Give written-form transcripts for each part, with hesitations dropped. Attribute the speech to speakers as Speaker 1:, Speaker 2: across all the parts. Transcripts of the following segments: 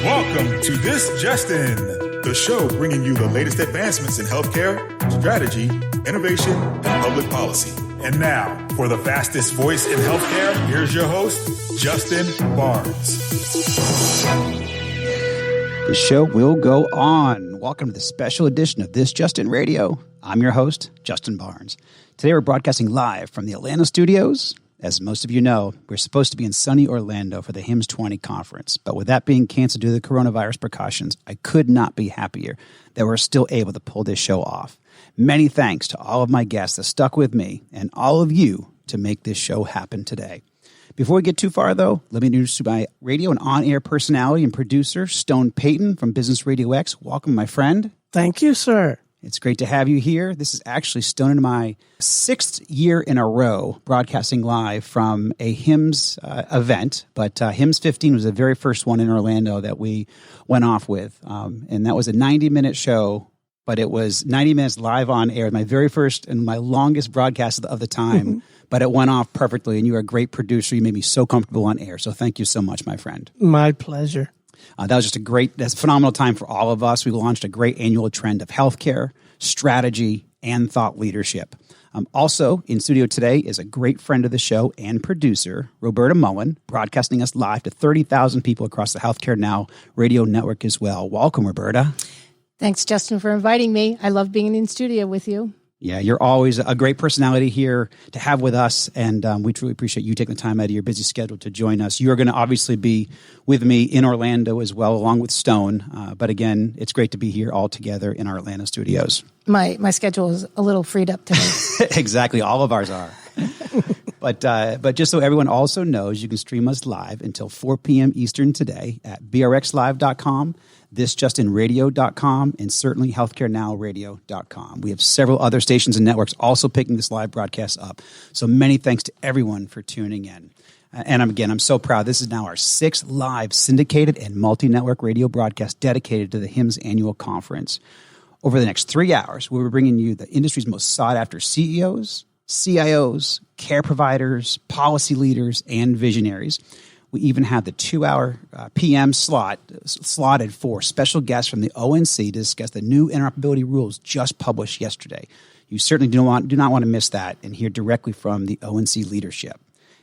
Speaker 1: Welcome to This Just In, the show bringing you the latest advancements in healthcare, strategy, innovation, and public policy. And now, for the fastest voice in healthcare, here's your host, Justin Barnes.
Speaker 2: The show will go on. Welcome to the special edition of This Just In Radio. I'm your host, Justin Barnes. Today we're broadcasting live from the Atlanta studios. As most of you know, we're supposed to be in sunny Orlando for the HIMSS 20 conference. But with that being canceled due to the coronavirus precautions, I could not be happier that we're still able to pull this show off. Many thanks to all of my guests that stuck with me and all of you to make this show happen today. Before we get too far, though, let me introduce my radio and on-air personality and producer, Stone Payton from Business RadioX. Welcome, my friend.
Speaker 3: Thank you, sir.
Speaker 2: It's great to have you here. This is actually Stone in my 6th year in a row broadcasting live from a HIMSS event. But HIMSS 15 was the very first one in Orlando that we went off with. And that was a 90-minute show, but it was 90 minutes live on air. My very first and my longest broadcast of the time. Mm-hmm. But it went off perfectly, and you are a great producer. You made me so comfortable on air. So thank you so much, my friend.
Speaker 3: My pleasure.
Speaker 2: That was just that's a phenomenal time for all of us. We launched a great annual trend of healthcare, strategy, and thought leadership. Also in studio today is a great friend of the show and producer, Roberta Mullen, broadcasting us live to 30,000 people across the Healthcare Now radio network as well. Welcome, Roberta.
Speaker 4: Thanks, Justin, for inviting me. I love being in studio with you.
Speaker 2: Yeah, you're always a great personality here to have with us, and we truly appreciate you taking the time out of your busy schedule to join us. You're going to obviously be with me in Orlando as well, along with Stone. But again, it's great to be here all together in our Atlanta studios.
Speaker 4: My schedule is a little freed up today.
Speaker 2: Exactly, all of ours are. But just so everyone also knows, you can stream us live until 4 p.m. Eastern today at brxlive.com, thisjustinradio.com, and certainly healthcarenowradio.com. We have several other stations and networks also picking this live broadcast up. So many thanks to everyone for tuning in. And I'm so proud. This is now our 6th live syndicated and multi-network radio broadcast dedicated to the HIMSS annual conference. Over the next 3 hours, we'll be bringing you the industry's most sought-after CEOs, CIOs, care providers, policy leaders, and visionaries. We even have the 2-hour PM slotted for special guests from the ONC to discuss the new interoperability rules just published yesterday. You certainly do not want to miss that and hear directly from the ONC leadership.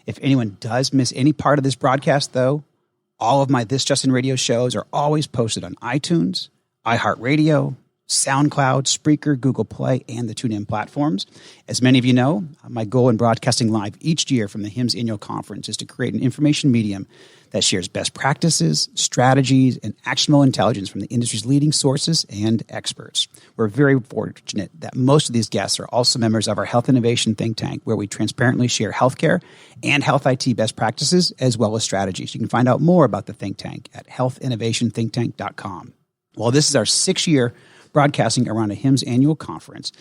Speaker 2: If anyone does miss any part of this broadcast, though, all of my This Just In Radio shows are always posted on iTunes, iHeartRadio, SoundCloud, Spreaker, Google Play, and the TuneIn platforms. As many of you know, my goal in broadcasting live each year from the HIMSS annual conference is to create an information medium that shares best practices, strategies, and actionable intelligence from the industry's leading sources and experts. We're very fortunate that most of these guests are also members of our Health Innovation Think Tank, where we transparently share healthcare and health IT best practices as well as strategies. You can find out more about the think tank at healthinnovationthinktank.com. Well, this is our 6th year broadcasting around a HIMSS annual conference.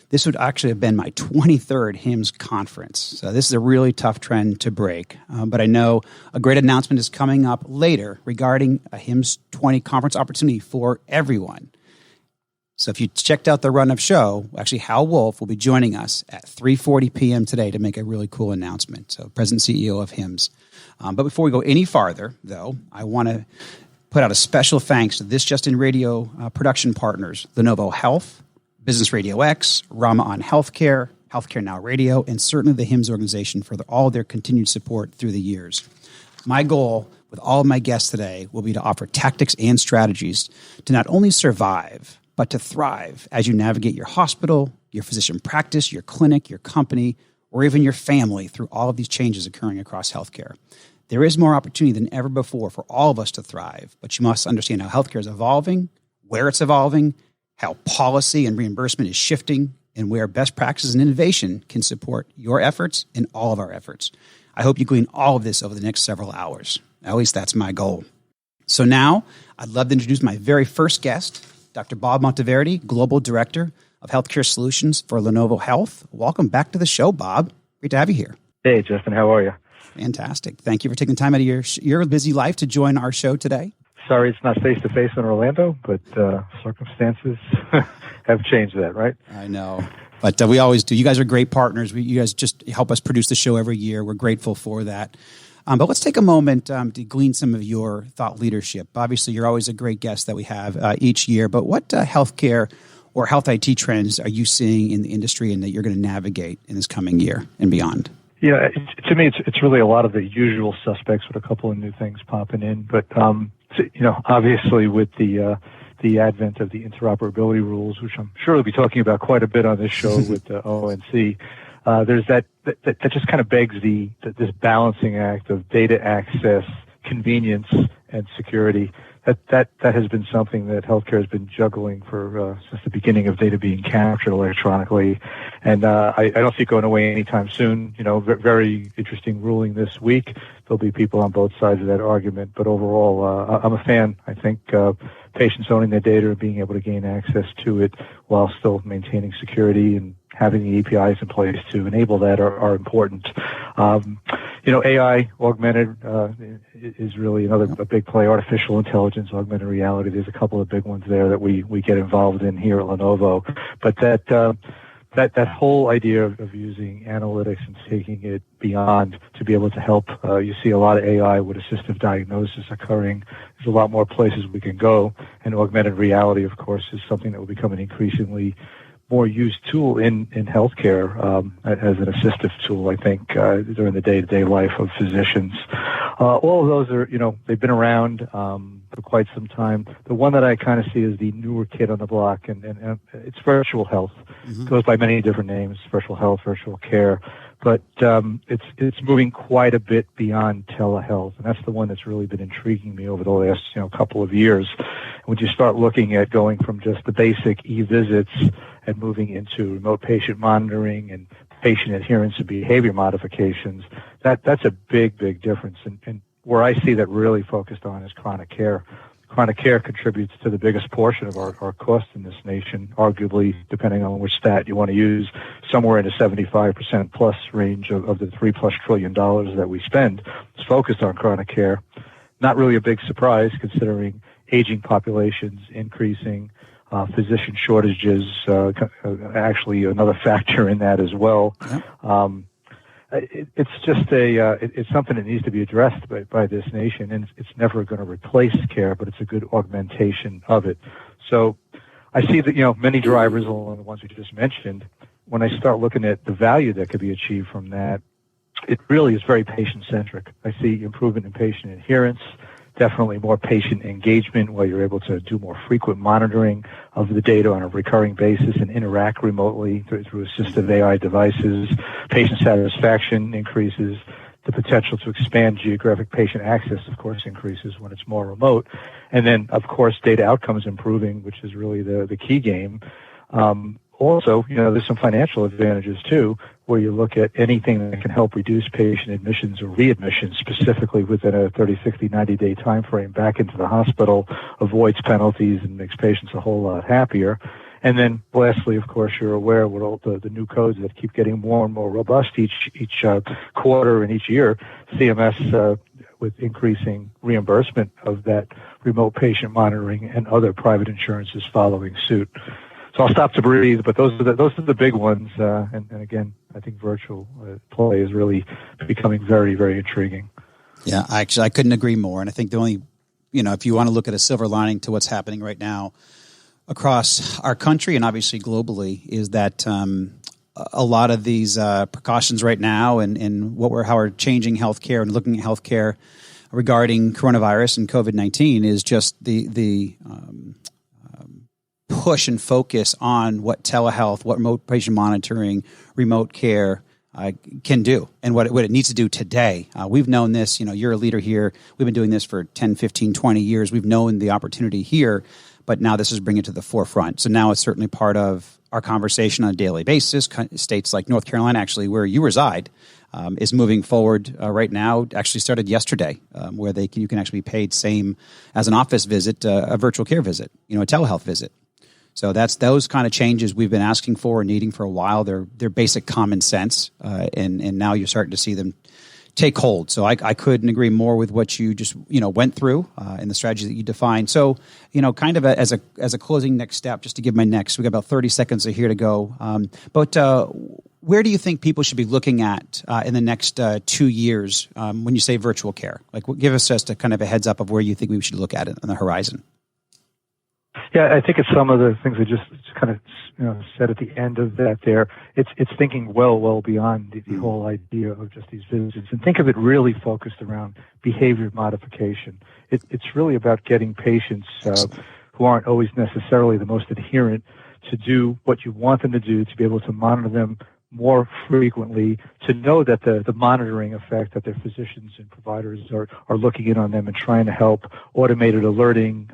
Speaker 2: This would actually have been my 23rd HIMSS conference. So this is a really tough trend to break. But I know a great announcement is coming up later regarding a HIMSS 20 conference opportunity for everyone. So if you checked out the run of show, actually Hal Wolf will be joining us at 3:40 p.m. today to make a really cool announcement. So President and CEO of HIMSS. But before we go any farther, though, I want to put out a special thanks to This Just In Radio production partners, Lenovo Health, Business RadioX, Rama on Healthcare, Healthcare Now Radio, and certainly the HIMSS organization for all their continued support through the years. My goal with all of my guests today will be to offer tactics and strategies to not only survive, but to thrive as you navigate your hospital, your physician practice, your clinic, your company, or even your family through all of these changes occurring across healthcare. There is more opportunity than ever before for all of us to thrive, but you must understand how healthcare is evolving, where it's evolving, how policy and reimbursement is shifting, and where best practices and innovation can support your efforts and all of our efforts. I hope you glean all of this over the next several hours. At least that's my goal. So now, I'd love to introduce my very first guest, Dr. Bob Monteverdi, Global Director of Healthcare Solutions for Lenovo Health. Welcome back to the show, Bob. Great to have you here.
Speaker 5: Hey, Justin. How are you?
Speaker 2: Fantastic. Thank you for taking time out of your busy life to join our show today.
Speaker 5: Sorry it's not face-to-face in Orlando, but circumstances have changed that, right?
Speaker 2: I know. But we always do. You guys are great partners. You guys just help us produce the show every year. We're grateful for that. But let's take a moment to glean some of your thought leadership. Obviously, you're always a great guest that we have each year, but what healthcare or health IT trends are you seeing in the industry and that you're going to navigate in this coming year and beyond?
Speaker 5: Yeah, to me, it's really a lot of the usual suspects with a couple of new things popping in. But, obviously with the advent of the interoperability rules, which I'm sure we'll be talking about quite a bit on this show with the ONC, there's that just kind of begs this balancing act of data access, convenience, and security. That has been something that healthcare has been juggling for since the beginning of data being captured electronically, and I don't see it going away anytime soon. Very interesting ruling this week. There'll be people on both sides of that argument, but overall, I'm a fan. I think patients owning their data and being able to gain access to it while still maintaining security and having the APIs in place to enable that are important. AI augmented is really a big play. Artificial intelligence, augmented reality. There's a couple of big ones there that we get involved in here at Lenovo. But that whole idea of using analytics and taking it beyond to be able to help. You see a lot of AI with assistive diagnosis occurring. There's a lot more places we can go. And augmented reality, of course, is something that will become an increasingly more used tool in healthcare as an assistive tool, I think, during the day-to-day life of physicians. All of those are, they've been around for quite some time. The one that I kind of see is the newer kid on the block, and it's virtual health. Mm-hmm. It goes by many different names, virtual health, virtual care. But it's moving quite a bit beyond telehealth, and that's the one that's really been intriguing me over the last couple of years. When you start looking at going from just the basic e-visits and moving into remote patient monitoring and patient adherence and behavior modifications, that's a big difference. And where I see that really focused on is chronic care. Chronic care contributes to the biggest portion of our costs in this nation, arguably, depending on which stat you want to use, somewhere in the 75% plus range of the $3+ trillion that we spend is focused on chronic care. Not really a big surprise considering aging populations, increasing physician shortages, actually another factor in that as well. Yeah. It's just it's something that needs to be addressed by this nation, and it's never going to replace care, but it's a good augmentation of it. So I see that, many drivers along the ones we just mentioned. When I start looking at the value that could be achieved from that, it really is very patient-centric. I see improvement in patient adherence, definitely more patient engagement where you're able to do more frequent monitoring of the data on a recurring basis and interact remotely through assistive AI devices. Patient satisfaction increases. The potential to expand geographic patient access, of course, increases when it's more remote. And then, of course, data outcomes improving, which is really the key game. Also, there's some financial advantages, too, where you look at anything that can help reduce patient admissions or readmissions, specifically within a 30, 60, 90-day time frame back into the hospital, avoids penalties and makes patients a whole lot happier. And then, lastly, of course, you're aware with all the new codes that keep getting more and more robust each quarter and each year, CMS with increasing reimbursement of that remote patient monitoring and other private insurances following suit. So I'll stop to breathe, but those are the big ones. And again, I think virtual play is really becoming very, very intriguing.
Speaker 2: Yeah, I couldn't agree more. And I think the only, if you want to look at a silver lining to what's happening right now across our country and obviously globally, is that a lot of these precautions right now and how we're changing healthcare and looking at healthcare regarding coronavirus and COVID-19 is just the push and focus on what telehealth, what remote patient monitoring, remote care can do and what it needs to do today. We've known this, you're a leader here. We've been doing this for 10, 15, 20 years. We've known the opportunity here, but now this is bringing it to the forefront. So now it's certainly part of our conversation on a daily basis. States like North Carolina, actually, where you reside, is moving forward right now. Actually started yesterday, where you can actually be paid same as an office visit, a virtual care visit, a telehealth visit. So that's those kind of changes we've been asking for and needing for a while. They're basic common sense, and now you're starting to see them take hold. So I couldn't agree more with what you just went through and the strategy that you defined. So kind of as a closing next step, just to give my next. We got about 30 seconds here to go. But where do you think people should be looking at in the next 2 years when you say virtual care? Like, give us just a kind of a heads up of where you think we should look at it on the horizon.
Speaker 5: Yeah, I think it's some of the things I just kind of said at the end of that there. It's thinking well beyond the whole idea of just these visits, and think of it really focused around behavior modification. It's really about getting patients who aren't always necessarily the most adherent to do what you want them to do, to be able to monitor them more frequently, to know that the monitoring effect, that their physicians and providers are looking in on them and trying to help, automated alerting.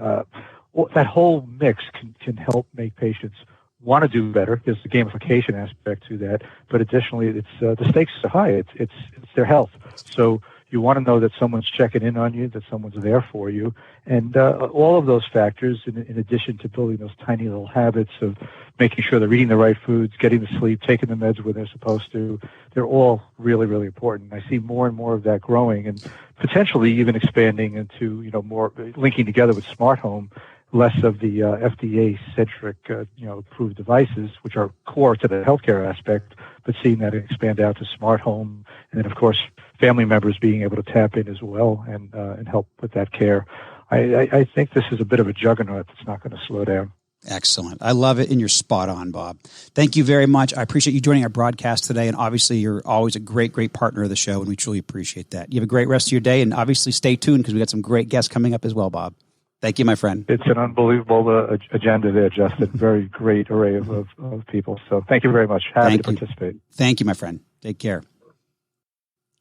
Speaker 5: That whole mix can help make patients want to do better. There's the gamification aspect to that, but additionally, it's the stakes are high. It's their health. So you want to know that someone's checking in on you, that someone's there for you, and all of those factors, in addition to building those tiny little habits of making sure they're eating the right foods, getting to sleep, taking the meds when they're supposed to, they're all really, really important. I see more and more of that growing, and potentially even expanding into more linking together with smart home. Less of the FDA-centric, approved devices, which are core to the healthcare aspect, but seeing that expand out to smart home, and then of course family members being able to tap in as well and help with that care. I think this is a bit of a juggernaut that's not going to slow down.
Speaker 2: Excellent. I love it, and you're spot on, Bob. Thank you very much. I appreciate you joining our broadcast today, and obviously you're always a great partner of the show, and we truly appreciate that. You have a great rest of your day, and obviously stay tuned because we got some great guests coming up as well, Bob. Thank you, my friend.
Speaker 5: It's an unbelievable agenda there, Justin. Very great array of people. So thank you very much. Happy to participate.
Speaker 2: Thank you, my friend. Take care.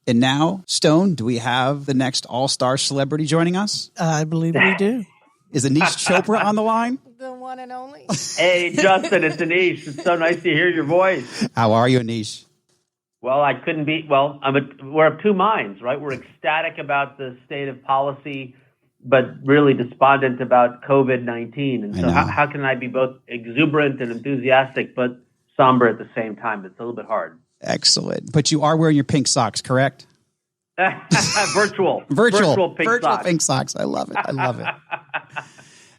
Speaker 2: And now, Stone, do we have the next all-star celebrity joining us?
Speaker 3: I believe we do.
Speaker 2: Is Anish Chopra on the line?
Speaker 4: The one and only.
Speaker 6: Hey, Justin, it's Anish. It's so nice to hear your voice.
Speaker 2: How are you, Anish?
Speaker 6: Well, I couldn't be. Well, we're of two minds, right? We're ecstatic about the state of policy, but really despondent about COVID-19. And so how can I be both exuberant and enthusiastic, but somber at the same time? It's a little bit hard.
Speaker 2: Excellent. But you are wearing your pink socks, correct?
Speaker 6: Virtual pink socks.
Speaker 2: I love it.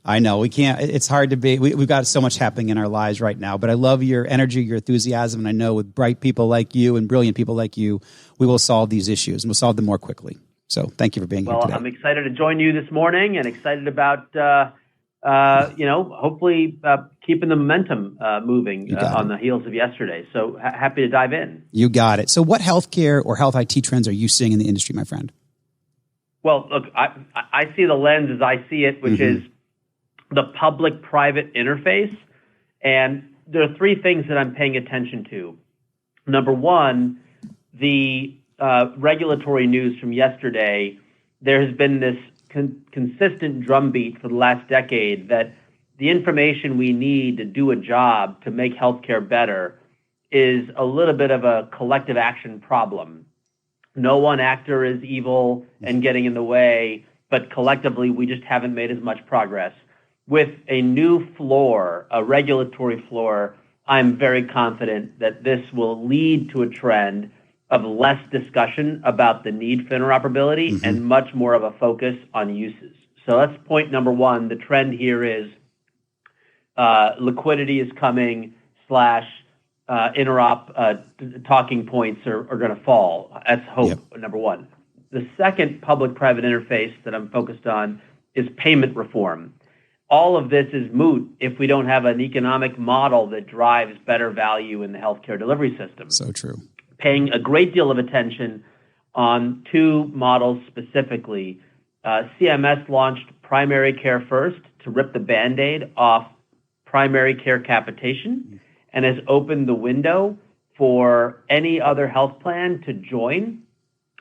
Speaker 2: I know we can't, it's hard to be, we've got so much happening in our lives right now, but I love your energy, your enthusiasm. And I know with bright people like you and brilliant people like you, we will solve these issues and we'll solve them more quickly. So thank you for being here today.
Speaker 6: Well, I'm excited to join you this morning and excited about, hopefully keeping the momentum moving on the heels of yesterday. So happy to dive in.
Speaker 2: You got it. So what healthcare or health IT trends are you seeing in the industry, my friend?
Speaker 6: Well, look, I see the lens as I see it, which is the public-private interface. And there are three things that I'm paying attention to. Number one, the regulatory news from yesterday. There has been this consistent drumbeat for the last decade that the information we need to do a job to make healthcare better is a little bit of a collective action problem. No one actor is evil and getting in the way, but collectively we just haven't made as much progress. With a new floor, a regulatory floor, I'm very confident that this will lead to a trend of less discussion about the need for interoperability and much more of a focus on uses. So that's point number one. The trend here is liquidity is coming / interop talking points are going to fall. That's hope, number one. The second public-private interface that I'm focused on is payment reform. All of this is moot if we don't have an economic model that drives better value in the healthcare delivery system.
Speaker 2: So true.
Speaker 6: Paying a great deal of attention on two models specifically. CMS launched Primary Care First to rip the Band-Aid off primary care capitation and has opened the window for any other health plan to join,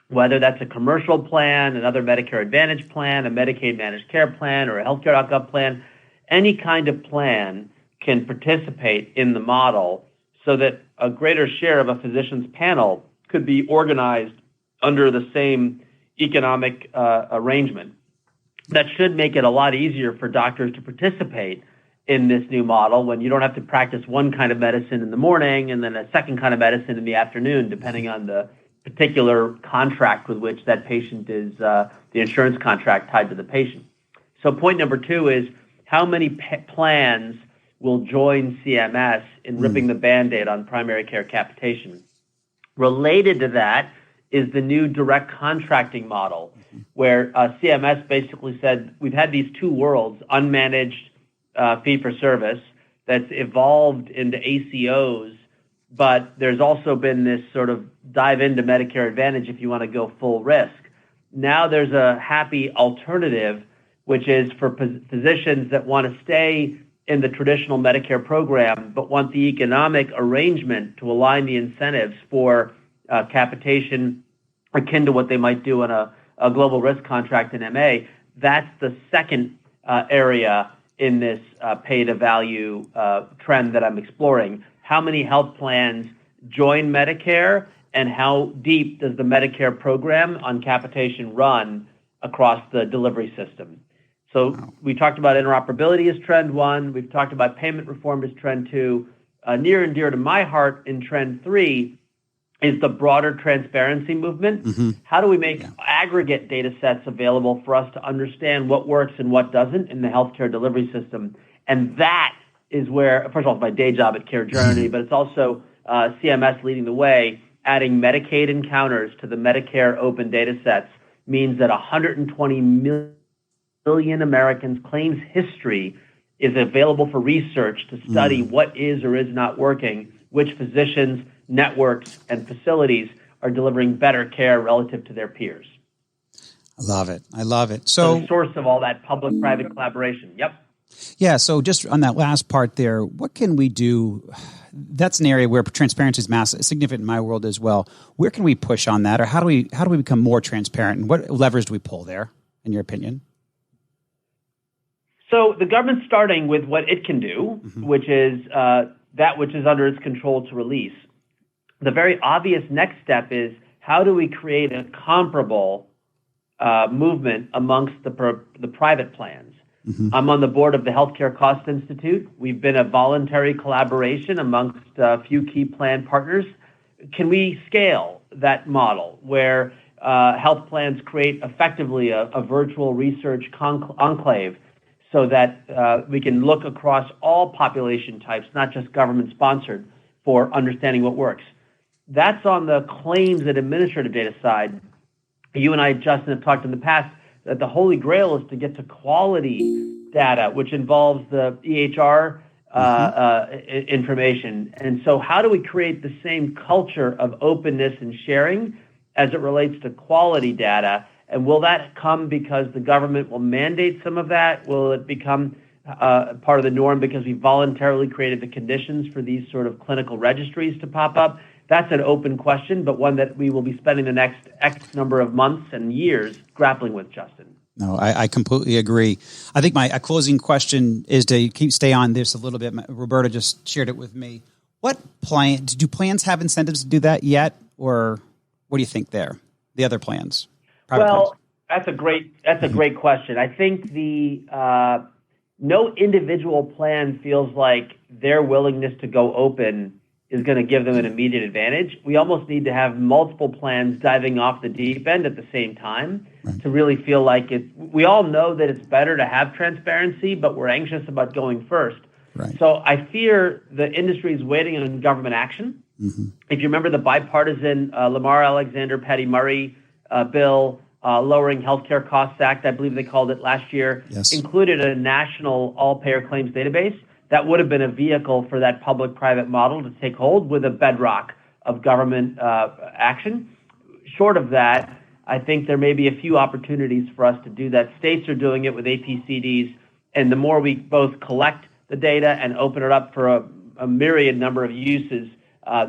Speaker 6: whether that's a commercial plan, another Medicare Advantage plan, a Medicaid managed care plan, or a healthcare.gov plan. Any kind of plan can participate in the model so that a greater share of a physician's panel could be organized under the same economic arrangement. That should make it a lot easier for doctors to participate in this new model when you don't have to practice one kind of medicine in the morning and then a second kind of medicine in the afternoon, depending on the particular contract with which that patient is, the insurance contract tied to the patient. So point number 2 is how many plans will join CMS in ripping the Band-Aid on primary care capitation. Related to that is the new direct contracting model, where CMS basically said we've had these two worlds, unmanaged fee-for-service, that's evolved into ACOs, but there's also been this sort of dive into Medicare Advantage if you want to go full risk. Now there's a happy alternative, which is for physicians that want to stay in the traditional Medicare program, but want the economic arrangement to align the incentives for capitation akin to what they might do in a global risk contract in MA. That's the second area in this pay-to-value trend that I'm exploring. How many health plans join Medicare, and how deep does the Medicare program on capitation run across the delivery system? So we talked about interoperability as trend 1. We've talked about payment reform as trend 2. Near and dear to my heart in trend 3 is the broader transparency movement. How do we make aggregate data sets available for us to understand what works and what doesn't in the healthcare delivery system? And that is where, first of all, it's my day job at Care Journey, but it's also CMS leading the way. Adding Medicaid encounters to the Medicare open data sets means that 120 million Americans' claims history is available for research to study what is or is not working, which physicians, networks, and facilities are delivering better care relative to their peers.
Speaker 2: I love it. I love it.
Speaker 6: So the source of all that public-private collaboration. Yep.
Speaker 2: Yeah. So just on that last part there, what can we do? That's an area where transparency is massive, significant in my world as well. Where can we push on that, or how do we become more transparent? And what levers do we pull there, in your opinion?
Speaker 6: So the government's starting with what it can do, which is that which is under its control to release. The very obvious next step is how do we create a comparable movement amongst the private plans? I'm on the board of the Healthcare Cost Institute. We've been a voluntary collaboration amongst a few key plan partners. Can we scale that model where health plans create effectively a virtual research enclave so that we can look across all population types, not just government-sponsored, for understanding what works? That's on the claims and administrative data side. You and I, Justin, have talked in the past that the holy grail is to get to quality data, which involves the EHR information. And so how do we create the same culture of openness and sharing as it relates to quality data? And will that come because the government will mandate some of that? Will it become part of the norm because we voluntarily created the conditions for these sort of clinical registries to pop up? That's an open question, but one that we will be spending the next X number of months and years grappling with, Justin.
Speaker 2: No, I completely agree. I think my closing question is to stay on this a little bit. Roberta just shared it with me. Do plans have incentives to do that yet, or what do you think there? The other plans?
Speaker 6: Well, that's a great question. I think no individual plan feels like their willingness to go open is going to give them an immediate advantage. We almost need to have multiple plans diving off the deep end at the same time to really feel like it. We all know that it's better to have transparency, but we're anxious about going first.
Speaker 2: Right.
Speaker 6: So I fear the industry is waiting on government action. If you remember the bipartisan Lamar Alexander, Patty Murray bill, Lowering Healthcare Costs Act, I believe they called it last year, included a national all-payer claims database. That would have been a vehicle for that public-private model to take hold with a bedrock of government action. Short of that, I think there may be a few opportunities for us to do that. States are doing it with APCDs, and the more we both collect the data and open it up for a myriad number of uses,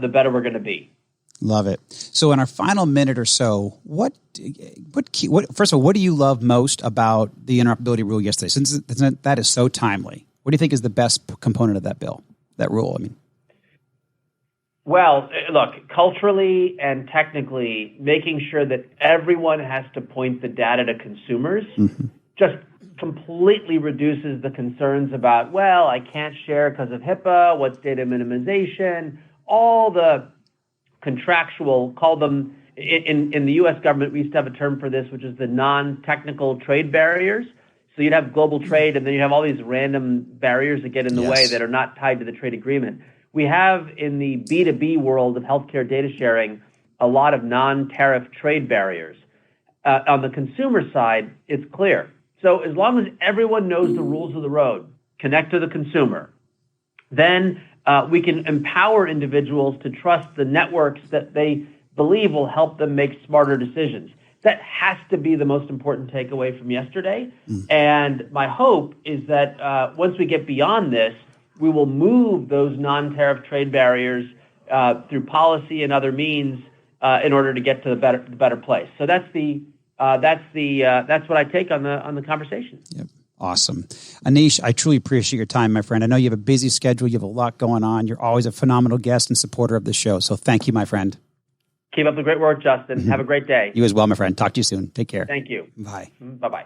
Speaker 6: the better we're going to be.
Speaker 2: Love it. So in our final minute or so, first of all, what do you love most about the interoperability rule yesterday? Since that is so timely, what do you think is the best component of that bill, that rule? I mean,
Speaker 6: well, look, culturally and technically, making sure that everyone has to point the data to consumers just completely reduces the concerns about, well, I can't share because of HIPAA, what's data minimization, all the contractual, call them in the U.S. government, we used to have a term for this, which is the non-technical trade barriers. So you'd have global trade, and then you have all these random barriers that get in the way that are not tied to the trade agreement. We have in the B2B world of healthcare data sharing a lot of non-tariff trade barriers. On the consumer side, it's clear. So as long as everyone knows the rules of the road, connect to the consumer, then we can empower individuals to trust the networks that they believe will help them make smarter decisions. That has to be the most important takeaway from yesterday. And my hope is that once we get beyond this, we will move those non-tariff trade barriers through policy and other means in order to get to the better place. So that's what I take on the conversation.
Speaker 2: Yep. Awesome. Anish, I truly appreciate your time, my friend. I know you have a busy schedule. You have a lot going on. You're always a phenomenal guest and supporter of the show. So thank you, my friend.
Speaker 6: Keep up the great work, Justin. Have a great day.
Speaker 2: You as well, my friend. Talk to you soon. Take care.
Speaker 6: Thank you.
Speaker 2: Bye.
Speaker 6: Bye-bye.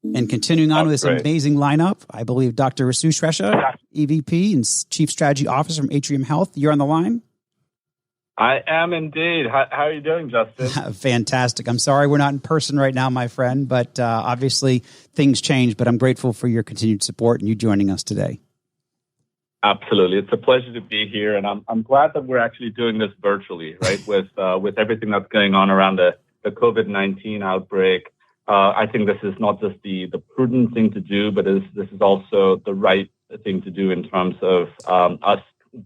Speaker 2: And continuing on with this amazing lineup, I believe Dr. Rasu Shresha, EVP and Chief Strategy Officer from Atrium Health. You're on the line.
Speaker 7: I am indeed. How are you doing, Justin?
Speaker 2: Fantastic. I'm sorry we're not in person right now, my friend, but obviously things change, but I'm grateful for your continued support and you joining us today.
Speaker 7: Absolutely. It's a pleasure to be here, and I'm glad that we're actually doing this virtually, right, with everything that's going on around the COVID-19 outbreak. I think this is not just the prudent thing to do, but this is also the right thing to do in terms of us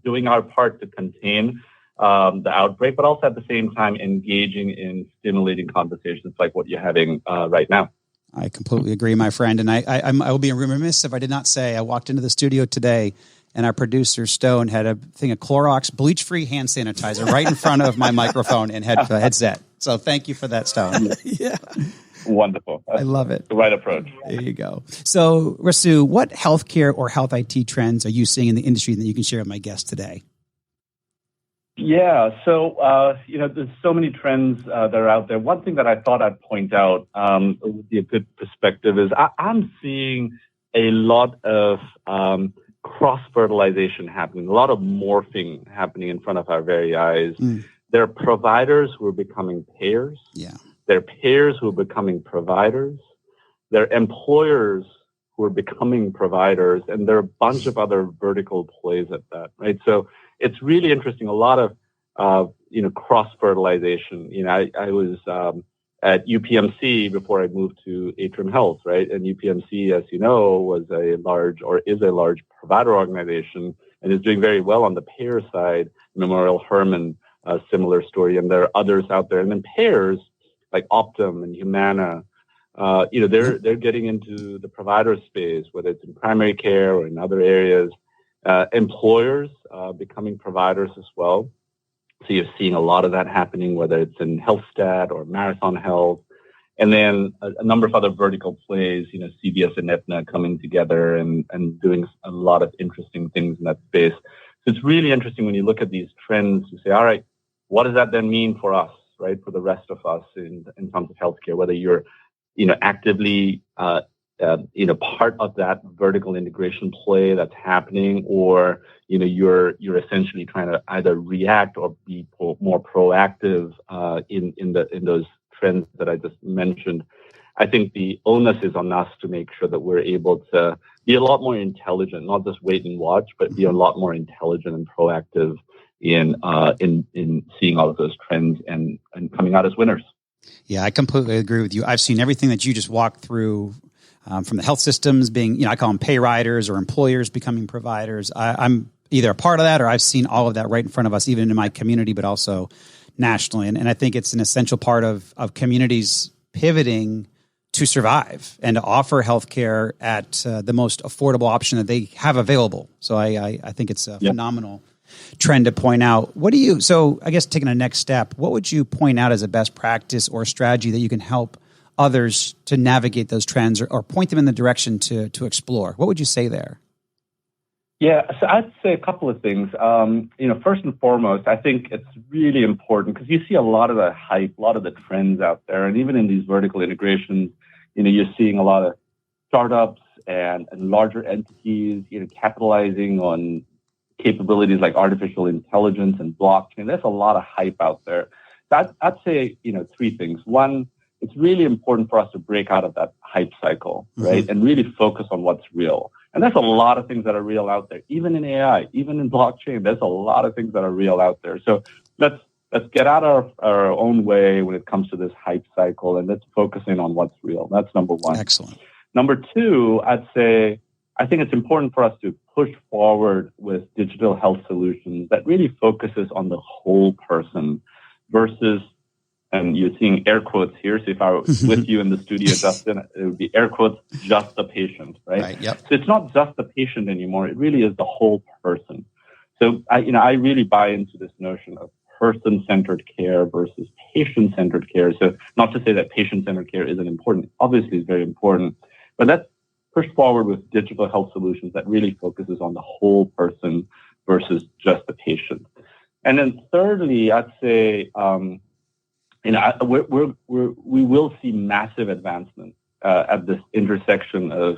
Speaker 7: doing our part to contain the outbreak, but also at the same time engaging in stimulating conversations like what you're having right now.
Speaker 2: I completely agree, my friend. And I will be remiss if I did not say I walked into the studio today and our producer, Stone, had a thing of Clorox bleach-free hand sanitizer right in front of my microphone and headset. So thank you for that, Stone.
Speaker 3: Yeah.
Speaker 7: Wonderful.
Speaker 2: I love it.
Speaker 7: The right approach.
Speaker 2: There you go. So, Rasu, what healthcare or health IT trends are you seeing in the industry that you can share with my guest today?
Speaker 7: Yeah, so, there's so many trends that are out there. One thing that I thought I'd point out would be a good perspective is I'm seeing a lot of cross-fertilization happening, a lot of morphing happening in front of our very eyes. There are providers who are becoming payers.
Speaker 2: Yeah.
Speaker 7: There are payers who are becoming providers. There are employers who are becoming providers, and there are a bunch of other vertical plays at that, right? So it's really interesting. A lot of, cross-fertilization. I was at UPMC before I moved to Atrium Health, right? And UPMC, as you know, is a large provider organization and is doing very well on the payer side. Memorial Hermann, a similar story, and there are others out there. And then payers like Optum and Humana, they're getting into the provider space, whether it's in primary care or in other areas. Employers becoming providers as well. So you're seeing a lot of that happening, whether it's in HealthStat or Marathon Health. And then a number of other vertical plays, CVS and Aetna coming together and doing a lot of interesting things in that space. So it's really interesting when you look at these trends to say, all right, what does that then mean for us, right, for the rest of us in terms of healthcare, whether you're, actively, part of that vertical integration play that's happening, or, you're essentially trying to either react or be more proactive in those trends that I just mentioned. I think the onus is on us to make sure that we're able to be a lot more intelligent, not just wait and watch, but be a lot more intelligent and proactive in seeing all of those trends and coming out as winners. Yeah,
Speaker 2: I completely agree with you. I've seen everything that you just walked through, from the health systems being, I call them pay riders or employers becoming providers. I'm either a part of that or I've seen all of that right in front of us, even in my community, but also nationally. And I think it's an essential part of communities pivoting to survive and to offer healthcare at the most affordable option that they have available. So I think it's a phenomenal trend to point out. So I guess taking a next step, what would you point out as a best practice or strategy that you can help others to navigate those trends or point them in the direction to explore? What would you say there?
Speaker 7: Yeah, so I'd say a couple of things. First and foremost, I think it's really important because you see a lot of the hype, a lot of the trends out there. And even in these vertical integrations, you're seeing a lot of startups and larger entities, capitalizing on capabilities like artificial intelligence and blockchain. There's a lot of hype out there. I'd say, three things. One, it's really important for us to break out of that hype cycle, right? And really focus on what's real. And there's a lot of things that are real out there, even in AI, even in blockchain. There's a lot of things that are real out there. So let's get out of our own way when it comes to this hype cycle, and let's focus in on what's real. That's number one.
Speaker 2: Excellent.
Speaker 7: Number two, I'd say I think it's important for us to push forward with digital health solutions that really focuses on the whole person versus, and you're seeing air quotes here. So if I were with you in the studio, Justin, it would be air quotes, just the patient, right?
Speaker 2: Yep.
Speaker 7: So it's not just the patient anymore. It really is the whole person. So I really buy into this notion of person-centered care versus patient-centered care. So not to say that patient-centered care isn't important. Obviously, it's very important. But let's push forward with digital health solutions that really focuses on the whole person versus just the patient. And then thirdly, I'd say, we will see massive advancement at this intersection of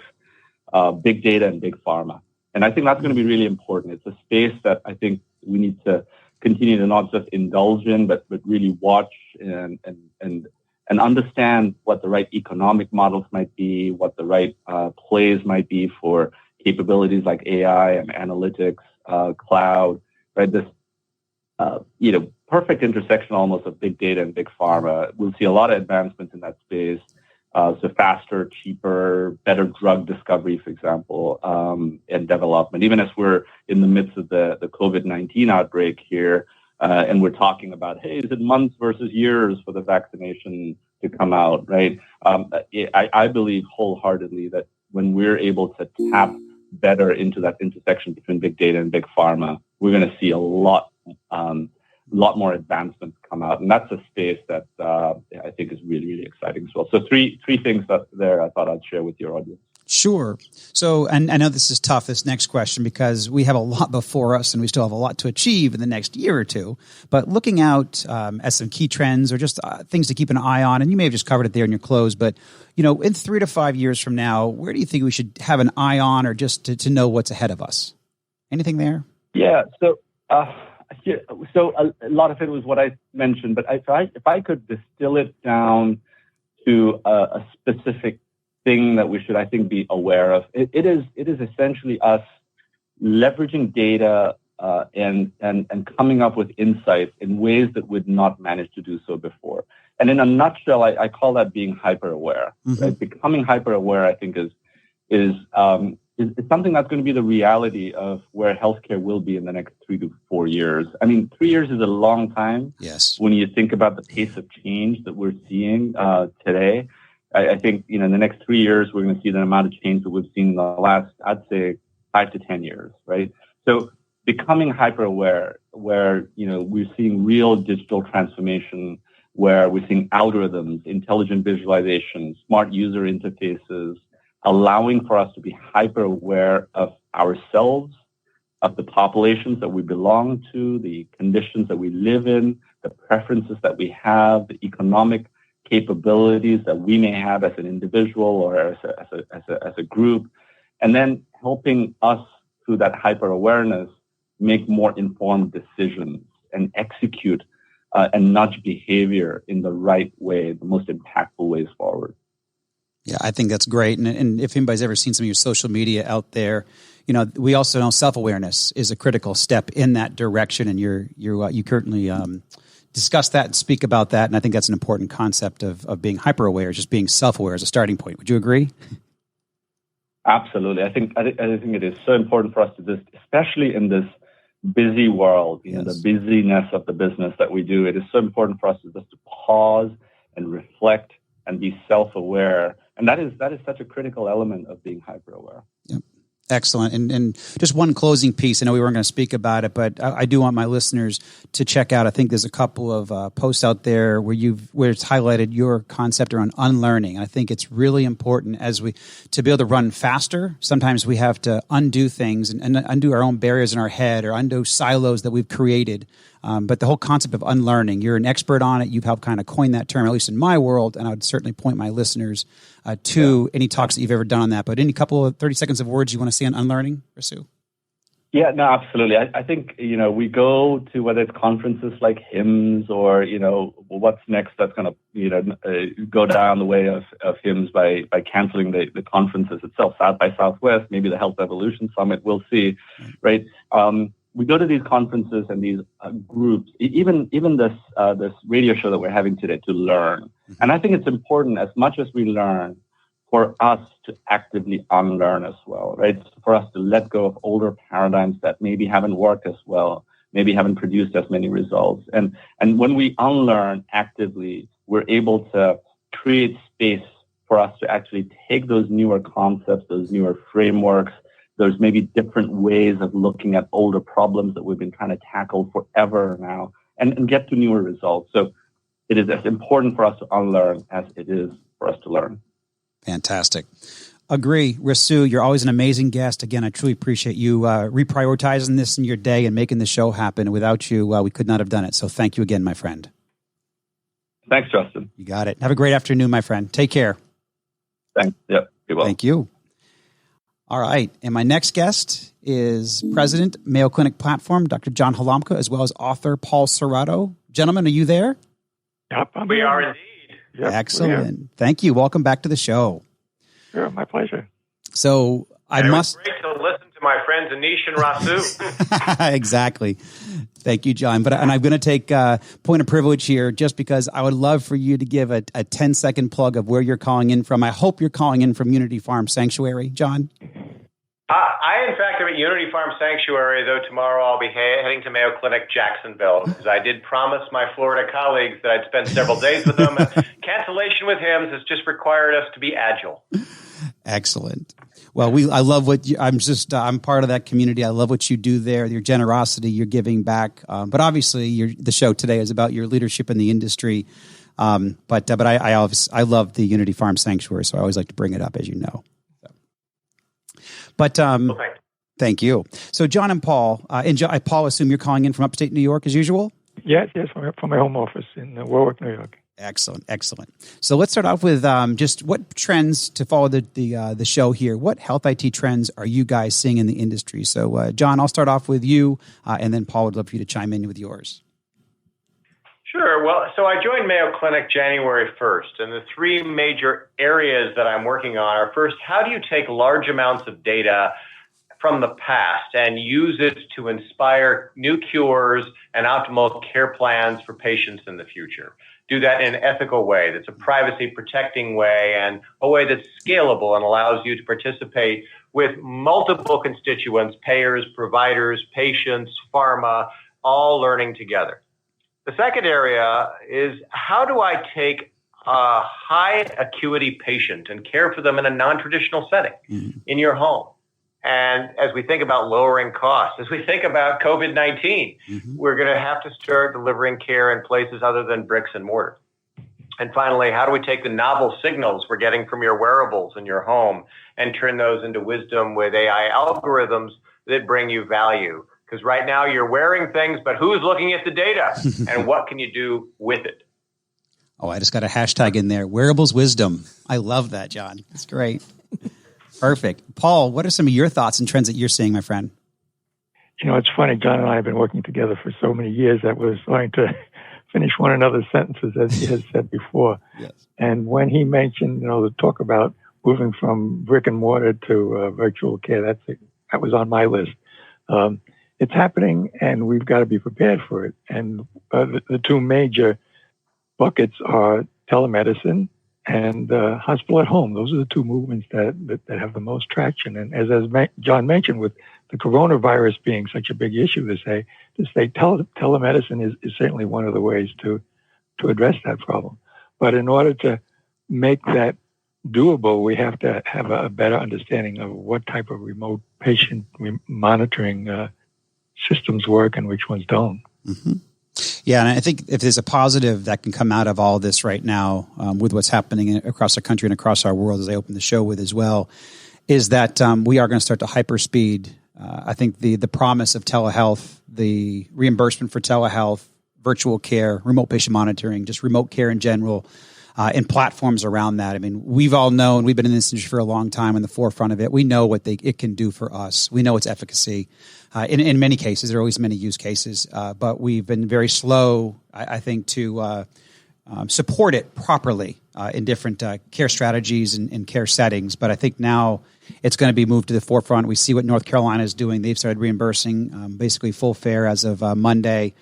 Speaker 7: big data and big pharma. And I think that's going to be really important. It's a space that I think we need to continue to not just indulge in, but really watch and understand what the right economic models might be, what the right plays might be for capabilities like AI and analytics, cloud, right? This, perfect intersection almost of big data and big pharma. We'll see a lot of advancements in that space. So faster, cheaper, better drug discovery, for example, and development. Even as we're in the midst of the COVID-19 outbreak here, and we're talking about, hey, is it months versus years for the vaccination to come out, right? I believe wholeheartedly that when we're able to tap better into that intersection between big data and big pharma, we're going to see a lot more advancements come out. And that's a space that I think is really, really exciting as well. So three things that there I thought I'd share with your audience.
Speaker 2: Sure. So, and I know this is tough, this next question, because we have a lot before us and we still have a lot to achieve in the next year or two. But looking out at some key trends or just things to keep an eye on, and you may have just covered it there in your close, but, in 3 to 5 years from now, where do you think we should have an eye on or just to know what's ahead of us? Anything there?
Speaker 7: Yeah. So, a lot of it was what I mentioned, but if I could distill it down to a specific thing that we should, I think, be aware of, it is essentially us leveraging data and coming up with insights in ways that we'd not managed to do so before. And in a nutshell, I call that being hyper aware. Right? Becoming hyper aware, I think, is something that's going to be the reality of where healthcare will be in the next 3 to 4 years. I mean, 3 years is a long time.
Speaker 2: Yes.
Speaker 7: When you think about the pace of change that we're seeing today, I think, in the next 3 years, we're going to see the amount of change that we've seen in the last, I'd say, 5 to 10 years, right? So becoming hyper aware, where, we're seeing real digital transformation, where we're seeing algorithms, intelligent visualization, smart user interfaces, allowing for us to be hyper aware of ourselves, of the populations that we belong to, the conditions that we live in, the preferences that we have, the economic capabilities that we may have as an individual or as a group, and then helping us through that hyper awareness make more informed decisions and execute and nudge behavior in the right way, the most impactful ways forward.
Speaker 2: Yeah, I think that's great. And if anybody's ever seen some of your social media out there, we also know self-awareness is a critical step in that direction. And you currently discuss that and speak about that. And I think that's an important concept of being hyper-aware, just being self-aware as a starting point. Would you agree?
Speaker 7: Absolutely. I think it is so important for us to just, especially in this busy world, the busyness of the business that we do, it is so important for us to just pause and reflect and be self-aware. And that is such a critical element of being hyper-aware.
Speaker 2: Yep. Excellent. And just one closing piece. I know we weren't going to speak about it, but I do want my listeners to check out. I think there's a couple of posts out there where it's highlighted your concept around unlearning. I think it's really important to be able to run faster. Sometimes we have to undo things and undo our own barriers in our head or undo silos that we've created. But the whole concept of unlearning, you're an expert on it. You've helped kind of coin that term, at least in my world, and I would certainly point my listeners to any talks that you've ever done on that. But any couple of 30 seconds of words you want to say on unlearning, Rasu?
Speaker 7: Yeah, no, absolutely. I think, we go to whether it's conferences like HIMSS or, what's next that's going to, go down the way of HIMSS by canceling the conferences itself, South by Southwest, maybe the Health Evolution Summit, we'll see, right? We go to these conferences and these groups, even this radio show that we're having today, to learn. And I think it's important, as much as we learn, for us to actively unlearn as well, right? For us to let go of older paradigms that maybe haven't worked as well, maybe haven't produced as many results. And when we unlearn actively, we're able to create space for us to actually take those newer concepts, those newer frameworks, those maybe different ways of looking at older problems that we've been trying to tackle forever now, and get to newer results. So it is as important for us to unlearn as it is for us to learn.
Speaker 2: Fantastic. Agree. Rasu, you're always an amazing guest. Again, I truly appreciate you reprioritizing this in your day and making the show happen. Without you, we could not have done it. So thank you again, my friend.
Speaker 7: Thanks, Justin.
Speaker 2: You got it. Have a great afternoon, my friend. Take care.
Speaker 7: Thanks. Yep. Be well.
Speaker 2: Thank you. All right. And my next guest is President, Mayo Clinic Platform, Dr. John Halamka, as well as author Paul Serrato. Gentlemen, are you there?
Speaker 8: Yep, we are indeed.
Speaker 2: Yep, excellent. Thank you. Welcome back to the show.
Speaker 8: Sure, my pleasure.
Speaker 2: So
Speaker 8: it was great to listen to my friends Anish and Rasu.
Speaker 2: Exactly. Thank you, John. And I'm going to take point of privilege here, just because I would love for you to give a 10-second plug of where you're calling in from. I hope you're calling in from Unity Farm Sanctuary, John.
Speaker 8: I, in fact, am at Unity Farm Sanctuary, though tomorrow I'll be heading to Mayo Clinic Jacksonville, because I did promise my Florida colleagues that I'd spend several days with them. Cancellation with HIMSS has just required us to be agile.
Speaker 2: Excellent. Well, I love what I'm part of that community. I love what you do there, your generosity, your giving back. But obviously, the show today is about your leadership in the industry. But I love the Unity Farm Sanctuary, so I always like to bring it up, as you know. But thank you. So John and Paul, Paul, assume you're calling in from upstate New York as usual?
Speaker 8: Yes, from my home office in Warwick, New York.
Speaker 2: Excellent. So let's start off with just what trends, to follow the show here. What health IT trends are you guys seeing in the industry? So John, I'll start off with you, and then Paul, would love for you to chime in with yours.
Speaker 8: Sure. Well, so I joined Mayo Clinic January 1st, and the three major areas that I'm working on are, first, how do you take large amounts of data from the past and use it to inspire new cures and optimal care plans for patients in the future? Do that in an ethical way, that's a privacy-protecting way, and a way that's scalable and allows you to participate with multiple constituents, payers, providers, patients, pharma, all learning together. The second area is, how do I take a high acuity patient and care for them in a non-traditional setting in your home? And as we think about lowering costs, as we think about COVID-19, we're going to have to start delivering care in places other than bricks and mortar. And finally, how do we take the novel signals we're getting from your wearables in your home and turn those into wisdom with AI algorithms that bring you value? Because right now you're wearing things, but who's looking at the data and what can you do with it?
Speaker 2: Oh, I just got a hashtag in there. Wearables wisdom. I love that, John. That's great. Perfect. Paul, what are some of your thoughts and trends that you're seeing, my friend?
Speaker 9: It's funny. John and I have been working together for so many years that we're starting to finish one another's sentences, as he has said before.
Speaker 2: Yes.
Speaker 9: And when he mentioned, the talk about moving from brick and mortar to virtual care, that was on my list. It's happening, and we've got to be prepared for it. And the two major buckets are telemedicine and hospital at home. Those are the two movements that have the most traction. And as John mentioned, with the coronavirus being such a big issue, to say telemedicine is certainly one of the ways to address that problem. But in order to make that doable, we have to have a better understanding of what type of remote patient monitoring systems work and which ones don't.
Speaker 2: Mm-hmm. Yeah, and I think if there's a positive that can come out of all this right now, with what's happening across our country and across our world, as I opened the show with as well, is that we are going to start to hyperspeed. I think the promise of telehealth, the reimbursement for telehealth, virtual care, remote patient monitoring, just remote care in general, and platforms around that. I mean, we've all known, we've been in this industry for a long time, in the forefront of it. We know what it can do for us. We know its efficacy. in many cases. There are always many use cases, but we've been very slow, I think, to support it properly in different care strategies and care settings. But I think now it's going to be moved to the forefront. We see what North Carolina is doing. They've started reimbursing basically full fare as of Monday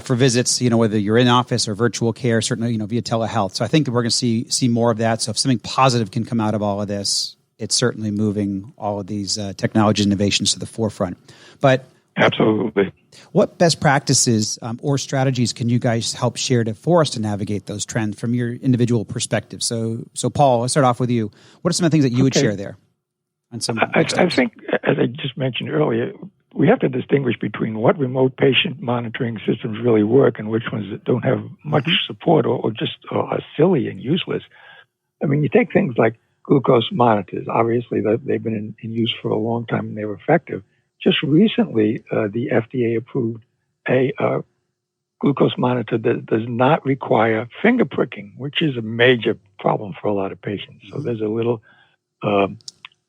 Speaker 2: for visits, whether you're in office or virtual care, certainly, via telehealth. So I think we're going to see more of that. So if something positive can come out of all of this, it's certainly moving all of these technology innovations to the forefront. But
Speaker 9: absolutely,
Speaker 2: what best practices or strategies can you guys help share for us to navigate those trends from your individual perspective? So Paul, let's start off with you. What are some of the things that you would share there? On some
Speaker 9: I think, as I just mentioned earlier, we have to distinguish between what remote patient monitoring systems really work and which ones that don't have much support or just are silly and useless. I mean, you take things like glucose monitors. Obviously, they've been in use for a long time and they're effective. Just recently, the FDA approved a glucose monitor that does not require finger pricking, which is a major problem for a lot of patients. So there's a little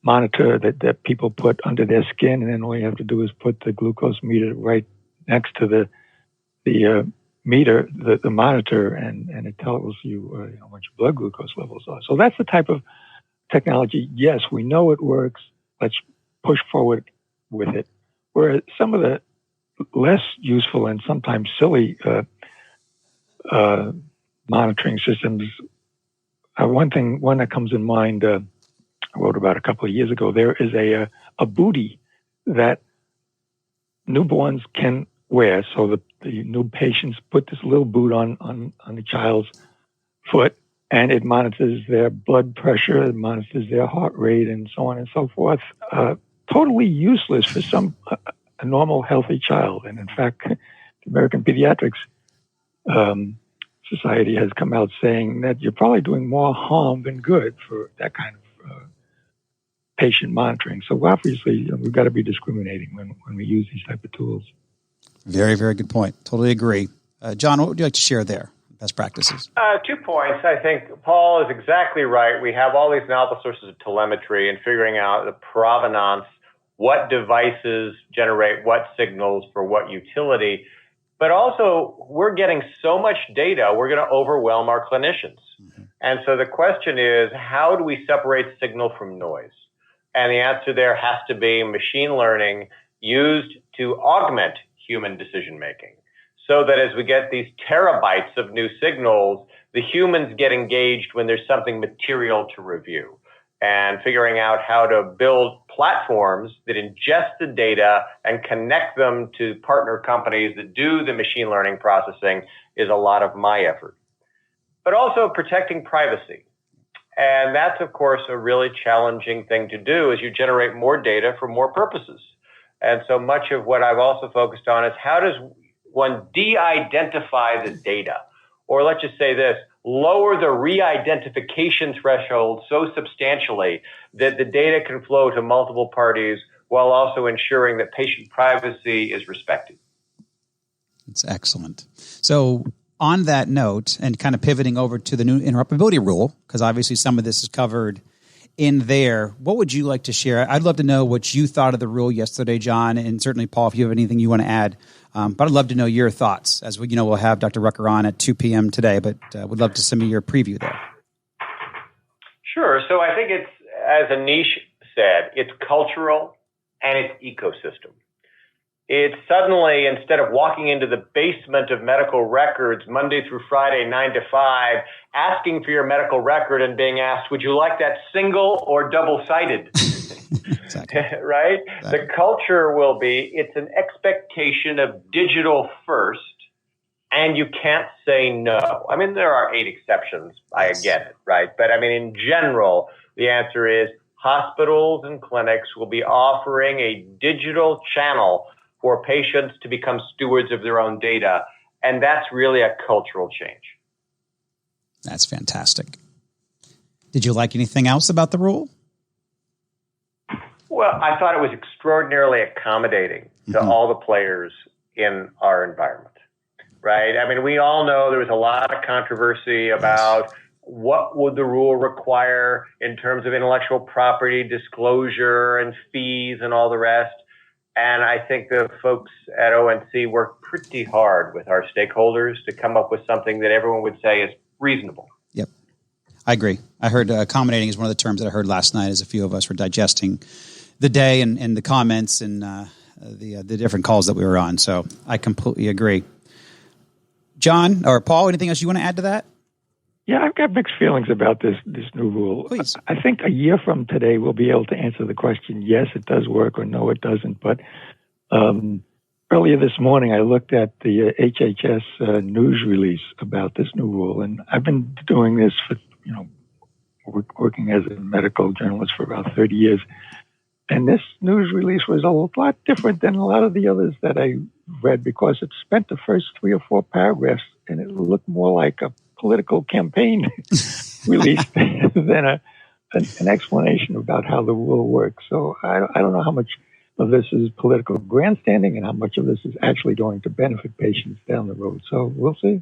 Speaker 9: monitor that people put under their skin, and then all you have to do is put the glucose meter right next to the meter, the monitor, and it tells you what your blood glucose levels are. So that's the type of technology. Yes, we know it works. Let's push forward with it. Whereas some of the less useful and sometimes silly monitoring systems, one that comes in mind, I wrote about a couple of years ago. There is a bootie that newborns can wear. So the new patients put this little boot on the child's foot, and it monitors their blood pressure, it monitors their heart rate, and so on and so forth. Totally useless for a normal, healthy child. And in fact, the American Pediatrics Society has come out saying that you're probably doing more harm than good for that kind of patient monitoring. So obviously, we've got to be discriminating when we use these type of tools.
Speaker 2: Very, very good point. Totally agree. John, what would you like to share there? Best practices.
Speaker 8: 2 points. I think Paul is exactly right. We have all these novel sources of telemetry and figuring out the provenance, what devices generate what signals for what utility. But also, we're getting so much data, we're going to overwhelm our clinicians. And so the question is, how do we separate signal from noise? And the answer there has to be machine learning used to augment human decision making, so that as we get these terabytes of new signals, the humans get engaged when there's something material to review. And figuring out how to build platforms that ingest the data and connect them to partner companies that do the machine learning processing is a lot of my effort. But also protecting privacy. And that's, of course, a really challenging thing to do as you generate more data for more purposes. And so much of what I've also focused on is how does one de-identify the data? Or let's just say this, lower the re-identification threshold so substantially that the data can flow to multiple parties while also ensuring that patient privacy is respected.
Speaker 2: It's excellent. So on that note, and kind of pivoting over to the new interoperability rule, because obviously some of this is covered in there, what would you like to share? I'd love to know what you thought of the rule yesterday, John, and certainly, Paul, if you have anything you want to add. But I'd love to know your thoughts, as we, we'll have Dr. Rucker on at 2 p.m. today, but would love to some of your preview there.
Speaker 8: Sure. So I think it's, as Anish said, it's cultural and it's ecosystem. It's suddenly, instead of walking into the basement of medical records Monday through Friday, 9 to 5, asking for your medical record and being asked, would you like that single or double-sided?
Speaker 2: Exactly.
Speaker 8: Right? Exactly. The culture will be, it's an expectation of digital first, and you can't say no. I mean, there are 8 exceptions. I get it, right? But I mean, in general, the answer is hospitals and clinics will be offering a digital channel for patients to become stewards of their own data. And that's really a cultural change.
Speaker 2: That's fantastic. Did you like anything else about the rule?
Speaker 8: Well, I thought it was extraordinarily accommodating to all the players in our environment, right? I mean, we all know there was a lot of controversy about what would the rule require in terms of intellectual property disclosure and fees and all the rest. And I think the folks at ONC work pretty hard with our stakeholders to come up with something that everyone would say is reasonable.
Speaker 2: Yep. I agree. I heard accommodating is one of the terms that I heard last night as a few of us were digesting the day and the comments and the different calls that we were on. So I completely agree. John or Paul, anything else you want to add to that?
Speaker 9: Yeah, I've got mixed feelings about this new rule.
Speaker 2: Please.
Speaker 9: I think a year from today we'll be able to answer the question, yes, it does work, or no, it doesn't. But earlier this morning, I looked at the HHS news release about this new rule, and I've been doing this for, working as a medical journalist for about 30 years. And this news release was a lot different than a lot of the others that I read because it spent the first 3 or 4 paragraphs, and it looked more like a political campaign release than an explanation about how the rule works. So I don't know how much of this is political grandstanding and how much of this is actually going to benefit patients down the road. So we'll see.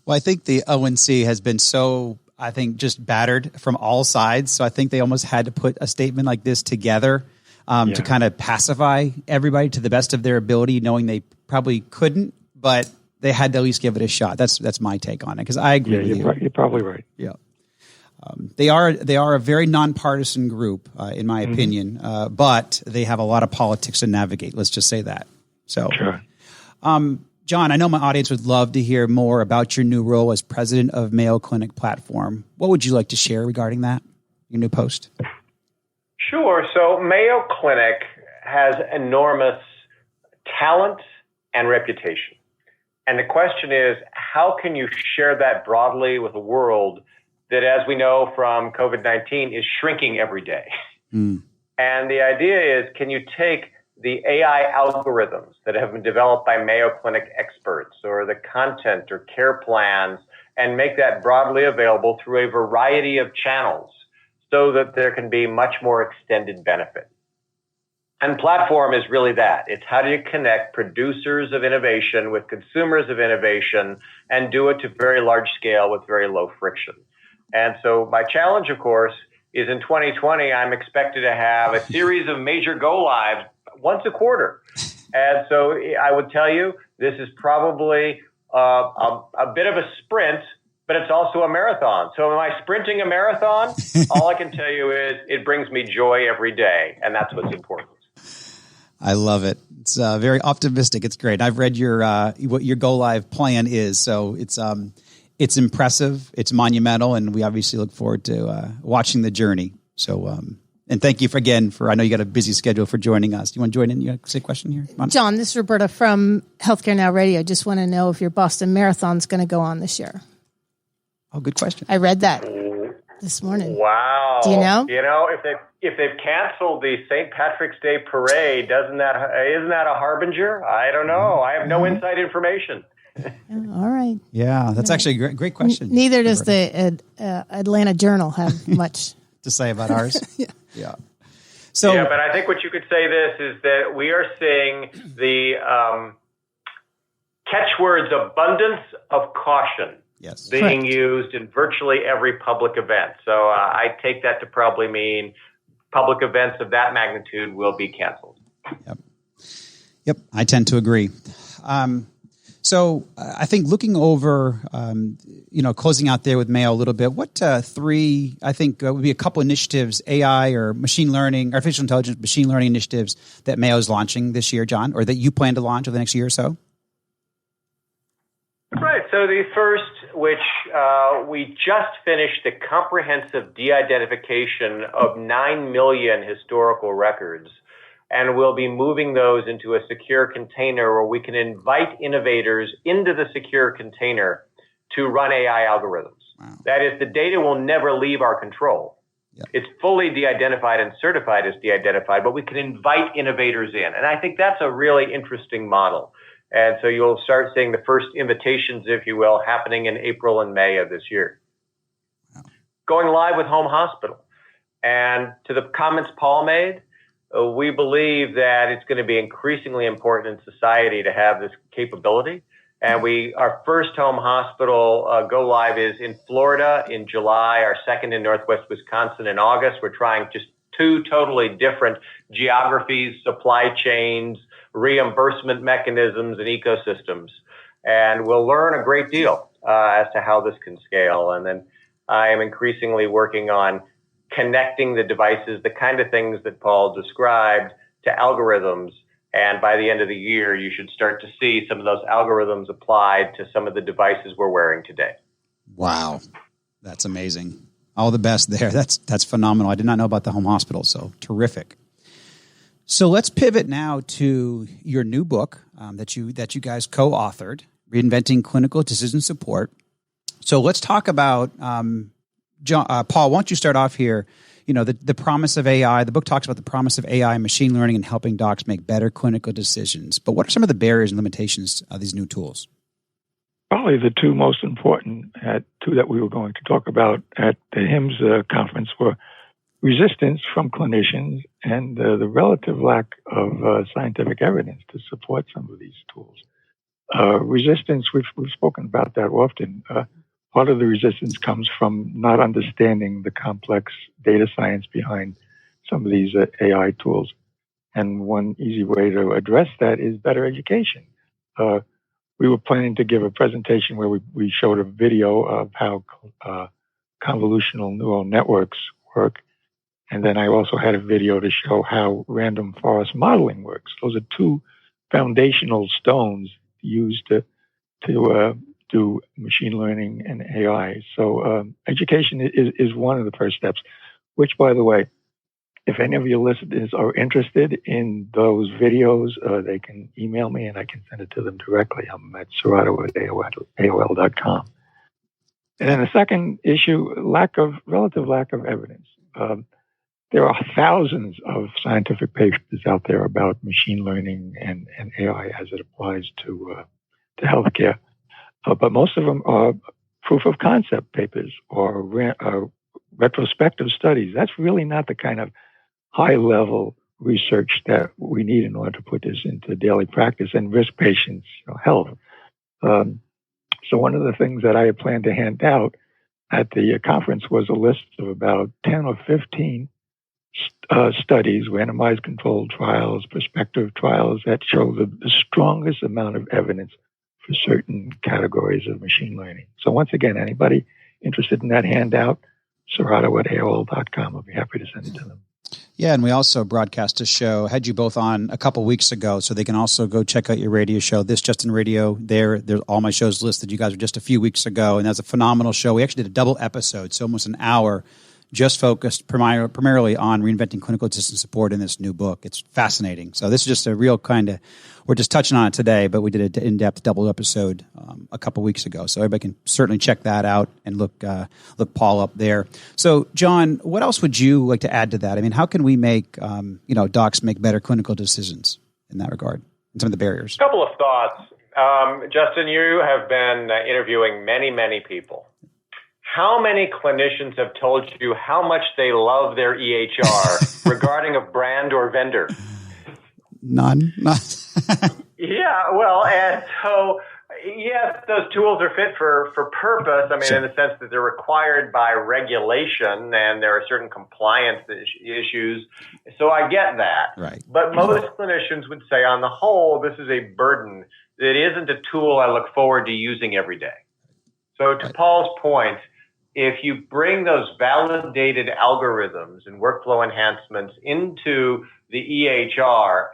Speaker 2: Well, I think the ONC has been just battered from all sides. So I think they almost had to put a statement like this together to kind of pacify everybody to the best of their ability, knowing they probably couldn't, but they had to at least give it a shot. That's my take on it, because I agree with you.
Speaker 9: You're probably right.
Speaker 2: Yeah. They are a very nonpartisan group, in my opinion, but they have a lot of politics to navigate. Let's just say that. So,
Speaker 9: sure.
Speaker 2: John, I know my audience would love to hear more about your new role as president of Mayo Clinic Platform. What would you like to share regarding that, your new post?
Speaker 8: Sure. So Mayo Clinic has enormous talent and reputation. And the question is, how can you share that broadly with a world that, as we know from COVID-19, is shrinking every day? And the idea is, can you take the AI algorithms that have been developed by Mayo Clinic experts or the content or care plans and make that broadly available through a variety of channels so that there can be much more extended benefit? And platform is really that. It's how do you connect producers of innovation with consumers of innovation and do it to very large scale with very low friction. And so my challenge, of course, is in 2020, I'm expected to have a series of major go-lives once a quarter. And so I would tell you, this is probably a bit of a sprint, but it's also a marathon. So am I sprinting a marathon? All I can tell you is it brings me joy every day, and that's what's important.
Speaker 2: I love it. It's very optimistic. It's great. I've read your what your go live plan is, so it's impressive. It's monumental, and we obviously look forward to watching the journey. So, and thank you again for. I know you got a busy schedule for joining us. Do you want to join in? You want to say a question here,
Speaker 4: John? This is Roberta from Healthcare Now Radio. Just want to know if your Boston Marathon's going to go on this year.
Speaker 2: Oh, good question.
Speaker 4: I read that this morning.
Speaker 8: Wow.
Speaker 4: Do you know?
Speaker 8: If they've canceled the St. Patrick's Day parade, isn't that a harbinger? I don't know. I have no inside information.
Speaker 4: All right.
Speaker 2: Yeah, that's actually a great question.
Speaker 4: Neither does the Atlanta Journal have much
Speaker 2: to say about ours. Yeah.
Speaker 8: So, but I think what you could say is that we are seeing the catchwords abundance of caution being used in virtually every public event. So I take that to probably mean public events of that magnitude will be canceled.
Speaker 2: Yep. I tend to agree. So I think looking over, closing out there with Mayo a little bit, what 3, I think would be a couple initiatives, AI or machine learning, artificial intelligence, machine learning initiatives that Mayo is launching this year, John, or that you plan to launch over the next year or so?
Speaker 8: Right. So the first, which we just finished the comprehensive de-identification of 9 million historical records, and we'll be moving those into a secure container where we can invite innovators into the secure container to run AI algorithms. Wow. That is, the data will never leave our control. Yep. It's fully de-identified and certified as de-identified, but we can invite innovators in. And I think that's a really interesting model. And so you'll start seeing the first invitations, if you will, happening in April and May of this year. Wow. Going live with home hospital. And to the comments Paul made, we believe that it's going to be increasingly important in society to have this capability. And our first home hospital go live is in Florida in July, our second in Northwest Wisconsin in August. We're trying just 2 totally different geographies, supply chains, reimbursement mechanisms and ecosystems. And we'll learn a great deal as to how this can scale. And then I am increasingly working on connecting the devices, the kind of things that Paul described, to algorithms. And by the end of the year, you should start to see some of those algorithms applied to some of the devices we're wearing today.
Speaker 2: Wow. That's amazing. All the best there. That's phenomenal. I did not know about the home hospital, so terrific. So let's pivot now to your new book that you guys co-authored, Reinventing Clinical Decision Support. So let's talk about, Paul, why don't you start off here? You know, the promise of AI. The book talks about the promise of AI and machine learning and helping docs make better clinical decisions. But what are some of the barriers and limitations of these new tools?
Speaker 9: Probably the two most important, two that we were going to talk about at the HIMSS conference were resistance from clinicians and the relative lack of scientific evidence to support some of these tools. Resistance, we've spoken about that often. Part of the resistance comes from not understanding the complex data science behind some of these AI tools. And one easy way to address that is better education. We were planning to give a presentation where we showed a video of how convolutional neural networks work. And then I also had a video to show how random forest modeling works. Those are two foundational stones used to do machine learning and AI. So education is one of the first steps, which, by the way, if any of your listeners are interested in those videos, they can email me and I can send it to them directly. I'm at serrato@aol.com. And then the second issue, relative lack of evidence. There are thousands of scientific papers out there about machine learning and AI as it applies to healthcare. But most of them are proof of concept papers or retrospective studies. That's really not the kind of high level research that we need in order to put this into daily practice and risk patients' health. So one of the things that I had planned to hand out at the conference was a list of about 10 or 15 studies, randomized controlled trials, prospective trials that show the strongest amount of evidence for certain categories of machine learning. So once again, anybody interested in that handout, serrato@aol.com. I'll be happy to send it to them.
Speaker 2: Yeah, and we also broadcast a show, had you both on a couple weeks ago, so they can also go check out your radio show, This Just In Radio. There's all my shows listed. You guys were just a few weeks ago, and that's a phenomenal show. We actually did a double episode, so almost an hour, just focused primarily on reinventing clinical decision support in this new book. It's fascinating. So this is just a real kind of, we're just touching on it today, but we did an in-depth double episode a couple weeks ago. So everybody can certainly check that out and look Paul up there. So John, what else would you like to add to that? I mean, how can we make docs make better clinical decisions in that regard and some of the barriers?
Speaker 8: A couple of thoughts. Justin, you have been interviewing many, many people. How many clinicians have told you how much they love their EHR regarding a brand or vendor?
Speaker 2: None.
Speaker 8: Yeah, well, and so, yes, those tools are fit for purpose. I mean, in the sense that they're required by regulation and there are certain compliance issues. So I get that.
Speaker 2: Right.
Speaker 8: But most clinicians would say, on the whole, this is a burden. It isn't a tool I look forward to using every day. So to Paul's point, if you bring those validated algorithms and workflow enhancements into the EHR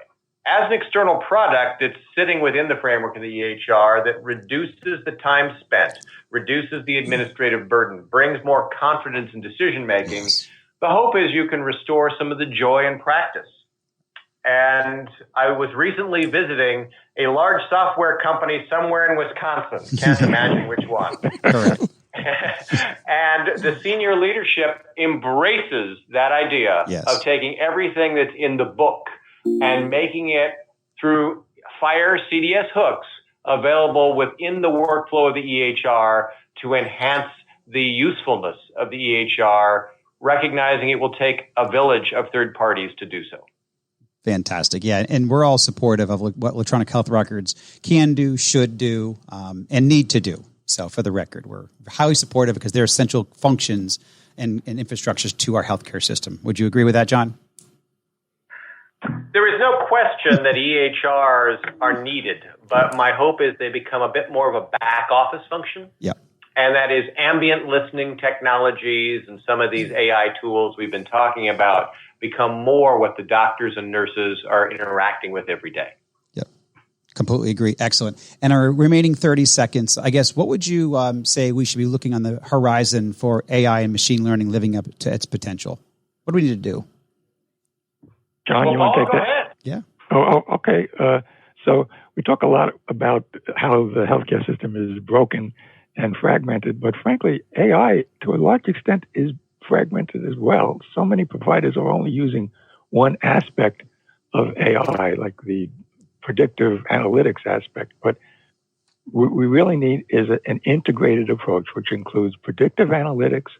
Speaker 8: as an external product that's sitting within the framework of the EHR that reduces the time spent, reduces the administrative burden, brings more confidence in decision making, the hope is you can restore some of the joy in practice. And I was recently visiting a large software company somewhere in Wisconsin. Can't imagine which one.
Speaker 2: Correct.
Speaker 8: And the senior leadership embraces that idea of taking everything that's in the book and making it through Fire CDS hooks available within the workflow of the EHR to enhance the usefulness of the EHR, recognizing it will take a village of third parties to do so.
Speaker 2: Fantastic. Yeah. And we're all supportive of what electronic health records can do, should do, and need to do. So for the record, we're highly supportive because they're essential functions and infrastructures to our healthcare system. Would you agree with that, John?
Speaker 8: There is no question that EHRs are needed, but my hope is they become a bit more of a back office function.
Speaker 2: Yeah.
Speaker 8: And that is ambient listening technologies and some of these AI tools we've been talking about become more what the doctors and nurses are interacting with every day.
Speaker 2: Yep. Completely agree. Excellent. And our remaining 30 seconds, I guess, what would you say we should be looking on the horizon for AI and machine learning living up to its potential? What do we need to do?
Speaker 9: John, you want to take
Speaker 8: go
Speaker 9: that?
Speaker 8: ahead.
Speaker 2: Yeah.
Speaker 9: Okay. So we talk a lot about how the healthcare system is broken and fragmented, but frankly, AI, to a large extent, is fragmented as well. So many providers are only using one aspect of AI, like the predictive analytics aspect. But what we really need is an integrated approach, which includes predictive analytics,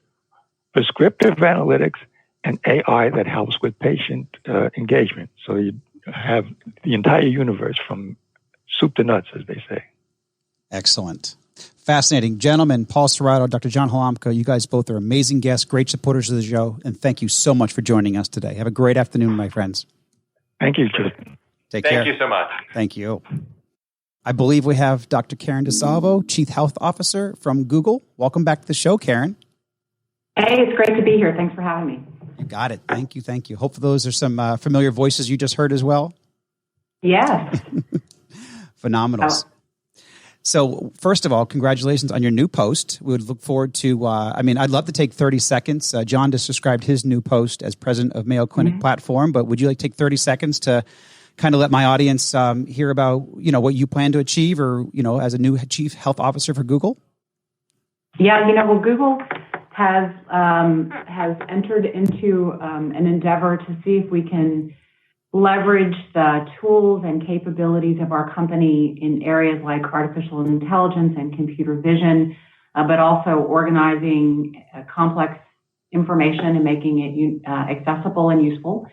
Speaker 9: prescriptive analytics, and AI that helps with patient engagement. So you have the entire universe from soup to nuts, as they say.
Speaker 2: Excellent. Fascinating. Gentlemen, Paul Serrato, Dr. John Halamka, you guys both are amazing guests, great supporters of the show, and thank you so much for joining us today. Have a great afternoon, my friends.
Speaker 9: Thank you, Justin.
Speaker 2: Take care.
Speaker 8: Thank you so much.
Speaker 2: Thank you. I believe we have Dr. Karen DeSalvo, Chief Health Officer from Google. Welcome back to the show, Karen.
Speaker 10: Hey, it's great to be here. Thanks for having me.
Speaker 2: You got it. Thank you. Thank you. Hopefully those are some familiar voices you just heard as well.
Speaker 10: Yes.
Speaker 2: Phenomenal.
Speaker 10: Oh.
Speaker 2: So first of all, congratulations on your new post. We would look forward to, I'd love to take 30 seconds. John just described his new post as president of Mayo Clinic Platform, but would you like to take 30 seconds to kind of let my audience hear about, what you plan to achieve or, as a new chief health officer for Google?
Speaker 10: Yeah, well, Google has entered into an endeavor to see if we can leverage the tools and capabilities of our company in areas like artificial intelligence and computer vision, but also organizing complex information and making it accessible and useful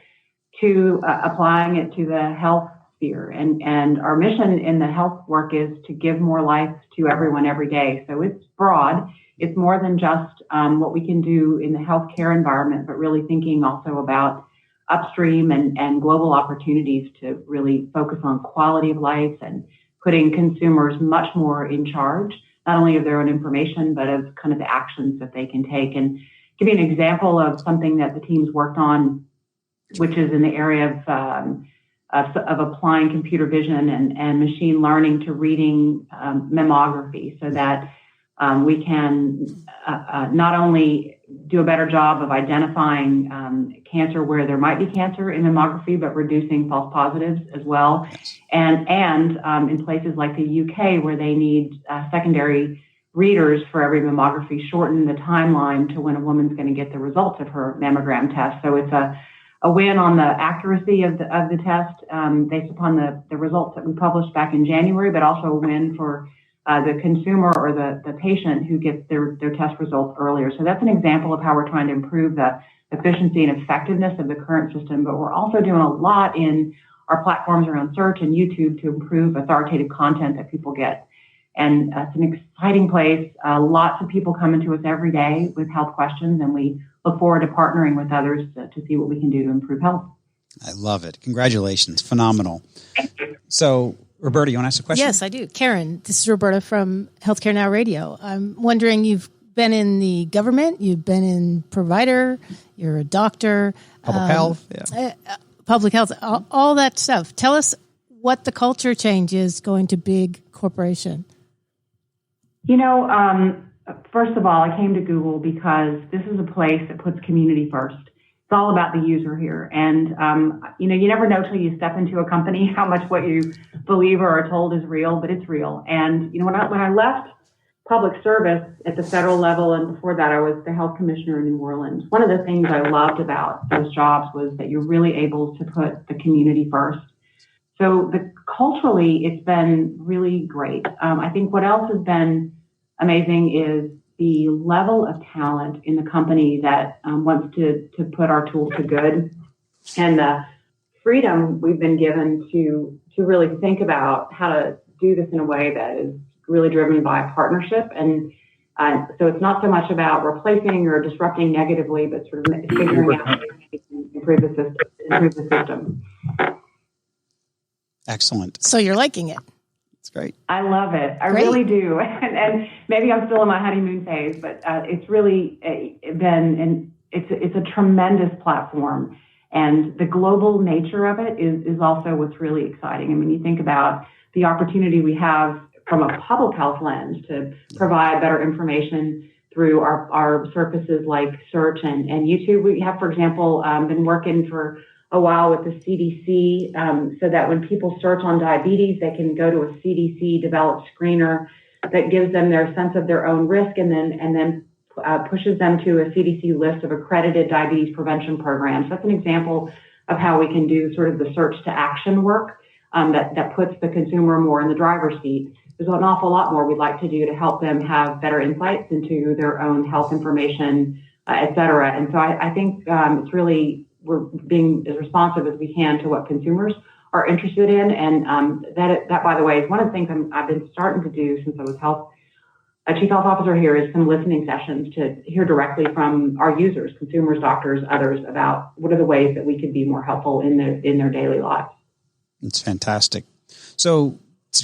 Speaker 10: to applying it to the health sphere. And our mission in the health work is to give more life to everyone every day. So it's broad. It's more than just what we can do in the healthcare environment, but really thinking also about upstream and global opportunities to really focus on quality of life and putting consumers much more in charge, not only of their own information, but of kind of the actions that they can take. And give you an example of something that the team's worked on, which is in the area of applying computer vision and machine learning to reading mammography so that we can not only do a better job of identifying cancer where there might be cancer in mammography, but reducing false positives as well. And in places like the UK where they need secondary readers for every mammography, shorten the timeline to when a woman's going to get the results of her mammogram test. So it's a win on the accuracy of the test based upon the results that we published back in January, but also a win for the consumer or the patient who gets their test results earlier. So that's an example of how we're trying to improve the efficiency and effectiveness of the current system. But we're also doing a lot in our platforms around search and YouTube to improve authoritative content that people get. And it's an exciting place. Lots of people coming to us every day with health questions, and we look forward to partnering with others to see what we can do to improve health.
Speaker 2: I love it. Congratulations. Phenomenal. So, Roberta, you want to ask a question?
Speaker 4: Yes, I do. Karen, this is Roberta from Healthcare Now Radio. I'm wondering, you've been in the government, you've been in provider, you're a doctor.
Speaker 2: Public health. Yeah.
Speaker 4: Public health, all that stuff. Tell us what the culture change is going to big corporation.
Speaker 10: First of all, I came to Google because this is a place that puts community first. It's all about the user here. And, you never know till you step into a company how much what you believe or are told is real, but it's real. And, when I left public service at the federal level, and before that I was the health commissioner in New Orleans, one of the things I loved about those jobs was that you're really able to put the community first. So culturally, it's been really great. I think what else has been amazing is the level of talent in the company that wants to put our tools to good, and the freedom we've been given to really think about how to do this in a way that is really driven by partnership. And so it's not so much about replacing or disrupting negatively, but sort of figuring out how to improve the system.
Speaker 2: Excellent.
Speaker 4: So you're liking it.
Speaker 2: It's great.
Speaker 10: I love it. I
Speaker 4: Great.
Speaker 10: really do. And maybe I'm still in my honeymoon phase, but it's really been, and it's a tremendous platform. And the global nature of it is also what's really exciting. I mean, you think about the opportunity we have from a public health lens to provide better information through our services like search and YouTube. We have, for example, been working for a while with the CDC so that when people search on diabetes, they can go to a CDC developed screener that gives them their sense of their own risk and then pushes them to a CDC list of accredited diabetes prevention programs. That's an example of how we can do sort of the search to action work that puts the consumer more in the driver's seat. There's an awful lot more we'd like to do to help them have better insights into their own health information, et cetera. And so I think it's really, we're being as responsive as we can to what consumers are interested in. And that, by the way, is one of the things I've been starting to do since I was a chief health officer here, is some listening sessions to hear directly from our users, consumers, doctors, others, about what are the ways that we could be more helpful in their daily lives.
Speaker 2: It's fantastic. So,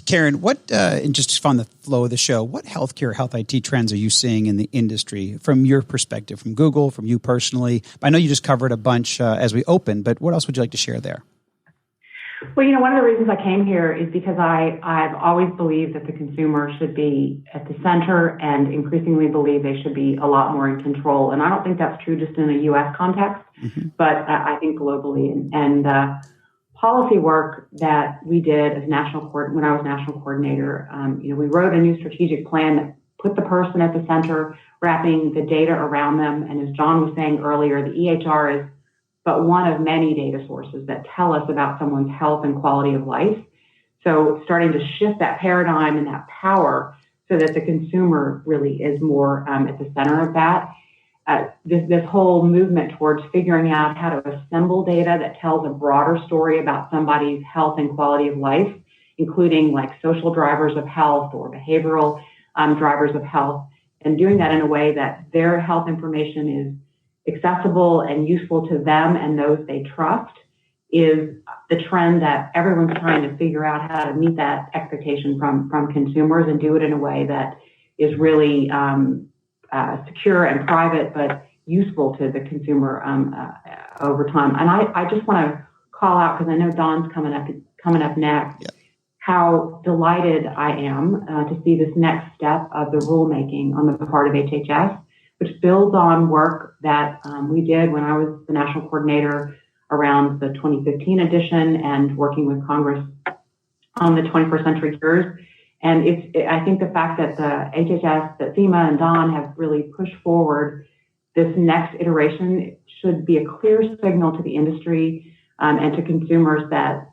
Speaker 2: Karen, and just on the flow of the show, what healthcare, health IT trends are you seeing in the industry from your perspective, from Google, from you personally? I know you just covered a bunch as we opened, but what else would you like to share there?
Speaker 10: Well, one of the reasons I came here is because I've always believed that the consumer should be at the center and increasingly believe they should be a lot more in control. And I don't think that's true just in a U.S. context, but I think globally. And policy work that we did as when I was national coordinator, we wrote a new strategic plan that put the person at the center, wrapping the data around them. And as John was saying earlier, the EHR is but one of many data sources that tell us about someone's health and quality of life. So starting to shift that paradigm and that power so that the consumer really is more at the center of that. This whole movement towards figuring out how to assemble data that tells a broader story about somebody's health and quality of life, including like social drivers of health or behavioral drivers of health, and doing that in a way that their health information is accessible and useful to them and those they trust, is the trend that everyone's trying to figure out how to meet that expectation from consumers and do it in a way that is really secure and private, but useful to the consumer over time. And I just want to call out, because I know Don's coming up next, how delighted I am to see this next step of the rulemaking on the part of HHS, which builds on work that we did when I was the national coordinator around the 2015 edition and working with Congress on the 21st Century Cures. And I think the fact that the HHS, that FEMA and Don have really pushed forward this next iteration should be a clear signal to the industry and to consumers that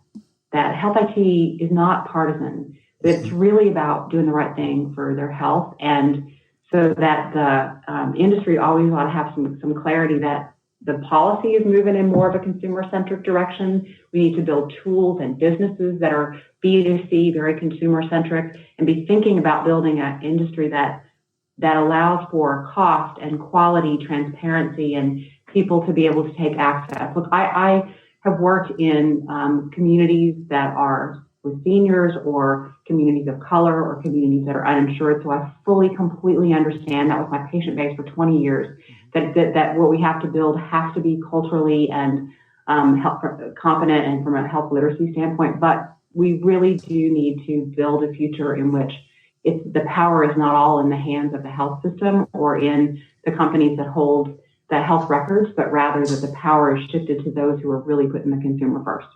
Speaker 10: health IT is not partisan. It's really about doing the right thing for their health, and so that the industry always ought to have some clarity that the policy is moving in more of a consumer-centric direction. We need to build tools and businesses that are B2C, very consumer-centric, and be thinking about building an industry that allows for cost and quality, transparency, and people to be able to take access. Look, I have worked in communities that are with seniors or communities of color or communities that are uninsured. So I fully, completely understand. That was my patient base for 20 years, that what we have to build has to be culturally and health competent and from a health literacy standpoint. But we really do need to build a future in which the power is not all in the hands of the health system or in the companies that hold the health records, but rather that the power is shifted to those who are really putting the consumer first.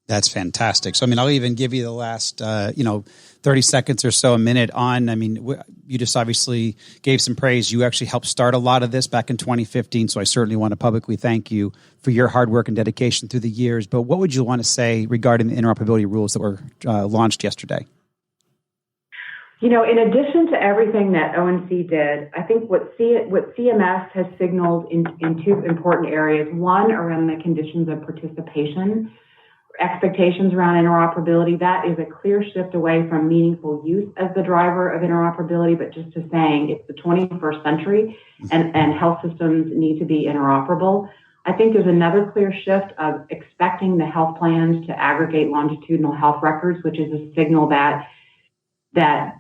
Speaker 2: That's fantastic. So, I'll even give you the last, 30 seconds or so, a minute on. You just obviously gave some praise. You actually helped start a lot of this back in 2015. So I certainly want to publicly thank you for your hard work and dedication through the years. But what would you want to say regarding the interoperability rules that were launched yesterday?
Speaker 10: In addition to everything that ONC did, I think what CMS has signaled in two important areas. One, around the conditions of participation, expectations around interoperability. That is a clear shift away from meaningful use as the driver of interoperability, but just to saying it's the 21st century and health systems need to be interoperable. I think there's another clear shift of expecting the health plans to aggregate longitudinal health records, which is a signal that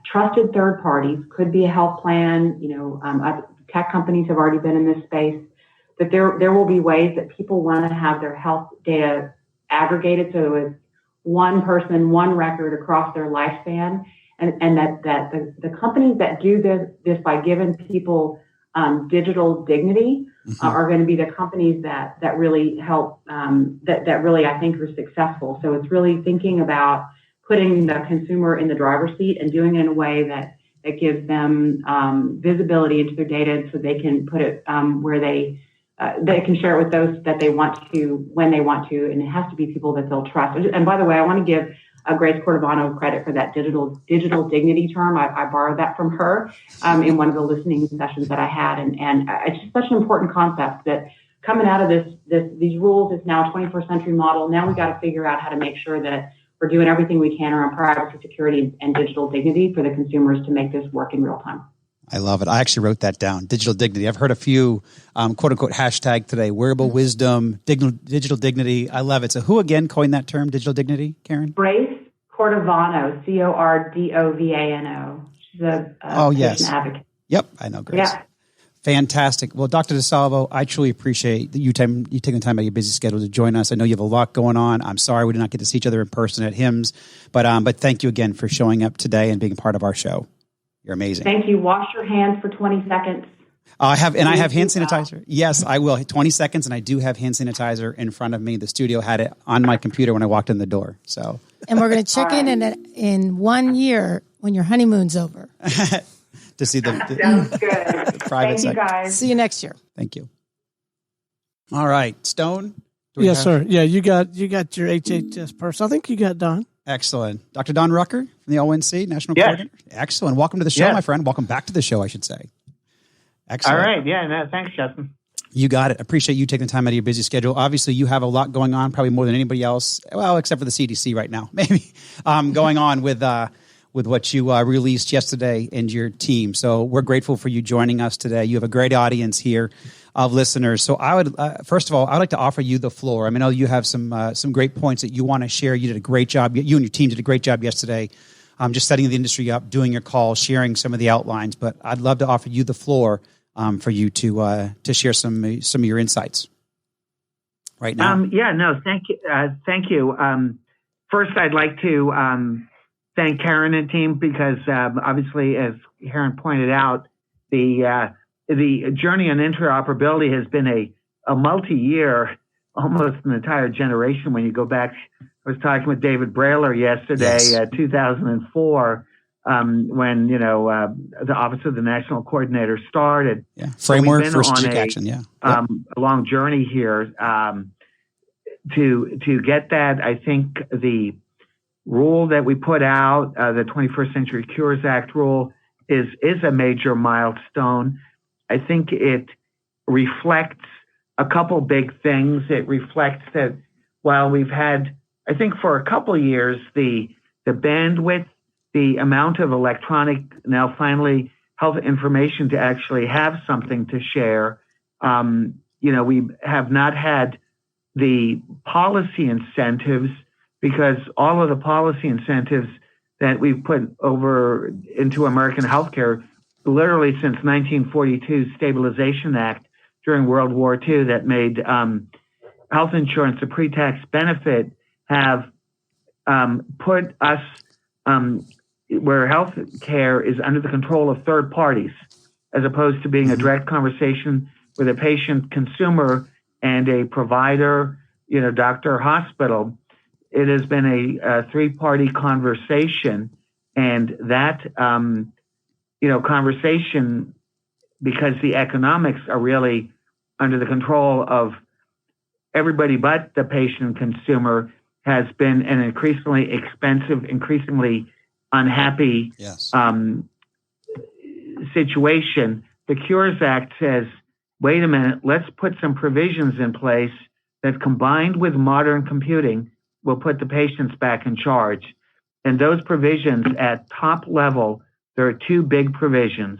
Speaker 10: trusted third parties, could be a health plan, tech companies have already been in this space, that there will be ways that people want to have their health data aggregated so it's one person, one record across their lifespan, and that the companies that do this by giving people digital dignity are going to be the companies that really help, that really, I think, are successful. So it's really thinking about putting the consumer in the driver's seat and doing it in a way that gives them visibility into their data so they can put it where they can share it with those that they want to, when they want to, and it has to be people that they'll trust. And by the way, I want to give Grace Cordovano credit for that digital dignity term. I borrowed that from her in one of the listening sessions that I had, and it's just such an important concept that coming out of these rules, it's now a 21st century model. Now we got to figure out how to make sure that we're doing everything we can around privacy, security, and digital dignity for the consumers to make this work in real time.
Speaker 2: I love it. I actually wrote that down. Digital dignity. I've heard a few quote unquote hashtag today, wearable wisdom, digital dignity. I love it. So who again coined that term, digital dignity, Karen?
Speaker 10: Grace Cordovano, Cordovano. She's a patient advocate.
Speaker 2: Yep, I know Grace.
Speaker 10: Yeah.
Speaker 2: Fantastic. Well, Dr. DeSalvo, I truly appreciate that you taking the time out of your busy schedule to join us. I know you have a lot going on. I'm sorry we did not get to see each other in person at HIMSS, but thank you again for showing up today and being a part of our show. You're amazing.
Speaker 10: Thank you. Wash your hands for 20 seconds.
Speaker 2: I have hand sanitizer. Yes, I will. 20 seconds, and I do have hand sanitizer in front of me. The studio had it on my computer when I walked in the door. So,
Speaker 4: and we're going to check in 1 year when your honeymoon's over.
Speaker 2: To see the
Speaker 10: sounds good.
Speaker 2: The private
Speaker 10: Thank you, guys.
Speaker 4: See you next year.
Speaker 2: Thank you. All right, Stone.
Speaker 3: Yes, sir. Yeah, you got your HHS person. I think you got Don.
Speaker 2: Excellent. Dr. Don Rucker from the ONC, National Coordinator. Excellent. Welcome to the show, my friend. Welcome back to the show, I should say. Excellent.
Speaker 11: All right. Yeah, no, thanks, Justin.
Speaker 2: You got it. Appreciate you taking the time out of your busy schedule. Obviously, you have a lot going on, probably more than anybody else, well, except for the CDC right now, maybe, going on with what you released yesterday and your team. So we're grateful for you joining us today. You have a great audience here of listeners. So I would, first of all, I'd like to offer you the floor. I mean, I know you have some great points that you want to share. You did a great job. You and your team did a great job yesterday, just setting the industry up, doing your call, sharing some of the outlines. But I'd love to offer you the floor for you to share some of your insights right now.
Speaker 11: Thank you. Thank you. First, I'd like to thank Karen and team because obviously, as Karen pointed out, the journey on interoperability has been a multi-year, almost an entire generation. When you go back, I was talking with David Brailer yesterday, 2004, when the Office of the National Coordinator started.
Speaker 2: Yeah, framework for strategic action. Yeah,
Speaker 11: a long journey here to get that. I think the rule that we put out, the 21st Century Cures Act rule, is a major milestone. I think it reflects a couple big things. It reflects that while we've had, I think for a couple of years, the bandwidth, the amount of electronic, now finally health information to actually have something to share, we have not had the policy incentives, because all of the policy incentives that we've put over into American healthcare, literally since 1942 Stabilization Act during World War II, that made health insurance a pre-tax benefit, have put us where health care is under the control of third parties, as opposed to being a direct conversation with a patient, consumer, and a provider, doctor, hospital. It has been a three-party conversation, and that conversation, because the economics are really under the control of everybody but the patient and consumer, has been an increasingly expensive, increasingly unhappy situation. The Cures Act says, wait a minute, let's put some provisions in place that, combined with modern computing, will put the patients back in charge. And those provisions at top level, there are two big provisions.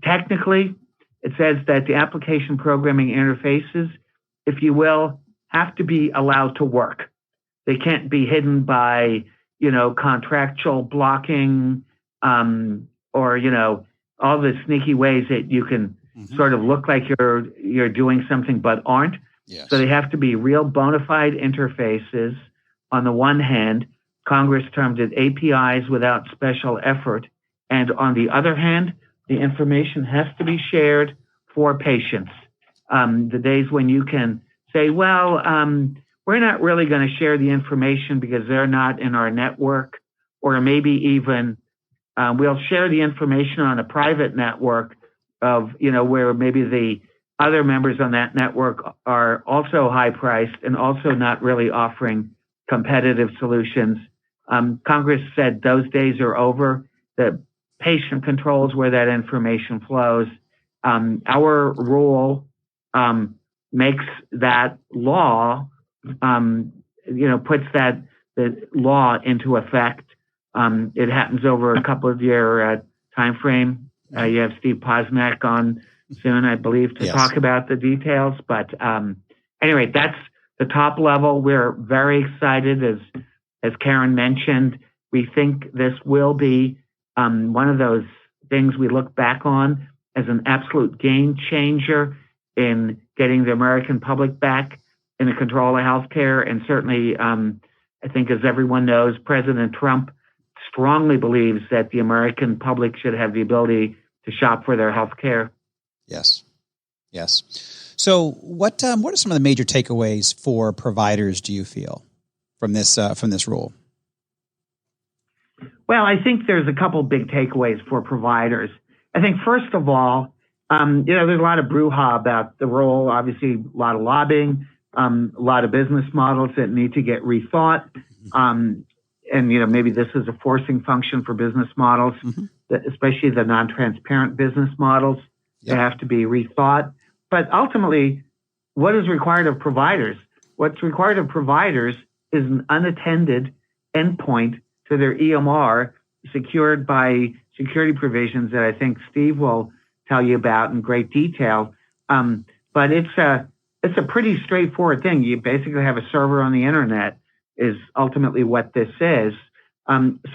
Speaker 11: Technically, it says that the application programming interfaces, if you will, have to be allowed to work. They can't be hidden by, contractual blocking, or, all the sneaky ways that you can sort of look like you're doing something but aren't.
Speaker 2: Yes.
Speaker 11: So they have to be real bona fide interfaces. On the one hand, Congress termed it APIs without special effort. And on the other hand, the information has to be shared for patients. The days when you can say, well, we're not really going to share the information because they're not in our network, or maybe even we'll share the information on a private network of, where maybe the other members on that network are also high priced and also not really offering competitive solutions. Congress said those days are over. The patient controls where that information flows. Our rule makes that law, puts the law into effect. It happens over a couple of year time frame. You have Steve Posnack on soon, I believe, to talk about the details. But anyway, that's the top level. We're very excited, as Karen mentioned. We think this will be one of those things we look back on as an absolute game changer in getting the American public back in the control of healthcare. And certainly, I think, as everyone knows, President Trump strongly believes that the American public should have the ability to shop for their healthcare.
Speaker 2: Yes. So what are some of the major takeaways for providers, do you feel, from this rule?
Speaker 11: Well, I think there's a couple big takeaways for providers. I think, first of all, there's a lot of brouhaha about the rule, obviously a lot of lobbying, a lot of business models that need to get rethought. And, maybe this is a forcing function for business models, especially the non-transparent business models. They have to be rethought. But ultimately, what is required of providers? What's required of providers is an unattended endpoint to their EMR secured by security provisions that I think Steve will tell you about in great detail. But it's a pretty straightforward thing. You basically have a server on the internet is ultimately what this is.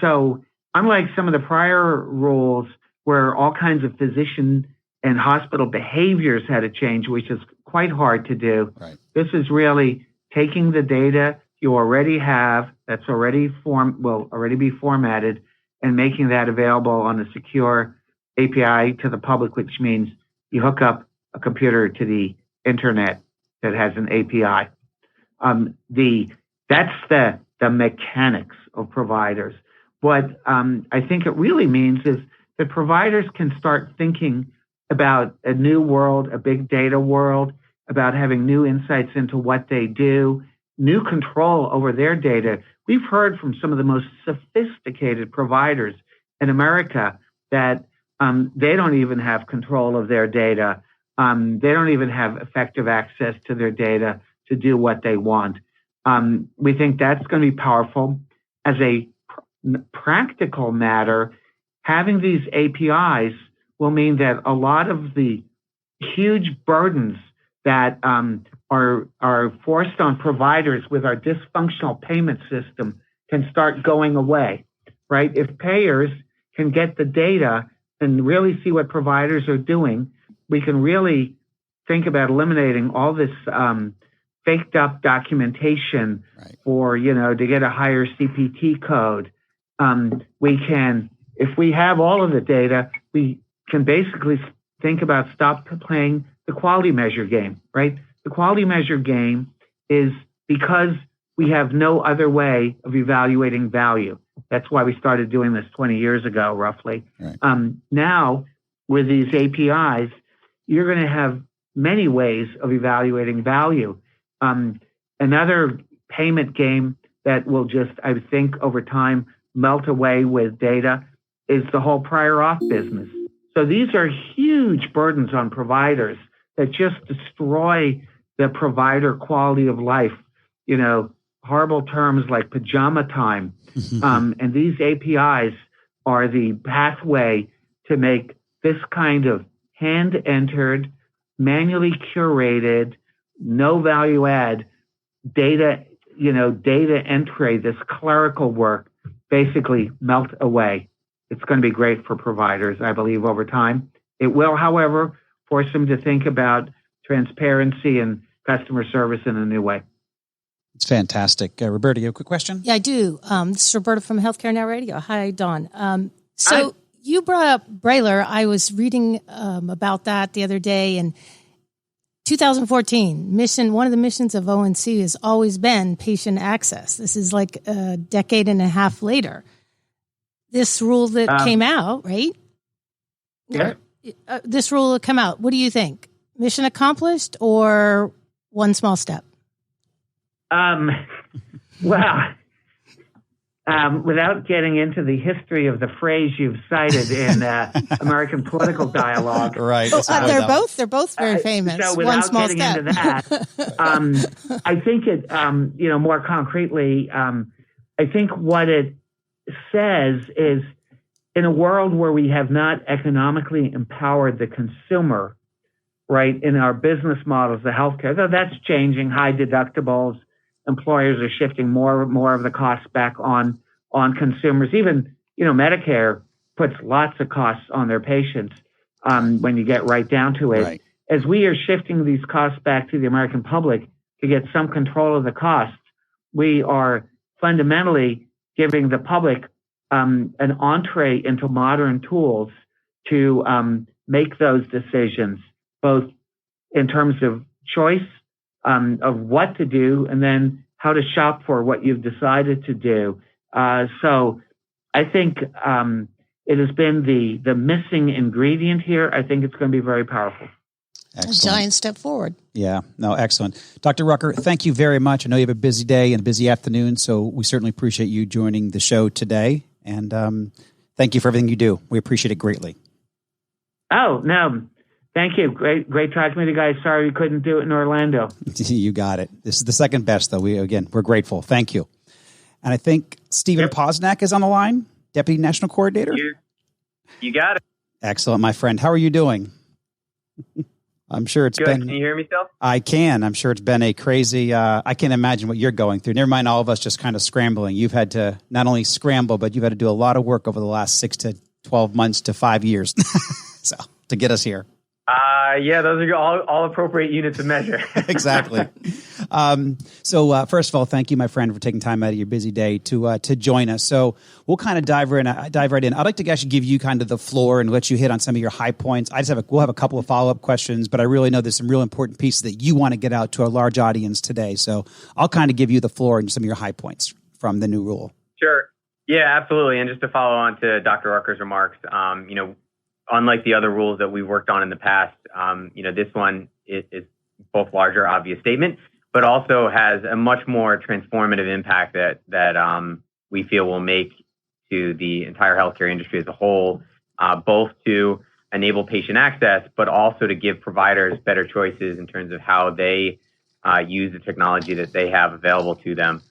Speaker 11: So unlike some of the prior rules where all kinds of physician and hospital behaviors had to change, which is quite hard to do, this is really taking the data you already have that's will already be formatted and making that available on a secure API to the public, which means you hook up a computer to the internet that has an API. That's the mechanics of providers. What I think it really means is that providers can start thinking about a new world, a big data world, about having new insights into what they do, new control over their data. We've heard from some of the most sophisticated providers in America that they don't even have control of their data. They don't even have effective access to their data to do what they want. We think that's going to be powerful. As a practical matter, having these APIs will mean that a lot of the huge burdens that are forced on providers with our dysfunctional payment system can start going away, right? If payers can get the data and really see what providers are doing, we can really think about eliminating all this faked up documentation for, to get a higher CPT code. We can, if we have all of the data, we can basically think about stop playing the quality measure game, right? The quality measure game is because we have no other way of evaluating value. That's why we started doing this 20 years ago, roughly. Now, with these APIs, you're going to have many ways of evaluating value. Another payment game that will just, I think, over time melt away with data is the whole prior auth business. So these are huge burdens on providers that just destroy the provider quality of life. Horrible terms like pajama time. And these APIs are the pathway to make this kind of hand-entered, manually curated, no value add data entry, this clerical work basically melt away. It's going to be great for providers, I believe, over time. It will, however, force them to think about transparency and customer service in a new way.
Speaker 2: It's fantastic. Roberta, you have a quick question?
Speaker 4: Yeah, I do. This is Roberta from Healthcare Now Radio. Hi, Dawn.
Speaker 11: Hi.
Speaker 4: You brought up Brailler. I was reading about that the other day, and 2014 one of the missions of ONC has always been patient access. This is like a decade and a half later. This rule that came out, right?
Speaker 11: Yeah.
Speaker 4: This rule that came out. What do you think? Mission accomplished or one small step?
Speaker 11: Without getting into the history of the phrase you've cited in American political dialogue,
Speaker 2: right?
Speaker 4: They're both very famous.
Speaker 11: So
Speaker 4: one
Speaker 11: without
Speaker 4: small
Speaker 11: getting
Speaker 4: step.
Speaker 11: into that, I think it, more concretely, I think what it says is, in a world where we have not economically empowered the consumer, right, in our business models, the healthcare, though that's changing, high deductibles. Employers are shifting more of the costs back on consumers. Even, Medicare puts lots of costs on their patients when you get right down to it.
Speaker 2: Right.
Speaker 11: As we are shifting these costs back to the American public to get some control of the costs, we are fundamentally giving the public an entree into modern tools to make those decisions, both in terms of choice of what to do, and then how to shop for what you've decided to do. So I think it has been the missing ingredient here. I think it's going to be very powerful.
Speaker 2: Excellent.
Speaker 4: A giant step forward.
Speaker 2: Yeah, no, excellent. Dr. Rucker, thank you very much. I know you have a busy day and a busy afternoon, so we certainly appreciate you joining the show today. And thank you for everything you do. We appreciate it greatly.
Speaker 11: Oh, no. Thank you. Great talking with you guys. Sorry we couldn't do it in Orlando.
Speaker 2: You got it. This is the second best, though. We're grateful. Thank you. And I think Stephen Posnack is on the line, Deputy National Coordinator.
Speaker 12: You got it.
Speaker 2: Excellent, my friend. How are you doing? I'm sure it's
Speaker 12: good.
Speaker 2: been...
Speaker 12: Can you hear me still?
Speaker 2: I can. I'm sure it's been a crazy... I can't imagine what you're going through. Never mind all of us just kind of scrambling. You've had to not only scramble, but you've had to do a lot of work over the last 6 to 12 months to 5 years so to get us here.
Speaker 12: Yeah, those are all appropriate units of measure.
Speaker 2: Exactly. So first of all, thank you, my friend, for taking time out of your busy day to join us. So we'll kind of dive right in. I'd like to actually give you kind of the floor and let you hit on some of your high points. We'll have a couple of follow-up questions, but I really know there's some real important pieces that you want to get out to a large audience today. So I'll kind of give you the floor and some of your high points from the new rule.
Speaker 12: Sure. Yeah, absolutely. And just to follow on to Dr. Rucker's remarks, unlike the other rules that we've worked on in the past, this one is both larger, obvious statement, but also has a much more transformative impact that we feel will make to the entire healthcare industry as a whole, both to enable patient access, but also to give providers better choices in terms of how they use the technology that they have available to them.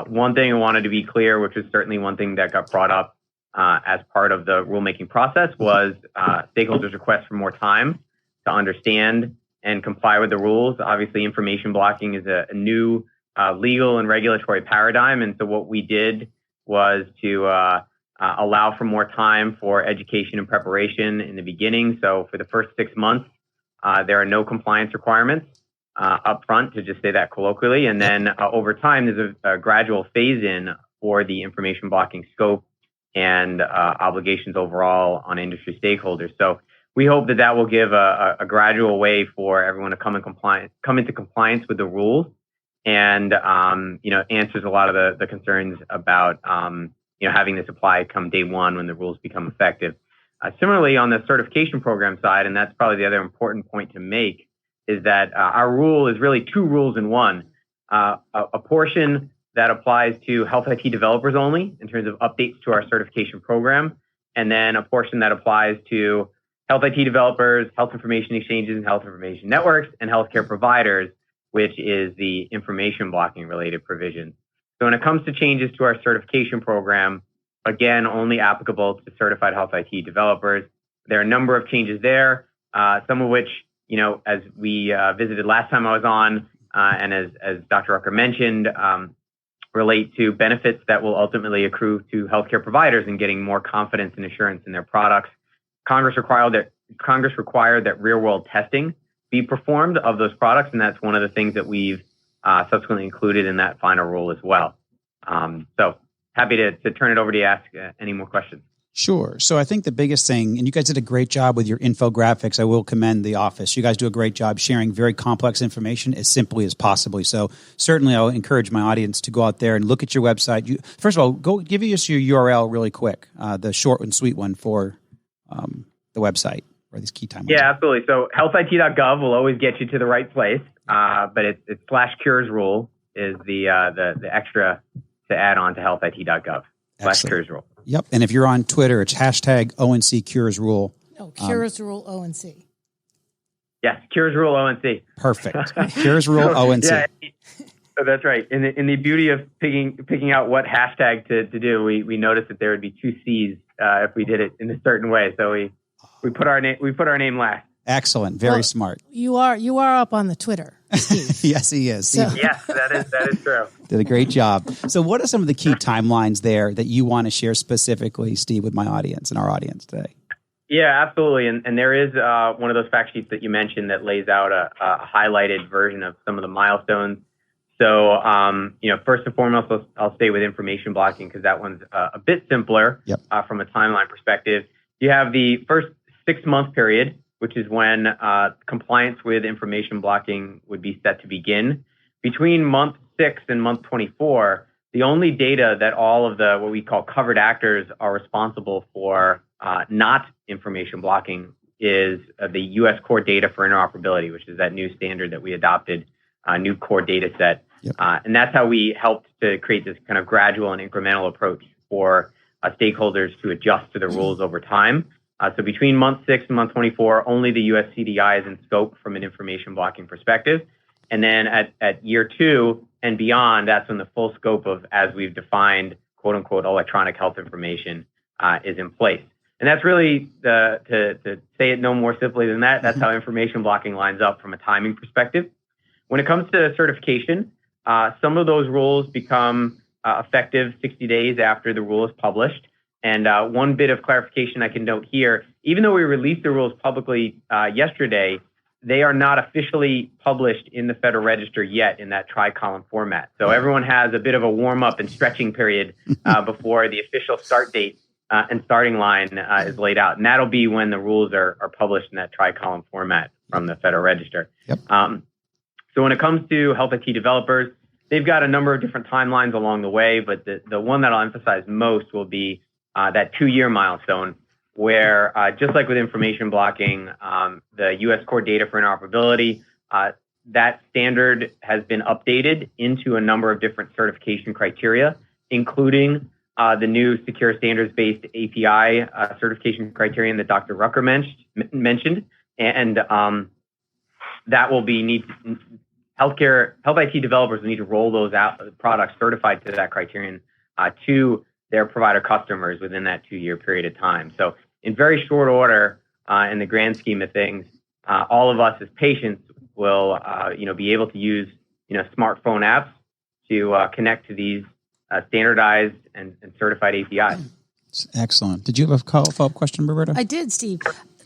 Speaker 12: One thing I wanted to be clear, which was certainly one thing that got brought up as part of the rulemaking process, was stakeholders' request for more time to understand and comply with the rules. Obviously, information blocking is a new legal and regulatory paradigm. And so what we did was to allow for more time for education and preparation in the beginning. So for the first 6 months, there are no compliance requirements up front, to just say that colloquially. And then over time, there's a gradual phase-in for the information blocking scope and obligations overall on industry stakeholders. So we hope that will give a gradual way for everyone to come into compliance with the rules, and answers a lot of the concerns about having this apply come day one when the rules become effective. Similarly, on the certification program side, and that's probably the other important point to make, is that our rule is really two rules in one. A portion that applies to health IT developers only in terms of updates to our certification program, and then a portion that applies to health IT developers, health information exchanges and health information networks, and healthcare providers, which is the information blocking related provisions. So when it comes to changes to our certification program, again, only applicable to certified health IT developers. There are a number of changes there. some of which, as we visited last time I was on, and as Dr. Rucker mentioned, relate to benefits that will ultimately accrue to healthcare providers in getting more confidence and assurance in their products. Congress required that real-world testing be performed of those products, and that's one of the things that we've subsequently included in that final rule as well. So happy to turn it over to you to ask any more questions.
Speaker 2: Sure. So I think the biggest thing, and you guys did a great job with your infographics. I will commend the office. You guys do a great job sharing very complex information as simply as possibly. So certainly I'll encourage my audience to go out there and look at your website. First of all, go give us your URL really quick, the short and sweet one for the website or these key timelines.
Speaker 12: Yeah, absolutely. So healthit.gov will always get you to the right place, but it's /cures rule is the extra to add on to healthit.gov /cures rule.
Speaker 2: Yep. And if you're on Twitter, it's #ONC Cures Rule.
Speaker 4: No, Cures Rule ONC.
Speaker 12: Yes, Cures Rule ONC.
Speaker 2: Perfect. Cures Rule ONC.
Speaker 12: Yeah, that's right. In the beauty of picking out what hashtag to do, we noticed that there would be 2 C's if we did it in a certain way. So we put our name last.
Speaker 2: Excellent. Very smart.
Speaker 4: You are up on the Twitter, Steve.
Speaker 2: Yes, he is.
Speaker 4: So.
Speaker 12: Yes, that is true.
Speaker 2: Did a great job. So what are some of the key timelines there that you want to share specifically, Steve, with my audience and our audience today?
Speaker 12: Yeah, absolutely. And there is one of those fact sheets that you mentioned that lays out a highlighted version of some of the milestones. So, first and foremost, I'll stay with information blocking because that one's a bit simpler from a timeline perspective. You have the first 6-month period, which is when compliance with information blocking would be set to begin. Between month 6 and month 24, the only data that all of the what we call covered actors are responsible for not information blocking is the U.S. core data for interoperability, which is that new standard that we adopted, new core data set. And that's how we helped to create this kind of gradual and incremental approach for stakeholders to adjust to the rules over time. So between month 6 and month 24, only the U.S. CDI is in scope from an information blocking perspective. And then at year 2 and beyond, that's when the full scope of, as we've defined, quote unquote, electronic health information is in place. And that's really, to say it no more simply than that, that's how information blocking lines up from a timing perspective. When it comes to certification, some of those rules become effective 60 days after the rule is published. And one bit of clarification I can note here, even though we released the rules publicly yesterday, they are not officially published in the Federal Register yet in that tri-column format. So everyone has a bit of a warm-up and stretching period before the official start date and starting line is laid out. And that'll be when the rules are published in that tri-column format from the Federal Register. So when it comes to health IT developers, they've got a number of different timelines along the way, but the one that I'll emphasize most will be that 2-year milestone, where just like with information blocking, the U.S. core data for interoperability, that standard has been updated into a number of different certification criteria, including the new secure standards-based API certification criterion that Dr. Rucker mentioned, and that will be health IT developers will need to roll those out, products certified to that criterion to their provider customers within that 2-year period of time. So in very short order, in the grand scheme of things, all of us as patients will, be able to use, smartphone apps to connect to these standardized and certified APIs.
Speaker 2: Excellent. Did you have a follow-up question, Roberta?
Speaker 4: I did, Steve.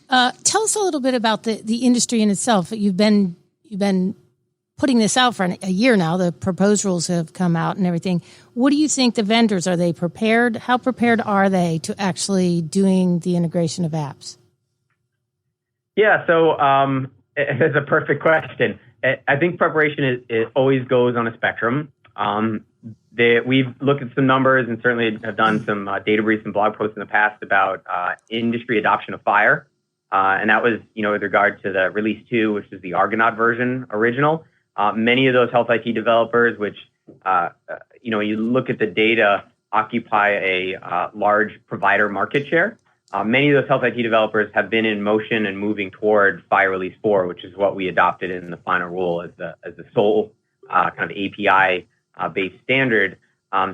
Speaker 4: Tell us a little bit about the industry in itself. You've been putting this out for a year now. The proposed rules have come out and everything. What do you think the vendors, are they prepared? How prepared are they to actually doing the integration of apps?
Speaker 12: Yeah, so it's a perfect question. I think preparation it always goes on a spectrum. We've looked at some numbers and certainly have done some data briefs and blog posts in the past about industry adoption of FHIR. And that was, with regard to the release 2, which is the Argonaut version original. Many of those health IT developers, which, you look at the data, occupy a large provider market share. Many of those health IT developers have been in motion and moving toward FHIR Release 4, which is what we adopted in the final rule as the sole kind of API-based standard.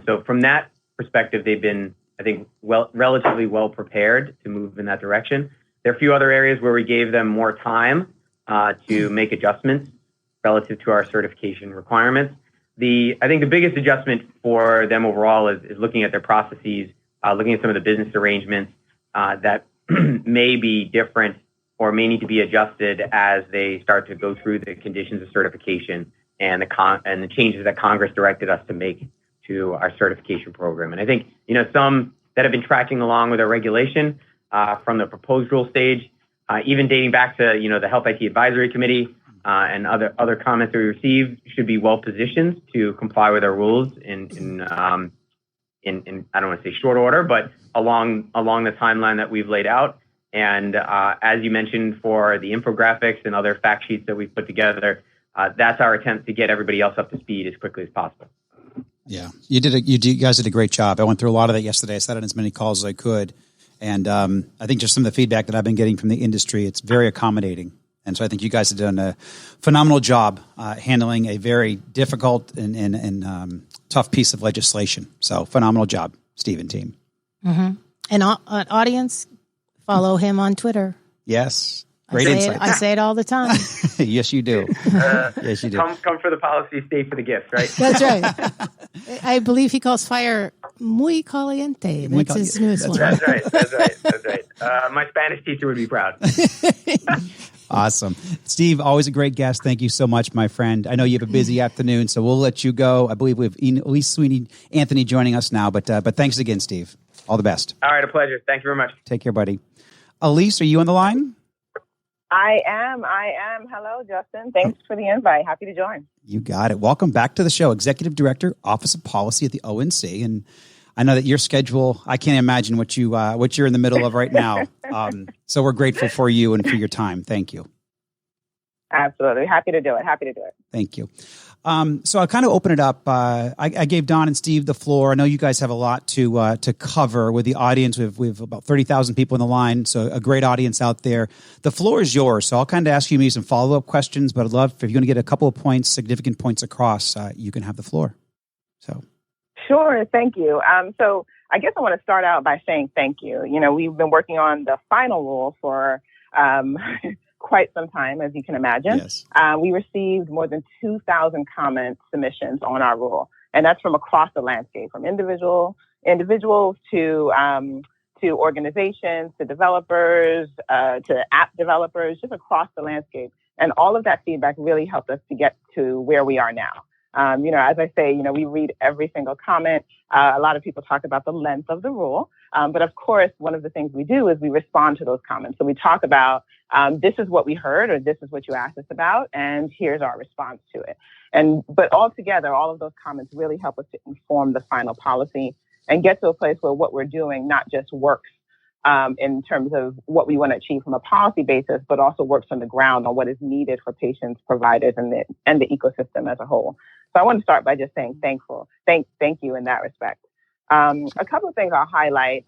Speaker 12: So from that perspective, they've been, I think, relatively well prepared to move in that direction. There are a few other areas where we gave them more time to make adjustments relative to our certification requirements. I think the biggest adjustment for them overall is looking at their processes, looking at some of the business arrangements that may be different or may need to be adjusted as they start to go through the conditions of certification and the changes that Congress directed us to make to our certification program. And I think, some that have been tracking along with our regulation from the proposed rule stage, even dating back to, the Health IT Advisory Committee and other comments that we received, should be well positioned to comply with our rules in I don't want to say short order, but along the timeline that we've laid out. And as you mentioned, for the infographics and other fact sheets that we've put together, that's our attempt to get everybody else up to speed as quickly as possible.
Speaker 2: Yeah, you guys did a great job. I went through a lot of that yesterday. I sat on as many calls as I could. And I think just some of the feedback that I've been getting from the industry, it's very accommodating. And so I think you guys have done a phenomenal job handling a very difficult and tough piece of legislation. So phenomenal job, Steve and team.
Speaker 4: Mm-hmm. And audience, follow him on Twitter.
Speaker 2: Yes. Great insight.
Speaker 4: I say it all the time.
Speaker 2: Yes, you do. Yes, you do.
Speaker 12: Come for the policy, stay for the gift, right?
Speaker 4: That's right. I believe he calls fire muy caliente. That's his newest one.
Speaker 12: That's right. My Spanish teacher would be proud.
Speaker 2: Awesome. Steve, always a great guest. Thank you so much, my friend. I know you have a busy afternoon, so we'll let you go. I believe we have Elise Sweeney Anthony joining us now, but thanks again, Steve. All the best.
Speaker 12: All right, a pleasure. Thank you very much.
Speaker 2: Take care, buddy. Elise, are you on the line?
Speaker 13: I am. Hello, Justin. Thanks for the invite. Happy to join.
Speaker 2: You got it. Welcome back to the show. Executive Director, Office of Policy at the ONC. And I know that your schedule, I can't imagine what you're in the middle of right now. So we're grateful for you and for your time. Thank you.
Speaker 13: Absolutely. Happy to do it.
Speaker 2: Thank you. So I'll kind of open it up. I gave Don and Steve the floor. I know you guys have a lot to cover with the audience. We have about 30,000 people in the line, so a great audience out there. The floor is yours. So I'll kind of ask you maybe some follow-up questions, but I'd love if you're going to get a couple of points, significant points across, you can have the floor. So.
Speaker 13: Sure. Thank you. So I guess I want to start out by saying thank you. We've been working on the final rule for quite some time, as you can imagine.
Speaker 2: Yes.
Speaker 13: We received more than 2,000 comment submissions on our rule, and that's from across the landscape, from individuals to organizations, to developers, to app developers, just across the landscape. And all of that feedback really helped us to get to where we are now. As I say, we read every single comment. A lot of people talk about the length of the rule. But of course, one of the things we do is we respond to those comments. So we talk about, this is what we heard, or this is what you asked us about, and here's our response to it. But altogether, all of those comments really help us to inform the final policy and get to a place where what we're doing not just works in terms of what we want to achieve from a policy basis, but also works on the ground on what is needed for patients, providers, and the ecosystem as a whole. So I want to start by just saying thank you in that respect. A couple of things I'll highlight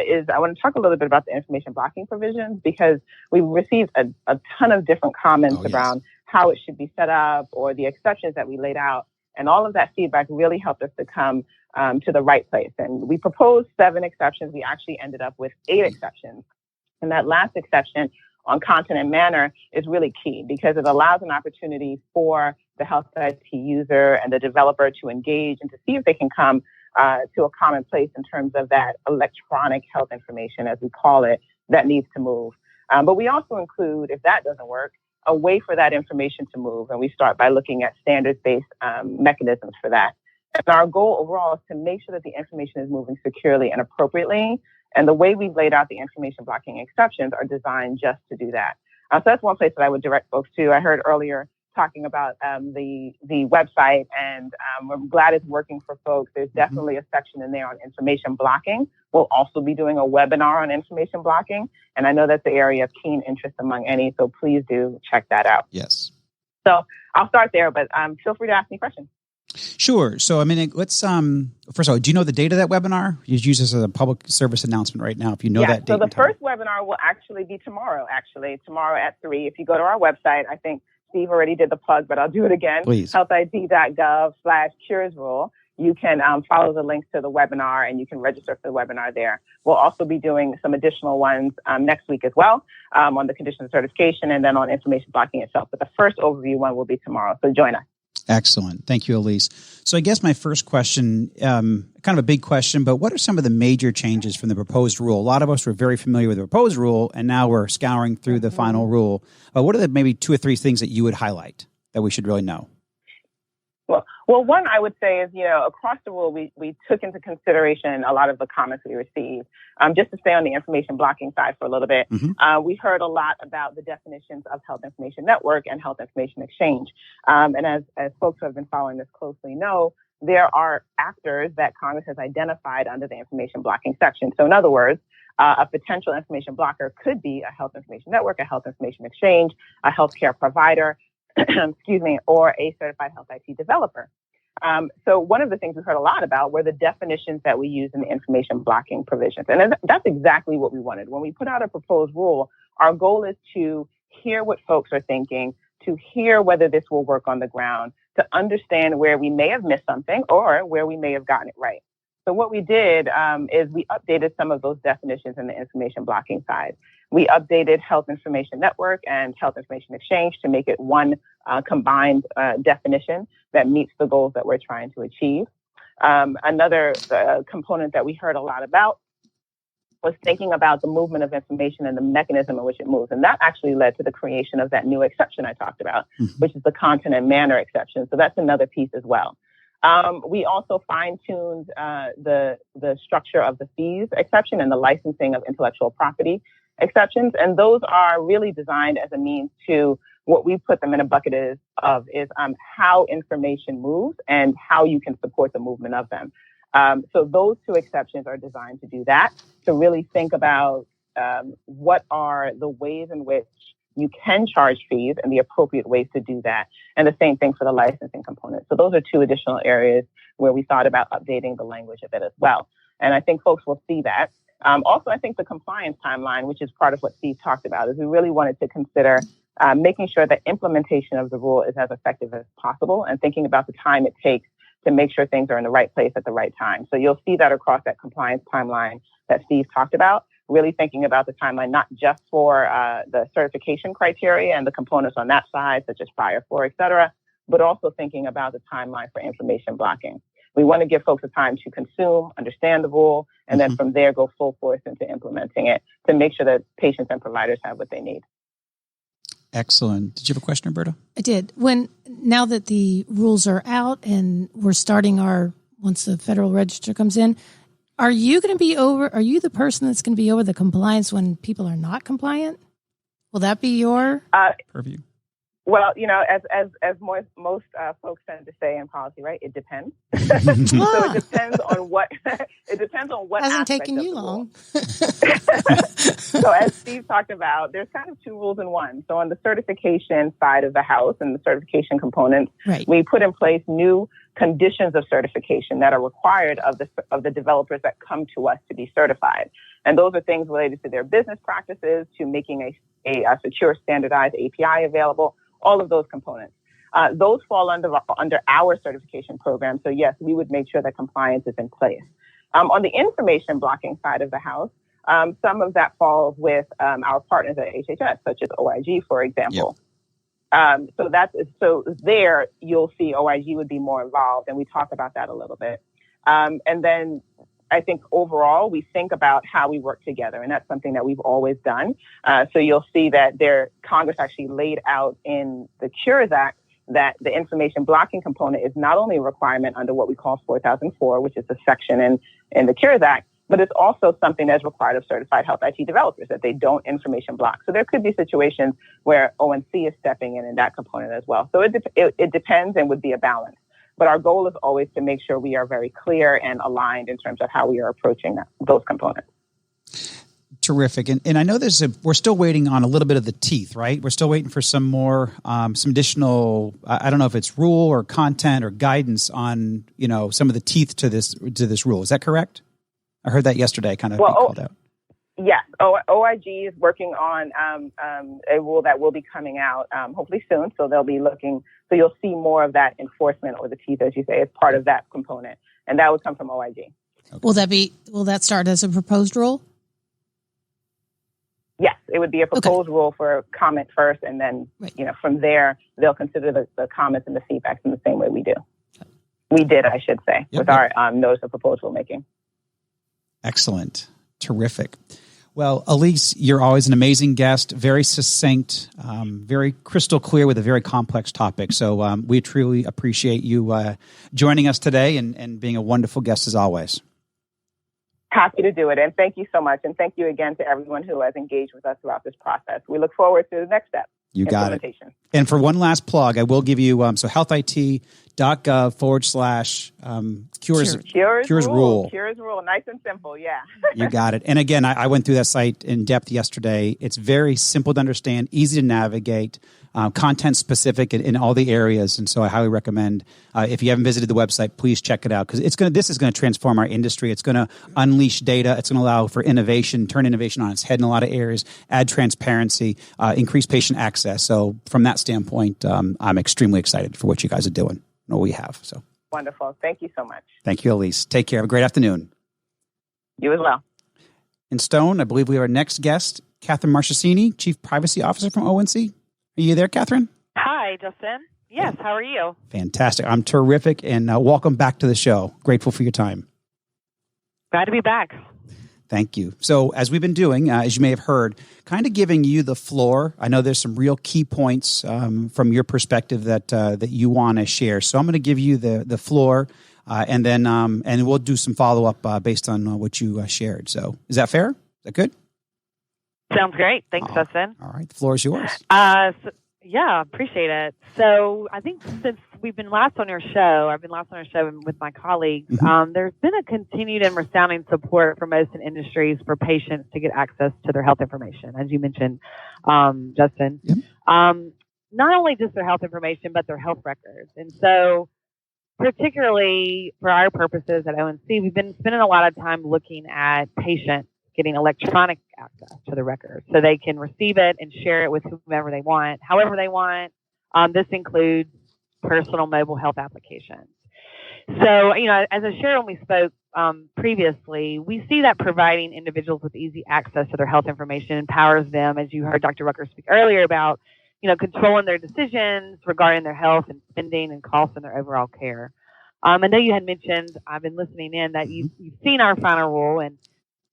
Speaker 13: is I want to talk a little bit about the information blocking provisions, because we've received a ton of different comments around how it should be set up or the exceptions that we laid out. And all of that feedback really helped us to come to the right place. And we proposed 7 exceptions. We actually ended up with 8 exceptions. And that last exception on content and manner is really key, because it allows an opportunity for the health IT user and the developer to engage and to see if they can come to a common place in terms of that electronic health information, as we call it, that needs to move. But we also include, if that doesn't work, a way for that information to move. And we start by looking at standards-based mechanisms for that. And our goal overall is to make sure that the information is moving securely and appropriately. And the way we've laid out the information blocking exceptions are designed just to do that. So that's one place that I would direct folks to. I heard earlier talking about the website, and I'm glad it's working for folks. There's definitely a section in there on information blocking. We'll also be doing a webinar on information blocking, and I know that's the area of keen interest among any, so please do check that out.
Speaker 2: Yes.
Speaker 13: So I'll start there, but feel free to ask me questions.
Speaker 2: Sure. So, let's, first of all, do you know the date of that webinar? You use this as a public service announcement right now, if you know that date.
Speaker 13: So the first webinar will actually be tomorrow at 3. If you go to our website, I think Steve already did the plug, but I'll do it again.
Speaker 2: Please.
Speaker 13: healthit.gov/curesrule. you can follow the links to the webinar and you can register for the webinar there. We'll also be doing some additional ones next week as well on the conditions of certification and then on information blocking itself. But the first overview one will be tomorrow. So join us.
Speaker 2: Excellent. Thank you, Elise. So I guess my first question, kind of a big question, but what are some of the major changes from the proposed rule? A lot of us were very familiar with the proposed rule, and now we're scouring through the final rule. What are the maybe 2 or 3 things that you would highlight that we should really know?
Speaker 13: Well, one I would say is, across the rule, we took into consideration a lot of the comments we received. Just to stay on the information blocking side for a little bit, we heard a lot about the definitions of health information network and health information exchange. And as folks who have been following this closely know, there are actors that Congress has identified under the information blocking section. So in other words, a potential information blocker could be a health information network, a health information exchange, a healthcare provider, or a certified health IT developer. So one of the things we heard a lot about were the definitions that we use in the information blocking provisions. And that's exactly what we wanted. When we put out a proposed rule, our goal is to hear what folks are thinking, to hear whether this will work on the ground, to understand where we may have missed something or where we may have gotten it right. So what we did is we updated some of those definitions in the information blocking side. We updated health information network and health information exchange to make it one combined definition that meets the goals that we're trying to achieve. Another component that we heard a lot about was thinking about the movement of information and the mechanism in which it moves. And that actually led to the creation of that new exception I talked about, which is the content and manner exception. So that's another piece as well. We also fine-tuned the structure of the fees exception and the licensing of intellectual property exceptions. And those are really designed as a means to what we put them in a bucket is how information moves and how you can support the movement of them. So those 2 exceptions are designed to do that, to really think about what are the ways in which you can charge fees and the appropriate ways to do that. And the same thing for the licensing component. So those are 2 additional areas where we thought about updating the language a bit as well. And I think folks will see that. Also, I think the compliance timeline, which is part of what Steve talked about, is we really wanted to consider making sure that implementation of the rule is as effective as possible and thinking about the time it takes to make sure things are in the right place at the right time. So you'll see that across that compliance timeline that Steve talked about, really thinking about the timeline, not just for the certification criteria and the components on that side, such as prior for, et cetera, but also thinking about the timeline for information blocking. We want to give folks a time to consume, understand the rule, and then from there go full force into implementing it to make sure that patients and providers have what they need.
Speaker 2: Excellent. Did you have a question, Roberta?
Speaker 4: I did. Now that the rules are out and we're starting once the Federal Register comes in, are you the person that's going to be over the compliance when people are not compliant? Will that be your purview?
Speaker 13: Well, as most folks tend to say in policy, right? It depends. So it depends on what. It depends on what.
Speaker 4: Hasn't taken you long.
Speaker 13: So as Steve talked about, there's kind of 2 rules in one. So on the certification side of the house and the certification components, we put in place new conditions of certification that are required of the developers that come to us to be certified, and those are things related to their business practices, to making a secure, standardized API available. All of those components. Those fall under our certification program. So yes, we would make sure that compliance is in place. On the information blocking side of the house, some of that falls with our partners at HHS, such as OIG, for example. Yep. So there you'll see OIG would be more involved, and we talk about that a little bit. And then I think overall, we think about how we work together, and that's something that we've always done. So you'll see that Congress actually laid out in the Cures Act that the information blocking component is not only a requirement under what we call 4004, which is a section in the Cures Act, but it's also something that's required of certified health IT developers, that they don't information block. So there could be situations where ONC is stepping in that component as well. So it depends and would be a balance. But our goal is always to make sure we are very clear and aligned in terms of how we are approaching those components.
Speaker 2: Terrific. And I know we're still waiting on a little bit of the teeth, right? We're still waiting for some more, some additional, I don't know if it's rule or content or guidance on, some of the teeth to this rule. Is that correct? I heard that yesterday, kind of called out.
Speaker 13: Yes. OIG is working on a rule that will be coming out hopefully soon. So they'll be looking. So you'll see more of that enforcement or the teeth, as you say, as part of that component. And that would come from OIG.
Speaker 4: Okay. Will that start as a proposed rule?
Speaker 13: Yes, it would be a proposed rule for comment first, and then from there they'll consider the comments and the feedbacks in the same way we do. We did, I should say, with our notice of proposed rulemaking.
Speaker 2: Excellent, terrific. Well, Elise, you're always an amazing guest, very succinct, very crystal clear with a very complex topic. So we truly appreciate you joining us today and being a wonderful guest as always.
Speaker 13: Happy to do it. And thank you so much. And thank you again to everyone who has engaged with us throughout this process. We look forward to the next step.
Speaker 2: You got it. And for one last plug, I will give you so healthit.gov/cures rule.
Speaker 13: Cures rule. Nice and simple. Yeah.
Speaker 2: You got it. And again, I went through that site in depth yesterday. It's very simple to understand, easy to navigate, content specific in all the areas. And so I highly recommend, if you haven't visited the website, please check it out, because this is going to transform our industry. It's going to unleash data. It's going to allow for innovation, turn innovation on its head in a lot of areas, add transparency, increase patient access. So from that standpoint, I'm extremely excited for what you guys are doing and what we have. So
Speaker 13: wonderful. Thank you so much.
Speaker 2: Thank you, Elise. Take care. Have a great afternoon.
Speaker 13: You as well.
Speaker 2: In Stone, I believe we have our next guest, Catherine Marchesini, Chief Privacy Officer from ONC. Are you there, Catherine?
Speaker 14: Hi, Justin. Yes, how are you?
Speaker 2: Fantastic. I'm terrific, and welcome back to the show. Grateful for your time.
Speaker 14: Glad to be back.
Speaker 2: Thank you. So as we've been doing, as you may have heard, kind of giving you the floor. I know there's some real key points from your perspective that you want to share. So I'm going to give you the floor, and then and we'll do some follow-up based on what you shared. So is that fair? Is that good?
Speaker 14: Sounds great. Thanks, Justin.
Speaker 2: All right. The floor is yours.
Speaker 14: Yeah, appreciate it. So I think since we've been last on your show, I've been last on your show with my colleagues, there's been a continued and resounding support for most in industries for patients to get access to their health information, as you mentioned, Justin.
Speaker 2: Yep.
Speaker 14: Not only just their health information, but their health records. And so particularly for our purposes at ONC, we've been spending a lot of time looking at patients getting electronic access to the records so they can receive it and share it with whomever they want, however they want. This includes personal mobile health applications. So, as I shared when we spoke previously, we see that providing individuals with easy access to their health information empowers them, as you heard Dr. Rucker speak earlier about, controlling their decisions regarding their health and spending and costs and their overall care. I know you had mentioned, I've been listening in, that you've seen our final rule, and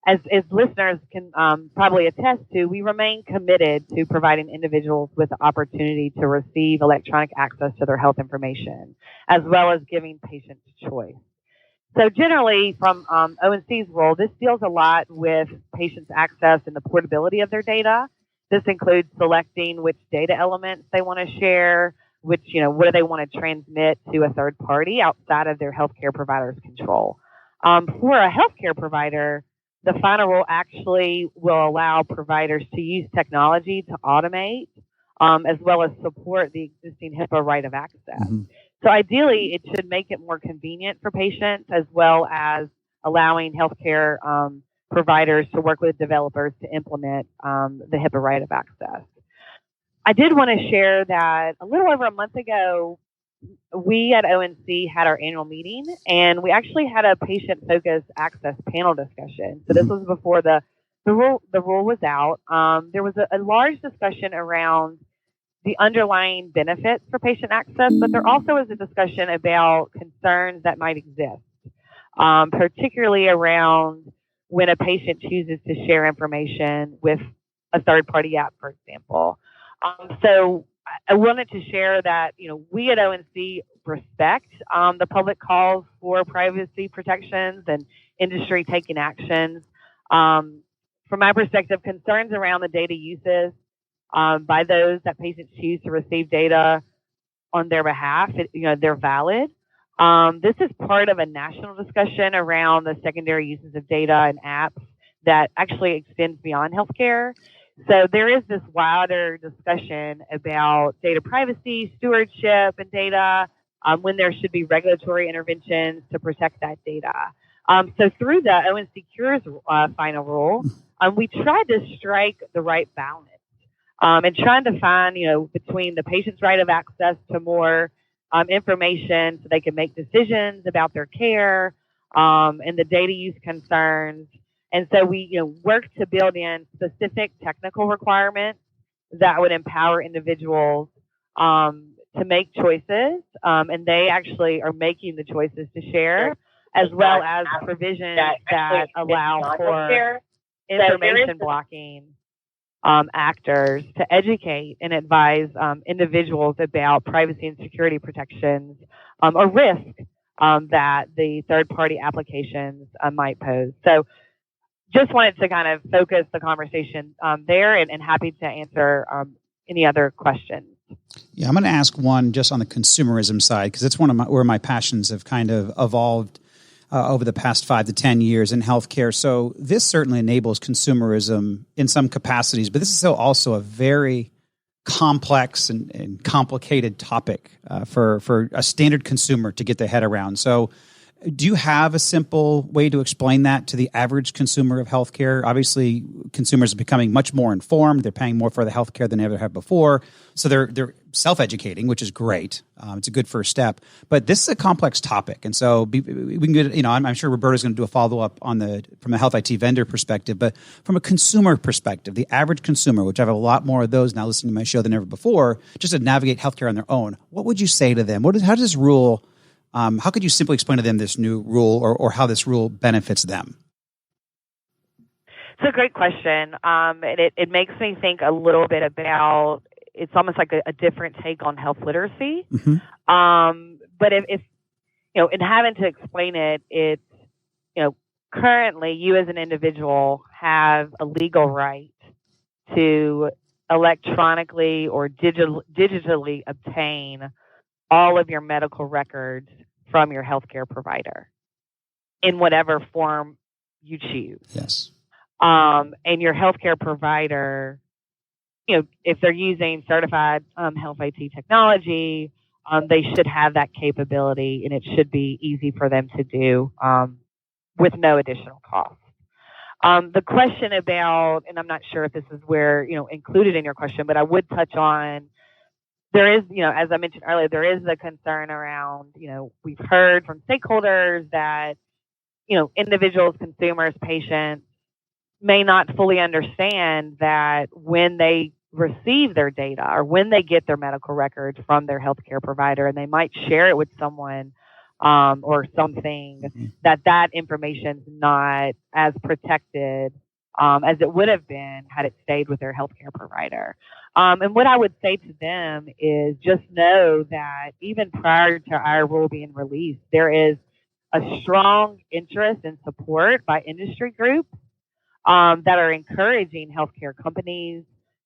Speaker 14: as listeners can probably attest to, we remain committed to providing individuals with the opportunity to receive electronic access to their health information, as well as giving patients choice. So generally, from ONC's role, this deals a lot with patients' access and the portability of their data. This includes selecting which data elements they want to share, what do they want to transmit to a third party outside of their healthcare provider's control. For a healthcare provider, the final rule actually will allow providers to use technology to automate, as well as support the existing HIPAA right of access. So ideally, it should make it more convenient for patients, as well as allowing healthcare providers to work with developers to implement the HIPAA right of access. I did want to share that a little over a month ago, we at ONC had our annual meeting, and we actually had a patient-focused access panel discussion. So this was before the rule was out. There was a large discussion around the underlying benefits for patient access, but there also was a discussion about concerns that might exist, particularly around when a patient chooses to share information with a third-party app, for example. So I wanted to share that, we at ONC respect the public calls for privacy protections and industry taking actions. From my perspective, concerns around the data uses by those that patients choose to receive data on their behalf, they're valid. This is part of a national discussion around the secondary uses of data and apps that actually extends beyond healthcare. So there is this wider discussion about data privacy, stewardship, and data, when there should be regulatory interventions to protect that data. So through the ONC Cures final rule, we tried to strike the right balance and trying to find, between the patient's right of access to more information so they can make decisions about their care, and the data use concerns. And so we work to build in specific technical requirements that would empower individuals to make choices, and they actually are making the choices to share, as well as provisions that allow for information blocking actors to educate and advise individuals about privacy and security protections or risk that the third-party applications might pose. So just wanted to kind of focus the conversation there, and happy to answer any other questions.
Speaker 2: Yeah, I'm going to ask one just on the consumerism side, because it's one of where my passions have kind of evolved over the past 5 to 10 years in healthcare. So this certainly enables consumerism in some capacities, but this is also a very complex and complicated topic for a standard consumer to get their head around. So do you have a simple way to explain that to the average consumer of healthcare? Obviously, consumers are becoming much more informed. They're paying more for the healthcare than they ever have before. So they're self-educating, which is great. It's a good first step. But this is a complex topic. And so we can get, I'm sure Roberta's going to do a follow-up from a health IT vendor perspective. But from a consumer perspective, the average consumer, which I have a lot more of those now listening to my show than ever before, just to navigate healthcare on their own, what would you say to them? How does this rule... how could you simply explain to them this new rule or how this rule benefits them?
Speaker 14: It's a great question. And it makes me think a little bit about, it's almost like a different take on health literacy.
Speaker 2: Mm-hmm.
Speaker 14: But if in having to explain it, it's, currently you as an individual have a legal right to electronically or digitally obtain all of your medical records from your healthcare provider in whatever form you choose.
Speaker 2: Yes.
Speaker 14: And your healthcare provider, if they're using certified health IT technology, they should have that capability, and it should be easy for them to do with no additional cost. The question about, and I'm not sure if this is where, included in your question, but I would touch on, there is, as I mentioned earlier, there is the concern around, we've heard from stakeholders that, individuals, consumers, patients may not fully understand that when they receive their data or when they get their medical records from their healthcare provider and they might share it with someone or something, that information is not as protected as it would have been had it stayed with their healthcare provider. And what I would say to them is just know that even prior to our rule being released, there is a strong interest and support by industry groups that are encouraging healthcare companies,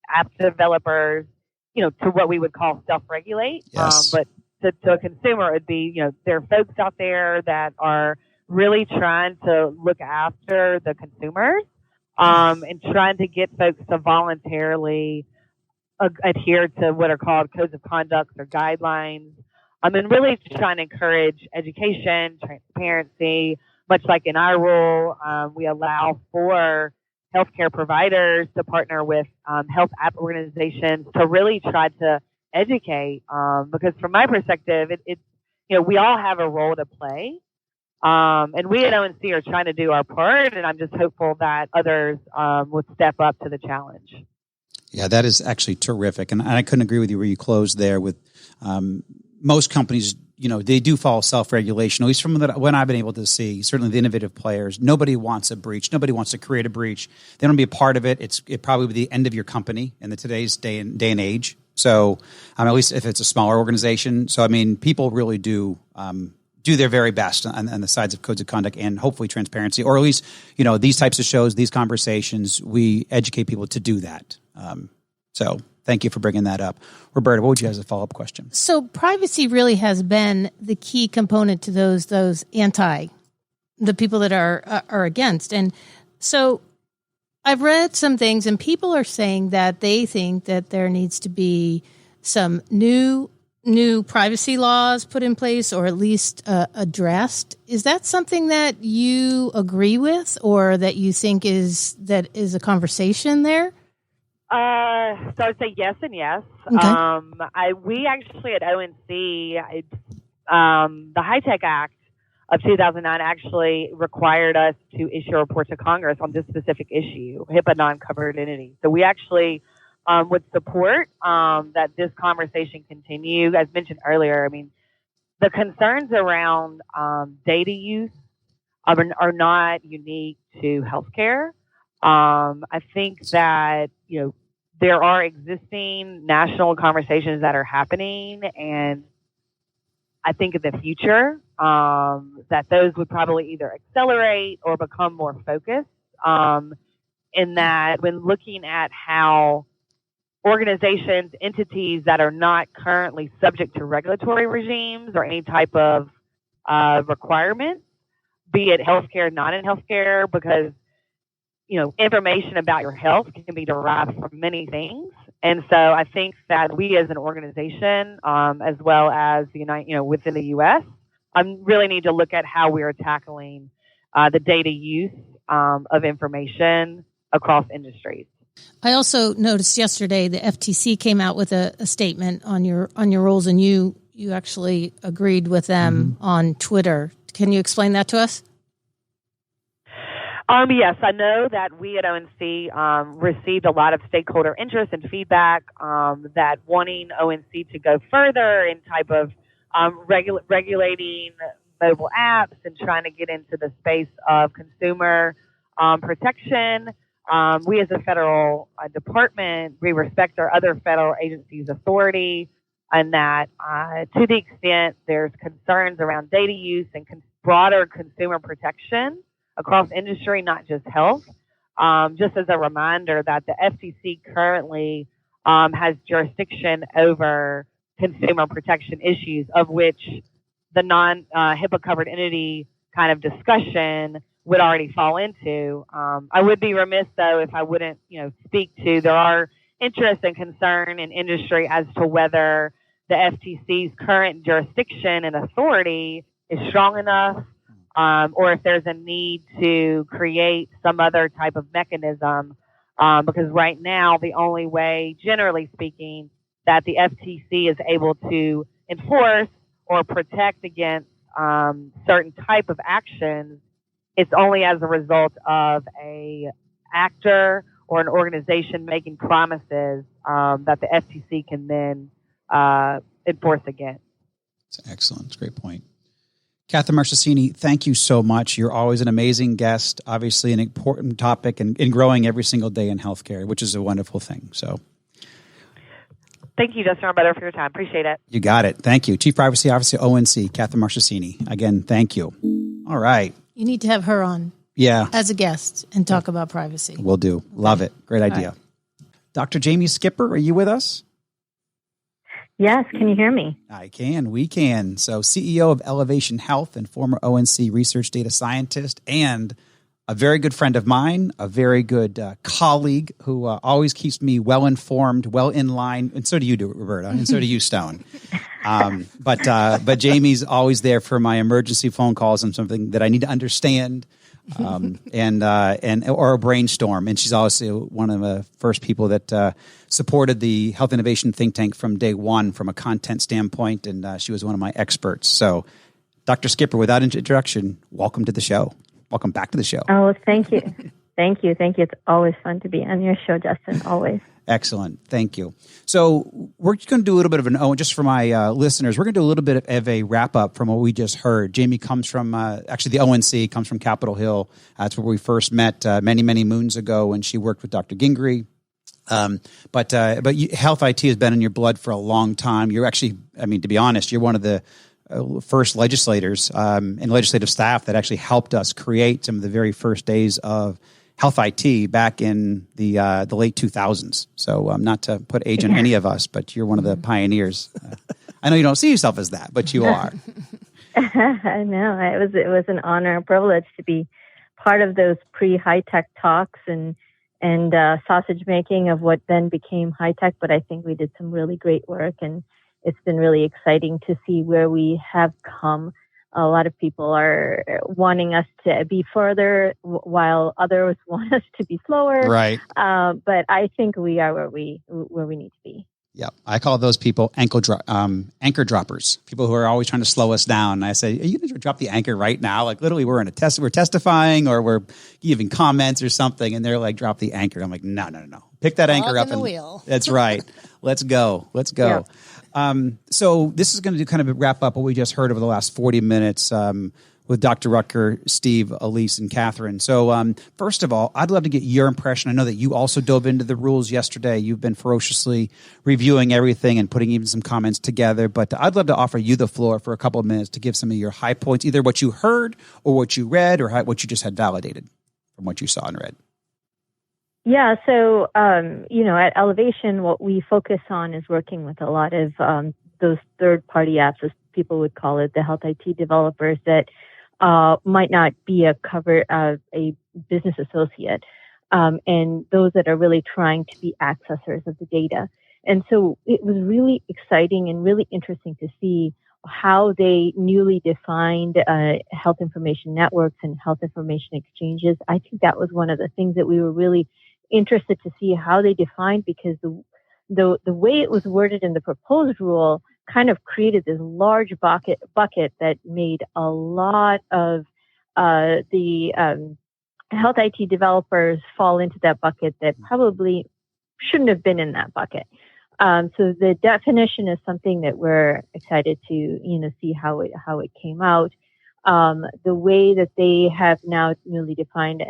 Speaker 14: app developers, to what we would call self-regulate.
Speaker 2: Yes.
Speaker 14: But to a consumer, it would be, there are folks out there that are really trying to look after the consumers and trying to get folks to voluntarily adhere to what are called codes of conduct or guidelines. And really trying to encourage education, transparency, much like in our rule, we allow for healthcare providers to partner with health app organizations to really try to educate. Because from my perspective, it's we all have a role to play. And we at ONC are trying to do our part, and I'm just hopeful that others would step up to the challenge.
Speaker 2: Yeah, that is actually terrific. And I couldn't agree with you where you closed there with most companies, they do follow self-regulation, at least from what I've been able to see, certainly the innovative players. Nobody wants a breach. Nobody wants to create a breach. They don't be a part of it. It probably be the end of your company in today's day and age. So at least if it's a smaller organization. So, people really do their very best on the sides of codes of conduct and hopefully transparency, or at least, these types of shows, these conversations, we educate people to do that. So thank you for bringing that up. Roberta, what would you have as a follow-up question?
Speaker 4: So privacy really has been the key component to those the people that are against. And so I've read some things, and people are saying that they think that there needs to be some new privacy laws put in place, or at least addressed. Is that something that you agree with, or that you think is a conversation there?
Speaker 14: So I'd say yes and yes.
Speaker 4: Okay.
Speaker 14: We actually at ONC, the High Tech Act of 2009 actually required us to issue a report to Congress on this specific issue, HIPAA non-covered entities. So we actually would support that this conversation continue. As mentioned earlier, I mean, the concerns around data use are not unique to healthcare. I think that, there are existing national conversations that are happening, and I think in the future that those would probably either accelerate or become more focused in that when looking at how organizations, entities that are not currently subject to regulatory regimes or any type of requirements, be it healthcare, not in healthcare, because information about your health can be derived from many things. And so I think that we as an organization, as well as within the U.S., really need to look at how we are tackling the data use of information across industries.
Speaker 4: I also noticed yesterday the FTC came out with a statement on your rules, and you actually agreed with them on Twitter. Can you explain that to us?
Speaker 14: Yes, I know that we at ONC received a lot of stakeholder interest and feedback that wanting ONC to go further in type of regulating mobile apps and trying to get into the space of consumer protection. We as a federal department, we respect our other federal agencies' authority, and that to the extent there's concerns around data use and broader consumer protection across industry, not just health. Just as a reminder that the FTC currently has jurisdiction over consumer protection issues, of which the non-HIPAA covered entity kind of discussion would already fall into. I would be remiss, though, if I wouldn't, speak to there are interest and concern in industry as to whether the FTC's current jurisdiction and authority is strong enough, or if there's a need to create some other type of mechanism, because right now the only way, generally speaking, that the FTC is able to enforce or protect against certain type of actions, it's only as a result of a actor or an organization making promises that the FTC can then enforce against.
Speaker 2: That's excellent. That's a great point. Catherine Marchesini, thank you so much. You're always an amazing guest, obviously an important topic and growing every single day in healthcare, which is a wonderful thing. So,
Speaker 14: thank you, Justin Arbutter, for your time. Appreciate it.
Speaker 2: You got it. Thank you. Chief Privacy Officer, ONC, Catherine Marchesini. Again, thank you. All right.
Speaker 4: You need to have her on as a guest and talk about privacy.
Speaker 2: Will do. Love it. Great idea. Right. Dr. Jamie Skipper, are you with us?
Speaker 15: Yes. Can you hear me?
Speaker 2: I can. We can. So CEO of Elevation Health and former ONC research data scientist and a very good friend of mine, a very good colleague who always keeps me well informed, well in line. And so do you, Roberta, and so do you, Stone. But Jamie's always there for my emergency phone calls and something that I need to understand. And or a brainstorm. And she's also one of the first people that supported the Health Innovation Think Tank from day one from a content standpoint, and she was one of my experts. So, Dr. Skipper, without introduction, welcome to the show. Welcome back to the show.
Speaker 15: Oh, thank you. Thank you. It's always fun to be on your show, Justin, always.
Speaker 2: Excellent. Thank you. So we're just going to do a little bit of just for my listeners, we're going to do a little bit of a wrap up from what we just heard. Jamie comes from, actually the ONC comes from Capitol Hill. That's where we first met many, many moons ago when she worked with Dr. Gingrey. But health IT has been in your blood for a long time. You're actually, to be honest, you're one of the first legislators and legislative staff that actually helped us create some of the very first days of health IT back in the late 2000s. So not to put age on any of us, but you're one of the pioneers. I know you don't see yourself as that, but you are.
Speaker 15: I know. It was an honor, a privilege to be part of those pre-high-tech talks and sausage making of what then became high-tech. But I think we did some really great work, and it's been really exciting to see where we have come. A lot of people are wanting us to be further, while others want us to be slower.
Speaker 2: Right.
Speaker 15: But I think we are where we need to be.
Speaker 2: Yeah, I call those people anchor droppers. People who are always trying to slow us down. And I say, are you going to drop the anchor right now? Like literally, we're testifying, or we're giving comments or something, and they're like, drop the anchor. I'm like, no. Pick that anchor up.
Speaker 4: The wheel.
Speaker 2: That's right. Let's go. Yeah. So this is going to kind of wrap up what we just heard over the last 40 minutes. With Dr. Rucker, Steve, Elise, and Catherine. So first of all, I'd love to get your impression. I know that you also dove into the rules yesterday. You've been ferociously reviewing everything and putting even some comments together. But I'd love to offer you the floor for a couple of minutes to give some of your high points, either what you heard or what you read or what you just had validated from what you saw and read.
Speaker 15: Yeah, so, at Elevation, what we focus on is working with a lot of those third-party apps, as people would call it, the health IT developers that might not be a business associate, and those that are really trying to be accessors of the data. And so it was really exciting and really interesting to see how they newly defined health information networks and health information exchanges. I think that was one of the things that we were really interested to see how they defined, because the way it was worded in the proposed rule kind of created this large bucket that made a lot of the health IT developers fall into that bucket that probably shouldn't have been in that bucket. So the definition is something that we're excited to see how it came out. The way that they have now newly defined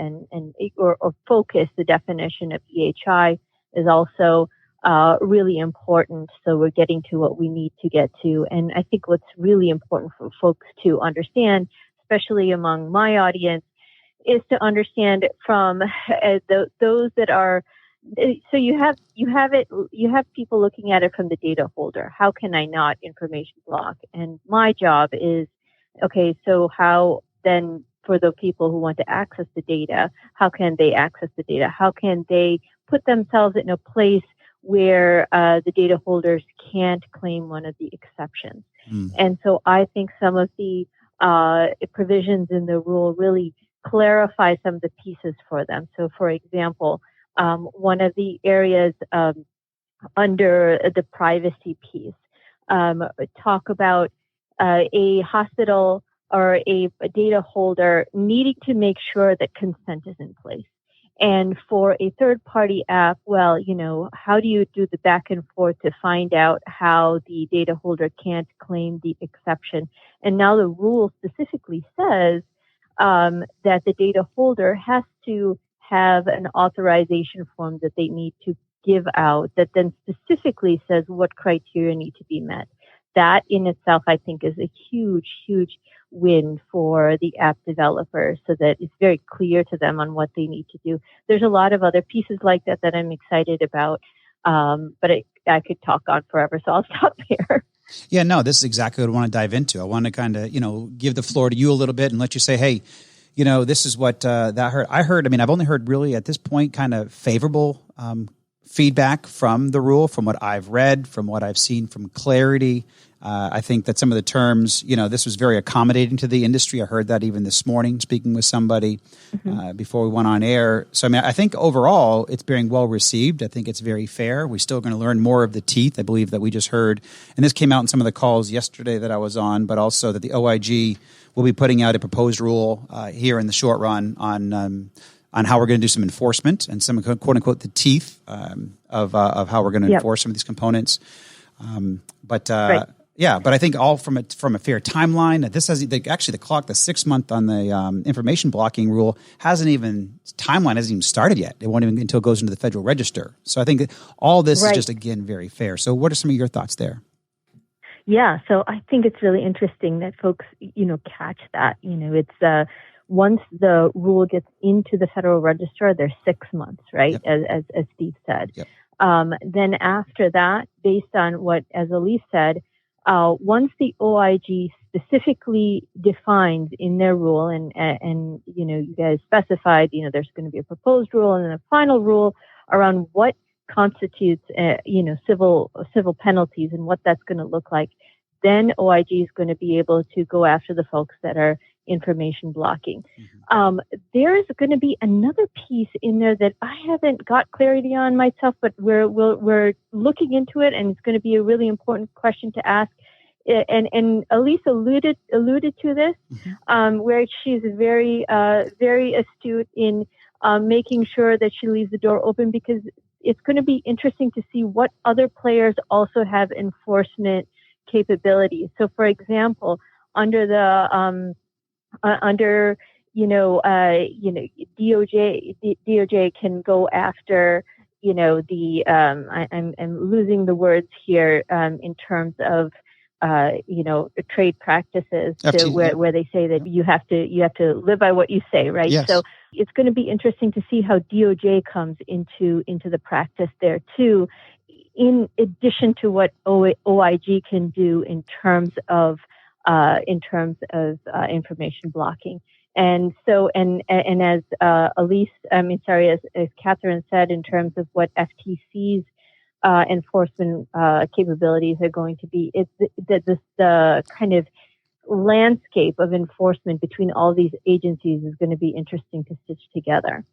Speaker 15: or focused the definition of EHI is also really important. So we're getting to what we need to get to. And I think what's really important for folks to understand, especially among my audience, is to understand from those that are, so you have people looking at it from the data holder. How can I not information block? And my job is, okay, so how then for the people who want to access the data, how can they access the data? How can they put themselves in a place where the data holders can't claim one of the exceptions? And so I think some of the provisions in the rule really clarify some of the pieces for them. So, for example, one of the areas under the privacy piece talk about a hospital or a data holder needing to make sure that consent is in place. And for a third-party app, well, how do you do the back and forth to find out how the data holder can't claim the exception? And now the rule specifically says that the data holder has to have an authorization form that they need to give out that then specifically says what criteria need to be met. That in itself, I think, is a huge, huge win for the app developers, so that it's very clear to them on what they need to do. There's a lot of other pieces like that I'm excited about, but I could talk on forever, so I'll stop there.
Speaker 2: Yeah, no, this is exactly what I want to dive into. I want to kind of, give the floor to you a little bit and let you say, hey, this is what that hurt. I've only heard really at this point kind of favorable feedback from the rule, from what I've read, from what I've seen from clarity. I think that some of the terms, this was very accommodating to the industry. I heard that even this morning, speaking with somebody before we went on air. So, I think overall it's being well received. I think it's very fair. We're still going to learn more of the teeth. I believe that we just heard, and this came out in some of the calls yesterday that I was on, but also that the OIG will be putting out a proposed rule here in the short run on how we're going to do some enforcement and some quote unquote the teeth of how we're going to enforce some of these components. Right. Yeah, but I think all from a fair timeline. This has actually the clock, the 6 month on the information blocking rule hasn't even started yet. It won't even until it goes into the Federal Register. So I think all this is just again very fair. So what are some of your thoughts there?
Speaker 15: Yeah, so I think it's really interesting that folks catch that. It's once the rule gets into the Federal Register, there's 6 months, right? Yep. As Steve said. Yep. Then after that, based on what, as Elise said, once the OIG specifically defines in their rule, and you guys specified, there's going to be a proposed rule and then a final rule around what constitutes, civil penalties and what that's going to look like, then OIG is going to be able to go after the folks that are information blocking. There is going to be another piece in there that I haven't got clarity on myself, but we're looking into it, and it's going to be a really important question to ask. And Elise alluded to this, where she's very astute in making sure that she leaves the door open, because it's going to be interesting to see what other players also have enforcement capabilities. So, for example, under the DOJ can go after I'm losing the words here in terms of trade practices to where they say that you have to live by what you say, right?
Speaker 2: Yes.
Speaker 15: So it's going to be interesting to see how DOJ comes into the practice there too, in addition to what OIG can do in terms of information blocking. And so, and as as Catherine said, in terms of what FTC's enforcement capabilities are going to be, it's the kind of landscape of enforcement between all these agencies is going to be interesting to stitch together.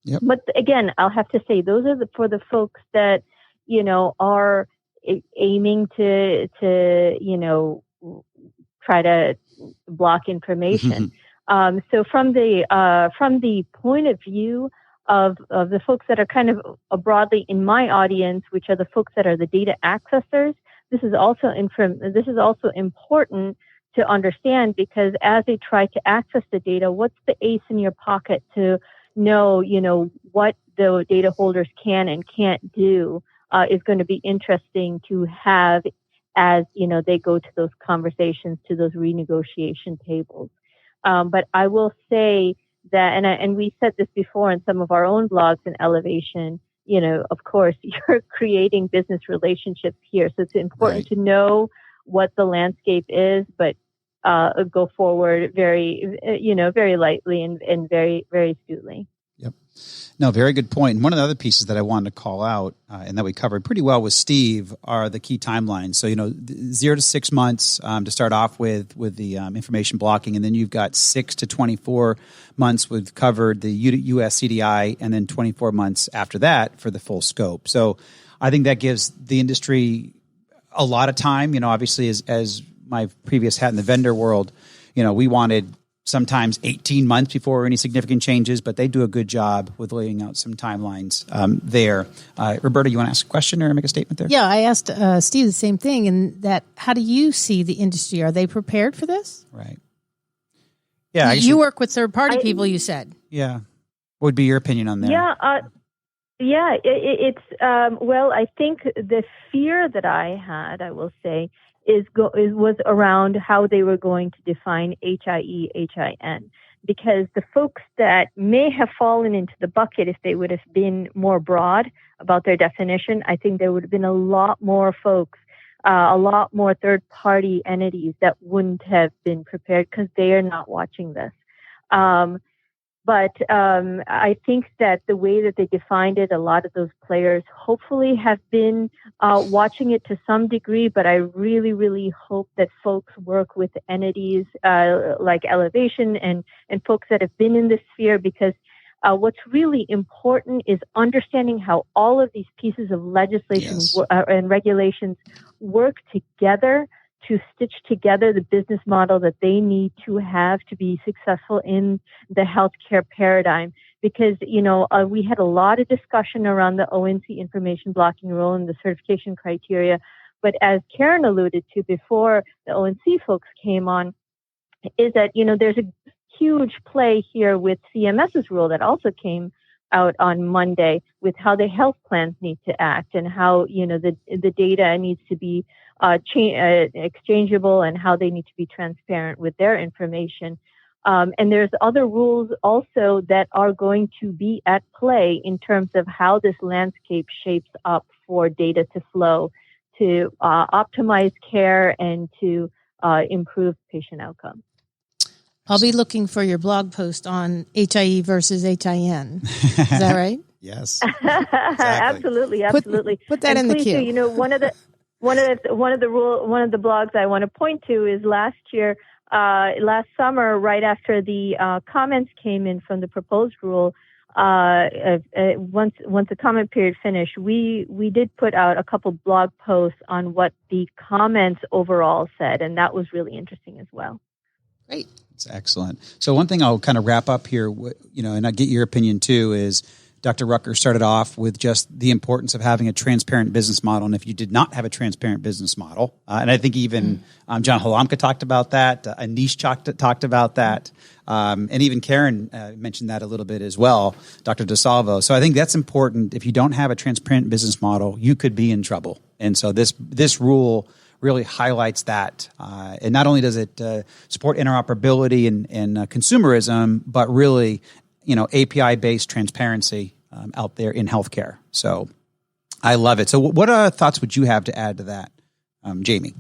Speaker 2: Yep.
Speaker 15: But again, I'll have to say those are for the folks that are aiming to try to block information. So from the point of view of the folks that are kind of broadly in my audience, which are the folks that are the data accessors, this is also important to understand, because as they try to access the data, what's the ace in your pocket to know, what the data holders can and can't do is going to be interesting to have as, they go to those conversations, to those renegotiation tables. But I will say that, and we said this before in some of our own blogs in Elevation, of course, you're creating business relationships here. So it's important to know what the landscape is, but go forward very lightly and very, very astutely.
Speaker 2: Yep. No, very good point. And one of the other pieces that I wanted to call out and that we covered pretty well with Steve are the key timelines. So, 0 to 6 months to start off with the information blocking. And then you've got 6 to 24 months we've covered the US CDI, and then 24 months after that for the full scope. So I think that gives the industry a lot of time. Obviously as my previous hat in the vendor world, we wanted sometimes 18 months before any significant changes, but they do a good job with laying out some timelines there. Roberta, you want to ask a question or make a statement there?
Speaker 4: Yeah, I asked Steve the same thing, and that how do you see the industry? Are they prepared for this?
Speaker 2: Right. Yeah.
Speaker 4: You work with third-party people, you said.
Speaker 2: Yeah. What would be your opinion on that?
Speaker 15: Yeah. It's well, I think the fear that I had, I will say, was around how they were going to define HIE, HIN, because the folks that may have fallen into the bucket, if they would have been more broad about their definition, I think there would have been a lot more folks, a lot more third-party entities that wouldn't have been prepared because they are not watching this. But I think that the way that they defined it, a lot of those players hopefully have been watching it to some degree, but I really, really hope that folks work with entities like Elevation and folks that have been in this sphere, because what's really important is understanding how all of these pieces of legislation and regulations work together to stitch together the business model that they need to have to be successful in the healthcare paradigm. Because, we had a lot of discussion around the ONC information blocking rule and the certification criteria. But as Karen alluded to before the ONC folks came on, is that, there's a huge play here with CMS's rule that also came out on Monday with how the health plans need to act and how, the data needs to be exchangeable and how they need to be transparent with their information. And there's other rules also that are going to be at play in terms of how this landscape shapes up for data to flow to optimize care and to improve patient outcomes.
Speaker 4: I'll be looking for your blog post on HIE versus HIN. Is that right?
Speaker 2: Yes.
Speaker 15: Exactly. Absolutely.
Speaker 4: Put that in the queue.
Speaker 15: One of the blogs I want to point to is last year last summer, right after the comments came in from the proposed rule, once the comment period finished, we did put out a couple blog posts on what the comments overall said, and that was really interesting as well.
Speaker 4: Great.
Speaker 2: That's excellent. So one thing I'll kind of wrap up here, and I get your opinion too, is Dr. Rucker started off with just the importance of having a transparent business model. And if you did not have a transparent business model, and I think even John Halamka talked about that, Anish talked about that, and even Karen mentioned that a little bit as well, Dr. DeSalvo. So I think that's important. If you don't have a transparent business model, you could be in trouble. And so this rule really highlights that. And not only does it support interoperability and consumerism, but really, API-based transparency out there in healthcare. So I love it. So what thoughts would you have to add to that, Jamie?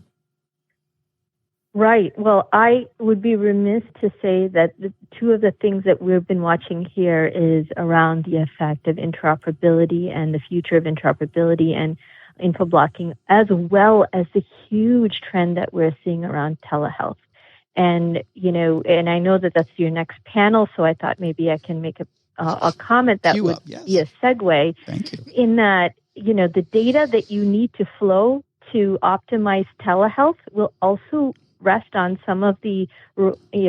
Speaker 15: Right. Well, I would be remiss to say that two of the things that we've been watching here is around the effect of interoperability and the future of interoperability and info blocking, as well as the huge trend that we're seeing around telehealth. And, and I know that that's your next panel, so I thought maybe I can make a comment that would be a segue.
Speaker 2: Thank you.
Speaker 15: In that, the data that you need to flow to optimize telehealth will also rest on some of the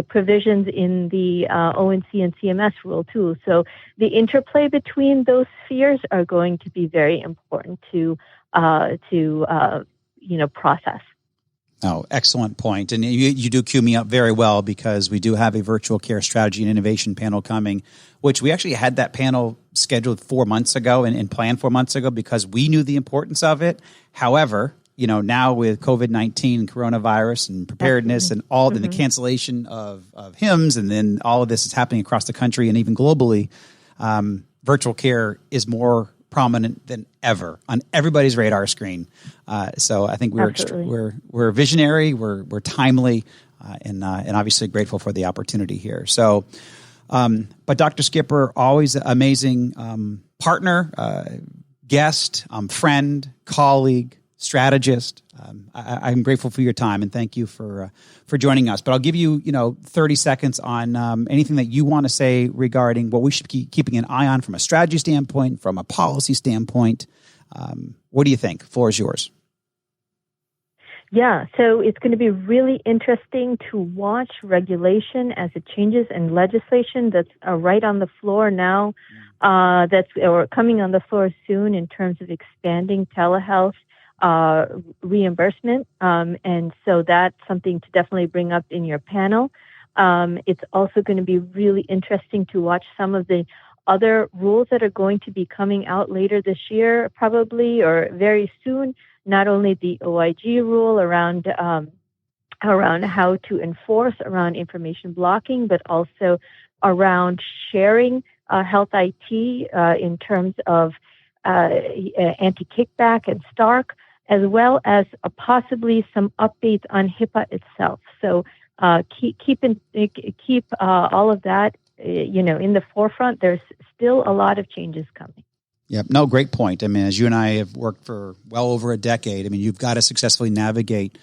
Speaker 15: provisions in the ONC and CMS rule too. So the interplay between those spheres are going to be very important to process.
Speaker 2: Oh, excellent point. And you do cue me up very well, because we do have a virtual care strategy and innovation panel coming, which we actually had that panel scheduled 4 months ago and planned 4 months ago because we knew the importance of it. However, now with COVID-19 and coronavirus and preparedness and all the cancellation of HIMSS, and then all of this is happening across the country and even globally, virtual care is more prominent than ever on everybody's radar screen. So I think we're visionary, we're timely, and obviously grateful for the opportunity here. So, but Dr. Skipper, always amazing partner, guest, friend, colleague, strategist. I'm grateful for your time, and thank you for joining us. But I'll give you 30 seconds on anything that you want to say regarding what we should be keeping an eye on from a strategy standpoint, from a policy standpoint. What do you think? Floor is yours.
Speaker 15: Yeah, so it's going to be really interesting to watch regulation as it changes, and legislation that's right on the floor now, or coming on the floor soon in terms of expanding telehealth reimbursement. And so that's something to definitely bring up in your panel. It's also going to be really interesting to watch some of the other rules that are going to be coming out later this year, probably, or very soon. Not only the OIG rule around how to enforce around information blocking, but also around sharing health IT in terms of anti-kickback and Stark, as well as possibly some updates on HIPAA itself. So keep all of that in the forefront. There's still a lot of changes coming.
Speaker 2: Yep. No, great point. I mean, as you and I have worked for well over a decade, I mean, you've got to successfully navigate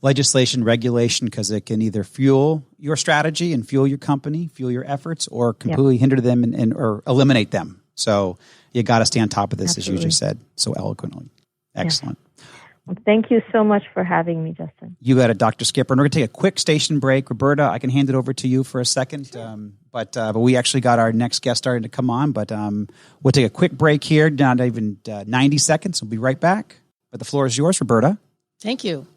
Speaker 2: legislation, regulation, because it can either fuel your strategy and fuel your company, fuel your efforts, or completely hinder them or eliminate them. So you got to stay on top of this, as you just said so eloquently. Excellent.
Speaker 15: Yeah. Well, thank you so much for having me, Justin.
Speaker 2: You got it, Dr. Skipper. And we're going to take a quick station break. Roberta, I can hand it over to you for a second. Sure. But we actually got our next guest starting to come on. But we'll take a quick break here, not even 90 seconds. We'll be right back. But the floor is yours, Roberta.
Speaker 4: Thank you.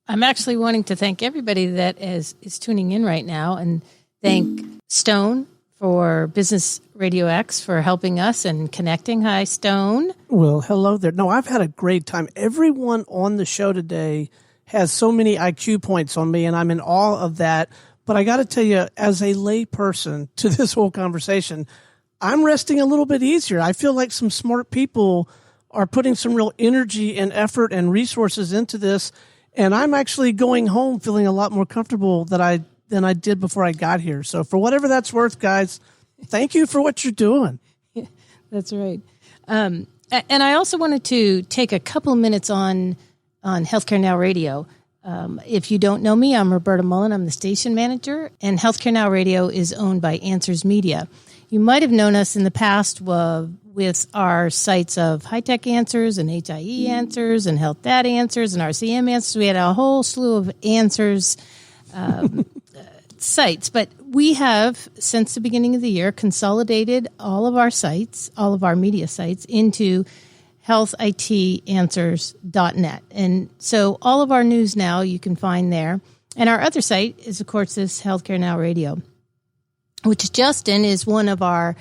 Speaker 4: I'm actually wanting to thank everybody that is tuning in right now, and thank Stone for Business RadioX for helping us and connecting. Hi, Stone.
Speaker 3: Well, hello there. No, I've had a great time. Everyone on the show today has so many IQ points on me, and I'm in awe of that. But I got to tell you, as a lay person to this whole conversation, I'm resting a little bit easier. I feel like some smart people are putting some real energy and effort and resources into this, and I'm actually going home feeling a lot more comfortable than I did before I got here. So for whatever that's worth, guys, thank you for what you're doing.
Speaker 4: Yeah, that's right. And I also wanted to take a couple of minutes on Healthcare Now Radio. If you don't know me, I'm Roberta Mullen. I'm the station manager, and Healthcare Now Radio is owned by Answers Media. You might have known us in the past with our sites of High Tech Answers and HIE Answers and Health Data Answers and RCM Answers. We had a whole slew of Answers sites, but we have, since the beginning of the year, consolidated all of our sites, all of our media sites, into healthitanswers.net. And so all of our news now you can find there. And our other site is, of course, this Healthcare Now Radio, which Justin is one of our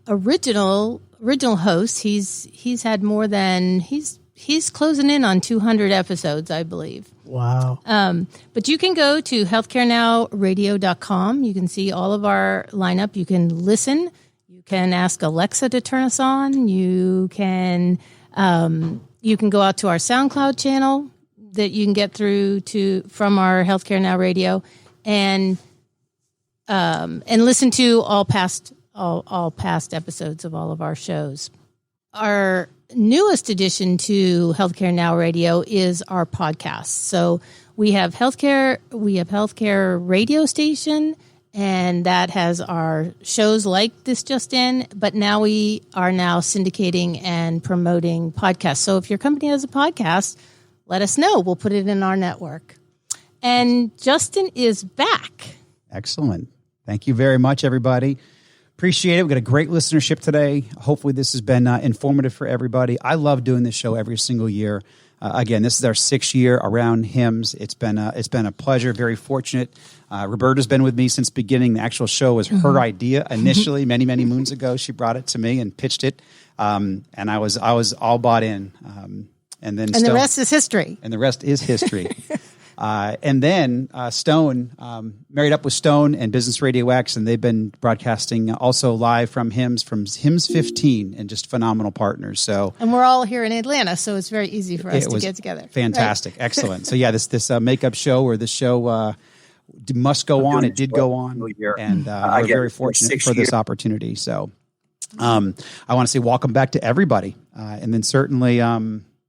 Speaker 4: original hosts. He's had more than, he's closing in on 200 episodes, I believe.
Speaker 3: Wow.
Speaker 4: But you can go to healthcarenowradio.com. You can see all of our lineup. You can listen. You can ask Alexa to turn us on. You can go out to our SoundCloud channel that you can get through from our Healthcare Now Radio and listen to all past episodes of all of our shows. Our newest addition to Healthcare Now Radio is our podcast. So we have healthcare radio station, and that has our shows like This Just In, but now we are syndicating and promoting podcasts. So if your company has a podcast, let us know. We'll put it in our network. And Justin is back.
Speaker 2: Excellent. Thank you very much, everybody. Appreciate it. We've got a great listenership today. Hopefully this has been informative for everybody. I love doing this show every single year. Again, this is our 6th year around HIMSS. It's been a pleasure, very fortunate. Roberta's been with me since the beginning. The actual show was her idea initially, many, many moons ago. She brought it to me and pitched it, and I was all bought in. And
Speaker 4: the rest is history.
Speaker 2: And the rest is history. And then Stone, married up with Stone and Business RadioX, and they've been broadcasting also live from HIMSS 15, and just phenomenal partners. So,
Speaker 4: and we're all here in Atlanta, so it's very easy for us to get together.
Speaker 2: Fantastic, right? Excellent. So yeah, this makeup show, or this show must go on. It did go on, and we're very fortunate for this opportunity. So I want to say welcome back to everybody, and then certainly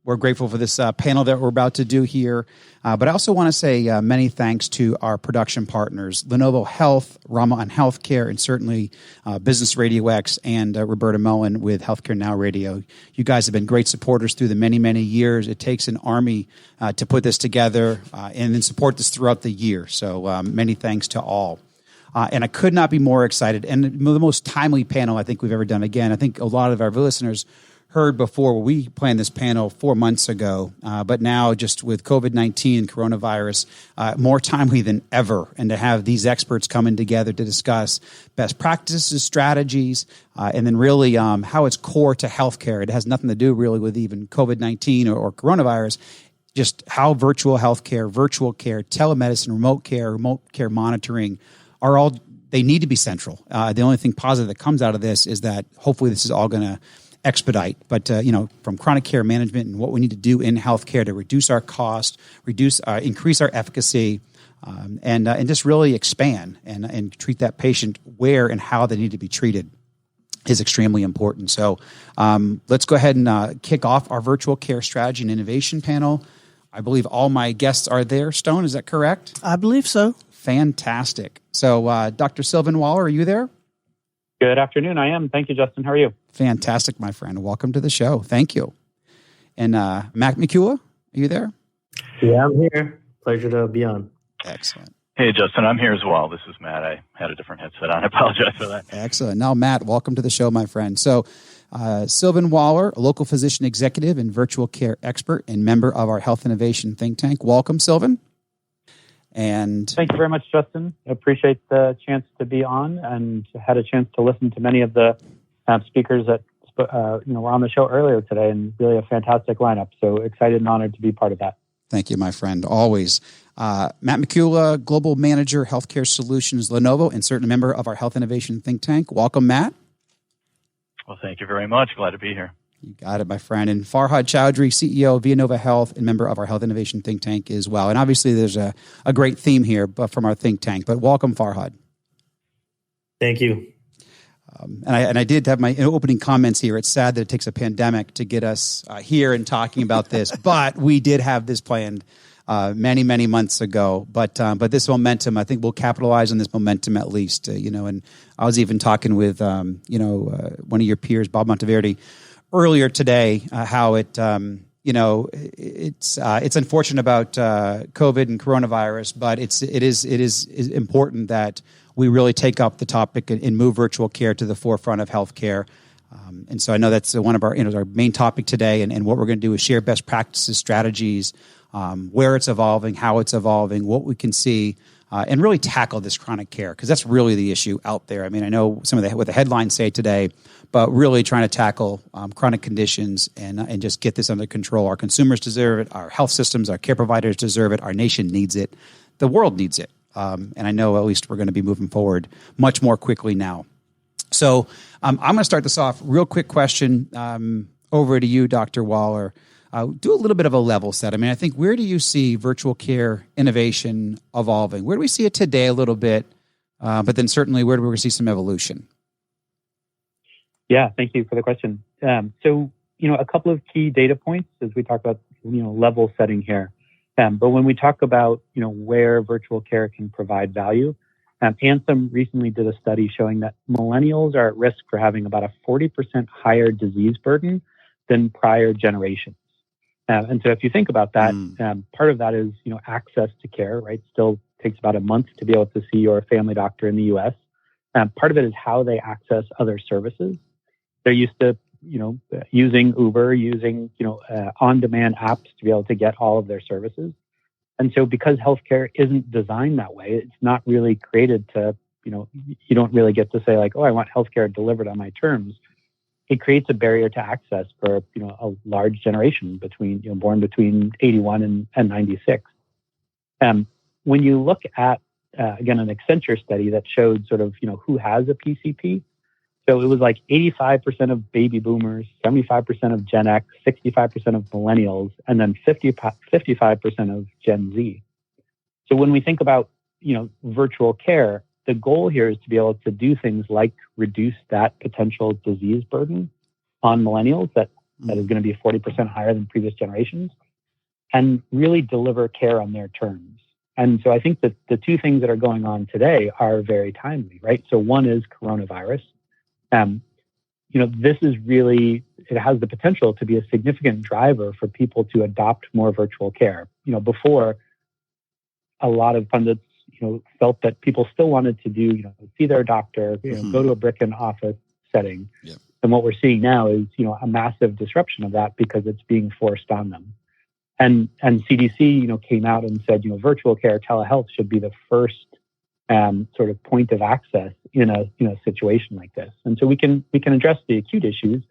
Speaker 2: we're grateful for this panel that we're about to do here. But I also want to say many thanks to our production partners, Lenovo Health, Rama on Healthcare, and certainly Business RadioX and Roberta Mullen with Healthcare Now Radio. You guys have been great supporters through the many, many years. It takes an army to put this together and then support this throughout the year. So many thanks to all. And I could not be more excited. And the most timely panel I think we've ever done. Again, I think a lot of our listeners heard before. We planned this panel 4 months ago, but now just with COVID-19 and coronavirus, more timely than ever. And to have these experts coming together to discuss best practices, strategies, and then really how it's core to healthcare. It has nothing to do really with even COVID-19 or coronavirus. Just how virtual healthcare, virtual care, telemedicine, remote care monitoring are all, they need to be central. The only thing positive that comes out of this is that hopefully this is all going to expedite, but from chronic care management and what we need to do in healthcare to reduce our cost, increase our efficacy, and just really expand and treat that patient where and how they need to be treated is extremely important. So let's go ahead and kick off our virtual care strategy and innovation panel. I believe all my guests are there. Stone, is that correct?
Speaker 3: I believe so.
Speaker 2: Fantastic. So Dr. Sylvan Waller, are you there?
Speaker 16: Good afternoon. I am. Thank you, Justin. How are you?
Speaker 2: Fantastic, my friend. Welcome to the show. Thank you. And Matt McCula, are you there?
Speaker 17: Yeah, I'm here. Pleasure to be on.
Speaker 2: Excellent.
Speaker 18: Hey, Justin. I'm here as well. This is Matt. I had a different headset on. I apologize for that.
Speaker 2: Excellent. Now, Matt, welcome to the show, my friend. So Sylvan Waller, a local physician executive and virtual care expert and member of our Health Innovation think tank. Welcome, Sylvan. And
Speaker 16: thank you very much, Justin. I appreciate the chance to be on, and had a chance to listen to many of the speakers that were on the show earlier today, and really a fantastic lineup. So excited and honored to be part of that.
Speaker 2: Thank you, my friend. Always. Matt McCula, Global Manager, Healthcare Solutions, Lenovo, and certainly member of our Health Innovation think tank. Welcome, Matt.
Speaker 18: Well, thank you very much. Glad to be here.
Speaker 2: You got it, my friend. And Farhad Chowdhury, CEO of Vianova Health and member of our Health Innovation think tank as well. And obviously there's a great theme here from our think tank, but welcome, Farhad.
Speaker 17: Thank you.
Speaker 2: And I did have my opening comments here. It's sad that it takes a pandemic to get us here and talking about this, but we did have this planned many, many months ago. But this momentum, I think we'll capitalize on this momentum at least. And I was even talking with one of your peers, Bob Monteverdi, earlier today, how it's unfortunate about COVID and coronavirus, but it is important that we really take up the topic and move virtual care to the forefront of healthcare. And so I know that's one of our main topic today, and what we're going to do is share best practices, strategies, where it's evolving, how it's evolving, what we can see, and really tackle this chronic care, because that's really the issue out there. I mean, I know some of what the headlines say today, but really trying to tackle chronic conditions and just get this under control. Our consumers deserve it. Our health systems, our care providers deserve it. Our nation needs it. The world needs it. And I know at least we're going to be moving forward much more quickly now. So I'm going to start this off. Real quick question over to you, Dr. Waller. Do a little bit of a level set. I mean, I think, where do you see virtual care innovation evolving? Where do we see it today a little bit? But then certainly, where do we see some evolution?
Speaker 16: Yeah, thank you for the question. So, a couple of key data points as we talk about, level setting here. But when we talk about, where virtual care can provide value, Anthem recently did a study showing that millennials are at risk for having about a 40% higher disease burden than prior generations. And so if you think about that, part of that is, access to care, right? Still takes about a month to be able to see your family doctor in the U.S. Part of it is how they access other services. They're used to, using Uber, using, on-demand apps to be able to get all of their services. And so because healthcare isn't designed that way, it's not really created to, you don't really get to say like, oh, I want healthcare delivered on my terms. It creates a barrier to access for, a large generation born between 81 and 96. When you look at, again, an Accenture study that showed sort of, who has a PCP. So it was like 85% of baby boomers, 75% of Gen X, 65% of millennials, and then 55% of Gen Z. So when we think about, virtual care, the goal here is to be able to do things like reduce that potential disease burden on millennials that is going to be 40% higher than previous generations, and really deliver care on their terms. And so I think that the two things that are going on today are very timely, right? So one is coronavirus. This is really, it has the potential to be a significant driver for people to adopt more virtual care. Before, a lot of pundits, felt that people still wanted to do, see their doctor, go to a brick and office setting. Yeah. And what we're seeing now is, a massive disruption of that because it's being forced on them. And CDC, came out and said, virtual care, telehealth should be the first sort of point of access in a situation like this. And so we can address the acute issues,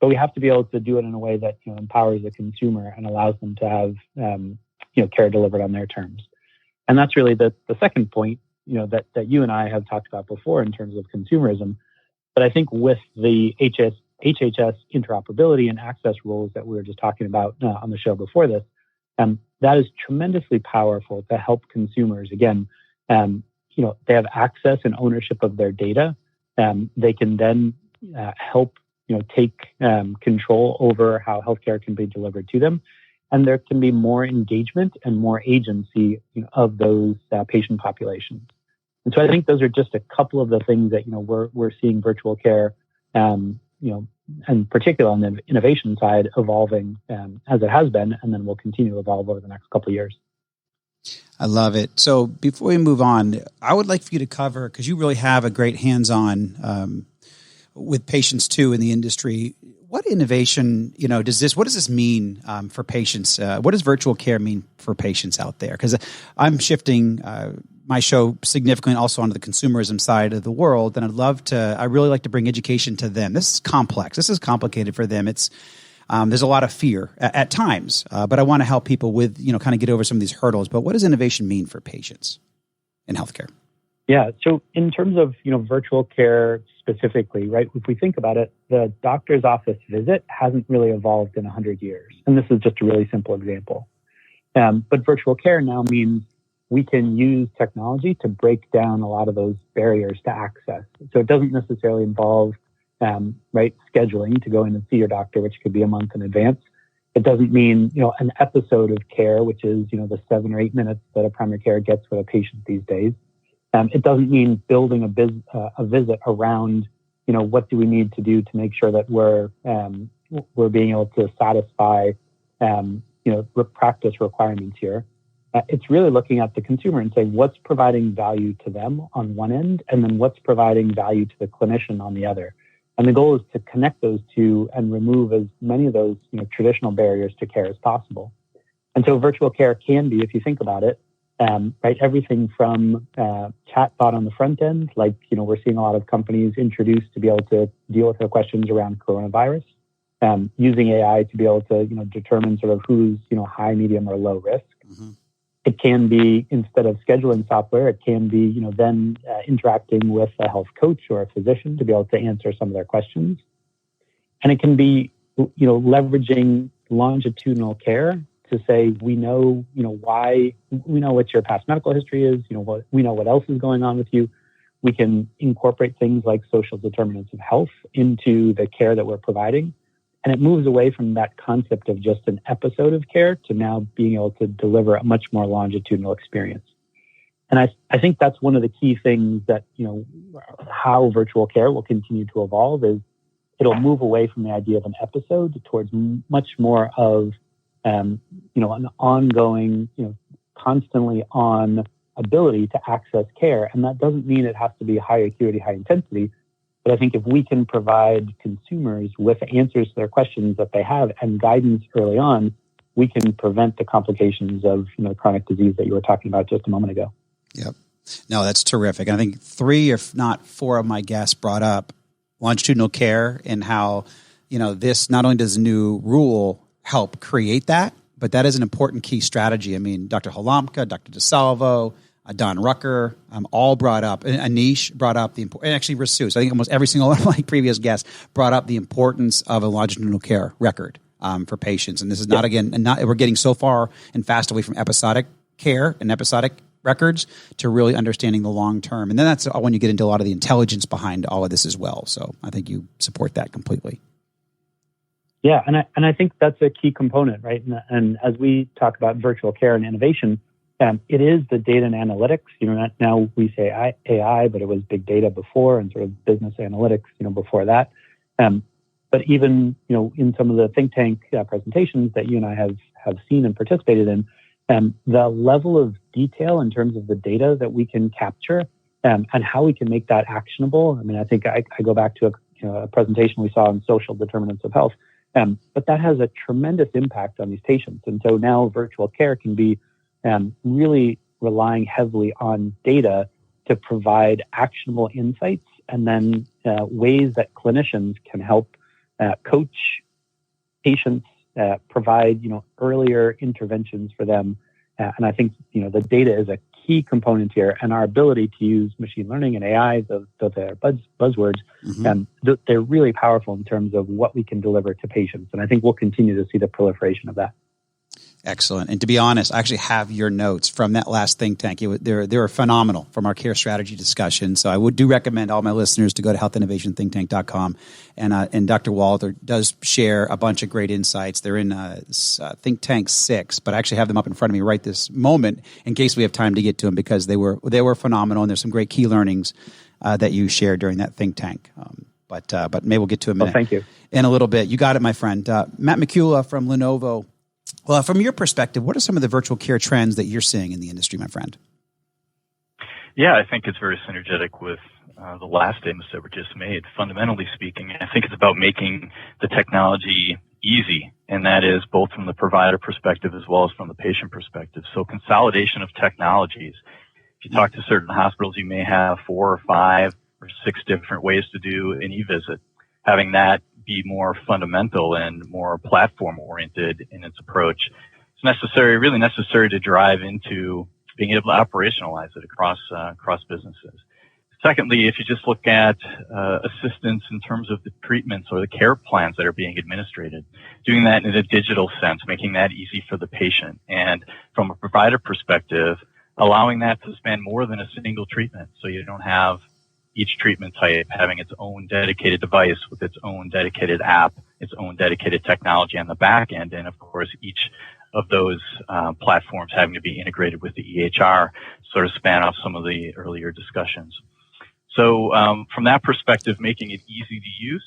Speaker 16: but we have to be able to do it in a way that empowers the consumer and allows them to have care delivered on their terms. And that's really the second point that you and I have talked about before in terms of consumerism. But I think with the HHS interoperability and access rules that we were just talking about on the show before this, that is tremendously powerful to help consumers. Again, they have access and ownership of their data. They can then help, take control over how healthcare can be delivered to them. And there can be more engagement and more agency of those patient populations. And so I think those are just a couple of the things that, we're seeing virtual care, and particularly on the innovation side, evolving as it has been, and then will continue to evolve over the next couple of years.
Speaker 2: I love it. So before we move on, I would like for you to cover, because you really have a great hands-on with patients too in the industry. What innovation, what does this mean for patients? What does virtual care mean for patients out there? Because I'm shifting my show significantly also onto the consumerism side of the world, and I really like to bring education to them. This is complex. This is complicated for them. It's there's a lot of fear at times, but I want to help people with, kind of get over some of these hurdles. But what does innovation mean for patients in healthcare?
Speaker 16: Yeah. So in terms of, virtual care specifically, right? If we think about it, the doctor's office visit hasn't really evolved in 100 years. And this is just a really simple example. But virtual care now means we can use technology to break down a lot of those barriers to access. So it doesn't necessarily involve, scheduling to go in and see your doctor, which could be a month in advance. It doesn't mean, an episode of care, which is, the 7 or 8 minutes that a primary care gets with a patient these days. It doesn't mean building a visit around, what do we need to do to make sure that we're being able to satisfy, practice requirements here. It's really looking at the consumer and saying what's providing value to them on one end, and then what's providing value to the clinician on the other. And the goal is to connect those two and remove as many of those traditional barriers to care as possible. And so virtual care can be, if you think about it, right, everything from chatbot on the front end, like we're seeing a lot of companies introduced to be able to deal with their questions around coronavirus, using AI to be able to determine sort of who's high, medium, or low risk.
Speaker 2: Mm-hmm.
Speaker 16: It can be, instead of scheduling software, it can be, then interacting with a health coach or a physician to be able to answer some of their questions. And it can be, leveraging longitudinal care to say, we know, why, we know what your past medical history is, we know what else is going on with you. We can incorporate things like social determinants of health into the care that we're providing. And it moves away from that concept of just an episode of care to now being able to deliver a much more longitudinal experience. And I think that's one of the key things that, how virtual care will continue to evolve is it'll move away from the idea of an episode towards much more of, an ongoing, constantly on ability to access care. And that doesn't mean it has to be high acuity, high intensity. But I think if we can provide consumers with answers to their questions that they have and guidance early on, we can prevent the complications of chronic disease that you were talking about just a moment ago.
Speaker 2: Yep. No, that's terrific. And I think 3, if not 4 of my guests brought up longitudinal care and how, this not only does the new rule help create that, but that is an important key strategy. I mean, Dr. Halamka, Dr. DeSalvo, Don Rucker, all brought up, Anish brought up the importance, and actually Rasus. I think almost every single one of my previous guests brought up the importance of a longitudinal care record for patients. And this is we're getting so far and fast away from episodic care and episodic records to really understanding the long term. And then that's when you get into a lot of the intelligence behind all of this as well. So I think you support that completely.
Speaker 16: Yeah, and I think that's a key component, right? And as we talk about virtual care and innovation, it is the data and analytics. Now we say AI, but it was big data before, and sort of business analytics, before that. But even in some of the think tank presentations that you and I have seen and participated in, the level of detail in terms of the data that we can capture and how we can make that actionable. I mean, I think I go back to a presentation we saw on social determinants of health, but that has a tremendous impact on these patients. And so now virtual care can be really relying heavily on data to provide actionable insights, and then ways that clinicians can help coach patients, provide earlier interventions for them. And I think the data is a key component here, and our ability to use machine learning and AI, those are buzzwords, they're really powerful in terms of what we can deliver to patients. And I think we'll continue to see the proliferation of that.
Speaker 2: Excellent. And to be honest, I actually have your notes from that last think tank. They were phenomenal from our care strategy discussion. So I do recommend all my listeners to go to healthinnovationthinktank.com. And Dr. Walther does share a bunch of great insights. They're in Think Tank 6, but I actually have them up in front of me right this moment in case we have time to get to them, because they were phenomenal. And there's some great key learnings that you shared during that think tank. But maybe we'll get to a minute.
Speaker 16: Thank you.
Speaker 2: In a little bit. You got it, my friend. Matt McCullough from Lenovo. Well, from your perspective, what are some of the virtual care trends that you're seeing in the industry, my friend?
Speaker 18: Yeah, I think it's very synergetic with the last statements that were just made. Fundamentally speaking, I think it's about making the technology easy, and that is both from the provider perspective as well as from the patient perspective. So consolidation of technologies. If you talk to certain hospitals, you may have 4 or 5 or 6 different ways to do an e-visit. Having that be more fundamental and more platform oriented in its approach. It's really necessary to drive into being able to operationalize it across businesses. Secondly, if you just look at assistance in terms of the treatments or the care plans that are being administered, doing that in a digital sense, making that easy for the patient. And from a provider perspective, allowing that to span more than a single treatment, so you don't have each treatment type having its own dedicated device with its own dedicated app its own dedicated technology on the back end. And of course, each of those platforms having to be integrated with the EHR sort of span off some of the earlier discussions. So from that perspective, making it easy to use.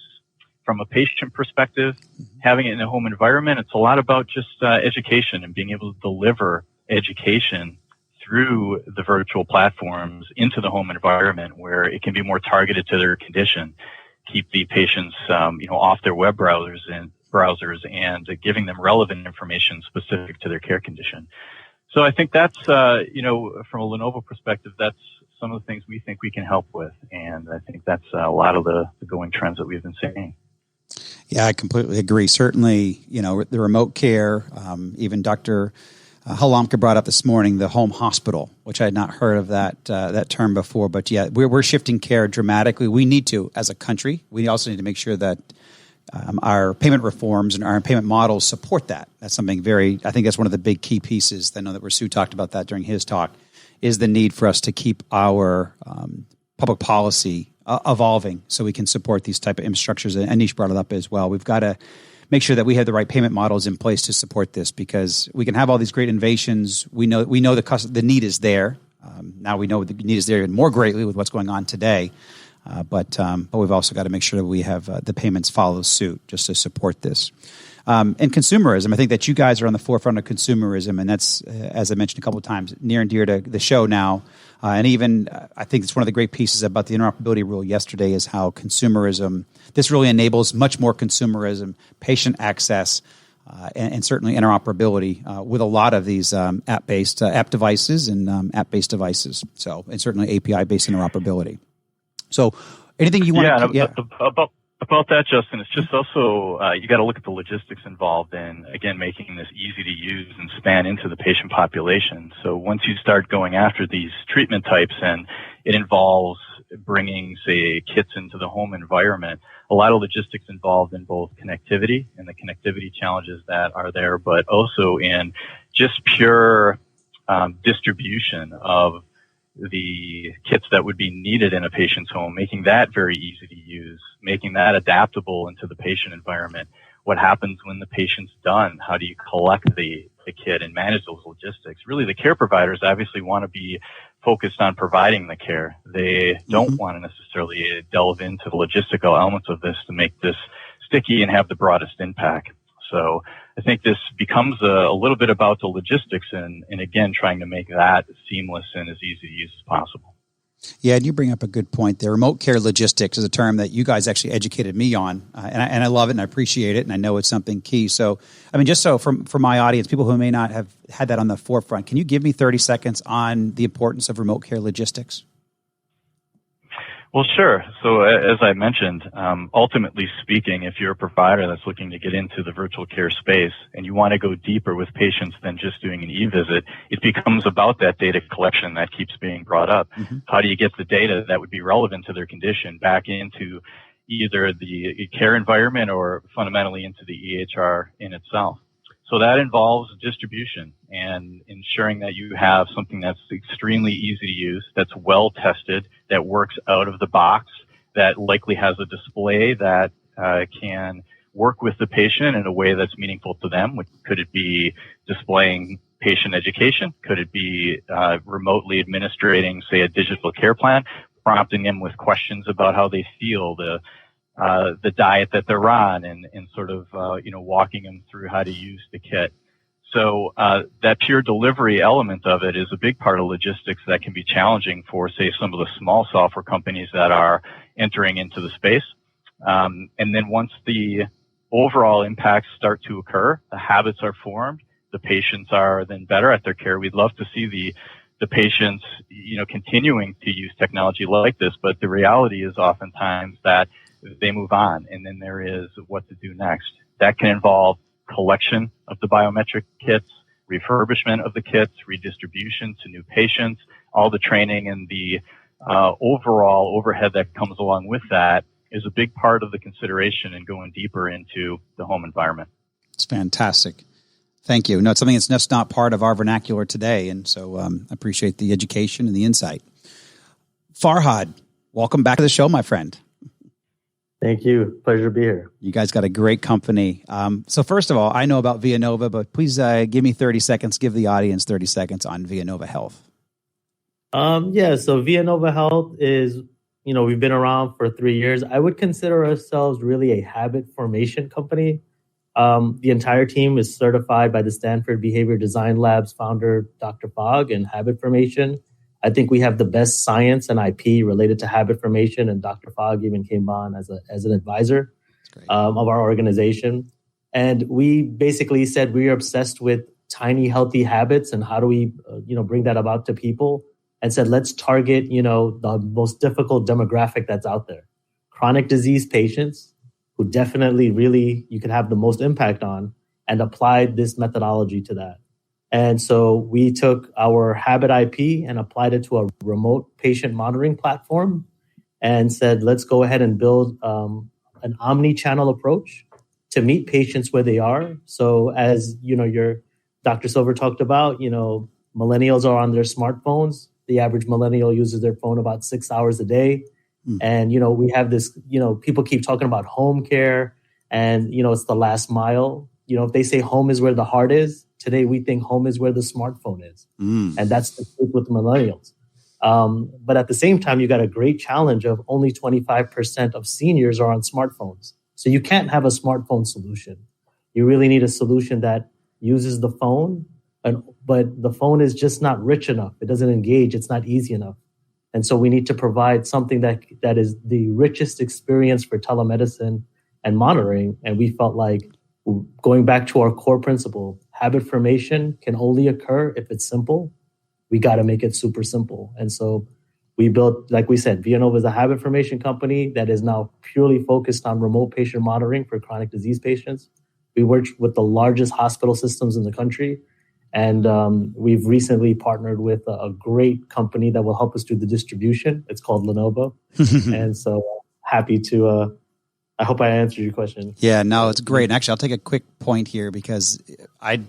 Speaker 18: From a patient perspective, having it in a home environment, it's a lot about just education and being able to deliver education through the virtual platforms into the home environment where it can be more targeted to their condition, keep the patients off their web browsers and giving them relevant information specific to their care condition. So I think that's, from a Lenovo perspective, that's some of the things we think we can help with. And I think that's a lot of the going trends that we've been seeing.
Speaker 2: Yeah, I completely agree. Certainly, the remote care, even Dr. Halamka brought up this morning, the home hospital, which I had not heard of that term before. But yeah, we're shifting care dramatically. We need to, as a country. We also need to make sure that our payment reforms and our payment models support that. That's something I think that's one of the big key pieces. I know that Rasu talked about that during his talk, is the need for us to keep our public policy evolving so we can support these type of infrastructures. And Anish brought it up as well. We've got to make sure that we have the right payment models in place to support this, because we can have all these great innovations. We know the need is there. Now we know the need is there even more greatly with what's going on today. But we've also got to make sure that we have the payments follow suit just to support this. And consumerism, I think that you guys are on the forefront of consumerism, and that's, as I mentioned a couple of times, near and dear to the show now. And even I think it's one of the great pieces about the interoperability rule yesterday is how consumerism, this really enables much more consumerism, patient access, and certainly interoperability with a lot of these app-based app devices and app-based devices. So, and certainly API-based interoperability. So anything you want to...
Speaker 18: About that, Justin, it's just also, you got to look at the logistics involved in, again, making this easy to use and span into the patient population. So once you start going after these treatment types and it involves bringing, say, kits into the home environment, a lot of logistics involved in both connectivity and the connectivity challenges that are there, but also in just pure distribution of the kits that would be needed in a patient's home, making that very easy to use, making that adaptable into the patient environment. What happens when the patient's done? How do you collect the kit and manage those logistics? Really, the care providers obviously want to be focused on providing the care. They don't want to necessarily delve into the logistical elements of this to make this sticky and have the broadest impact. So I think this becomes a little bit about the logistics and again, trying to make that seamless and as easy to use as possible.
Speaker 2: Yeah, and you bring up a good point there. Remote care logistics is a term that you guys actually educated me on, and I love it and I appreciate it, and I know it's something key. So, I mean, just so for my audience, people who may not have had that on the forefront, can you give me 30 seconds on the importance of remote care logistics?
Speaker 18: Well, sure. So as I mentioned, ultimately speaking, if you're a provider that's looking to get into the virtual care space and you want to go deeper with patients than just doing an e-visit, it becomes about that data collection that keeps being brought up. Mm-hmm. How do you get the data that would be relevant to their condition back into either the care environment or fundamentally into the EHR in itself? So that involves distribution and ensuring that you have something that's extremely easy to use, that's well tested, that works out of the box, that likely has a display that can work with the patient in a way that's meaningful to them. Could it be displaying patient education? Could it be remotely administrating, say, a digital care plan, prompting them with questions about how they feel, the diet that they're on, and sort of, walking them through how to use the kit. So, that pure delivery element of it is a big part of logistics that can be challenging for, say, some of the small software companies that are entering into the space. And then once the overall impacts start to occur, the habits are formed, the patients are then better at their care. We'd love to see the patients, continuing to use technology like this, but the reality is oftentimes that they move on, and then there is what to do next. That can involve collection of the biometric kits, refurbishment of the kits, redistribution to new patients, all the training and the overall overhead that comes along with that is a big part of the consideration in going deeper into the home environment.
Speaker 2: It's fantastic. Thank you. No, it's something that's just not part of our vernacular today, and so I appreciate the education and the insight. Farhad, welcome back to the show, my friend.
Speaker 17: Thank you. Pleasure to be here.
Speaker 2: You guys got a great company. So first of all, I know about Villanova, but please give me 30 seconds, give the audience 30 seconds on Villanova Health.
Speaker 17: So Villanova Health is, we've been around for 3 years. I would consider ourselves really a habit formation company. The entire team is certified by the Stanford Behavior Design Lab's founder, Dr. Fogg, in habit formation. I think we have the best science and IP related to habit formation, and Dr. Fogg even came on as an advisor of our organization. And we basically said we are obsessed with tiny, healthy habits and how do we, bring that about to people, and said, let's target, the most difficult demographic that's out there. Chronic disease patients who definitely really you can have the most impact on, and applied this methodology to that. And so we took our habit IP and applied it to a remote patient monitoring platform and said, let's go ahead and build an omni-channel approach to meet patients where they are. So as your Dr. Silver talked about, millennials are on their smartphones. The average millennial uses their phone about 6 hours a day. And, we have this, people keep talking about home care and, it's the last mile. If they say home is where the heart is, today we think home is where the smartphone is. And that's the truth with millennials. But at the same time, you got a great challenge of only 25% of seniors are on smartphones. So you can't have a smartphone solution. You really need a solution that uses the phone, but the phone is just not rich enough. It doesn't engage. It's not easy enough. And so we need to provide something that is the richest experience for telemedicine and monitoring. And we felt like, going back to our core principle, habit formation can only occur if it's simple. We got to make it super simple. And so we built, like we said, Villanova is a habit formation company that is now purely focused on remote patient monitoring for chronic disease patients. We work with the largest hospital systems in the country. And we've recently partnered with a great company that will help us do the distribution. It's called Lenovo. And so happy to... I hope I answered your question.
Speaker 2: Yeah, no, it's great. And actually, I'll take a quick point here because I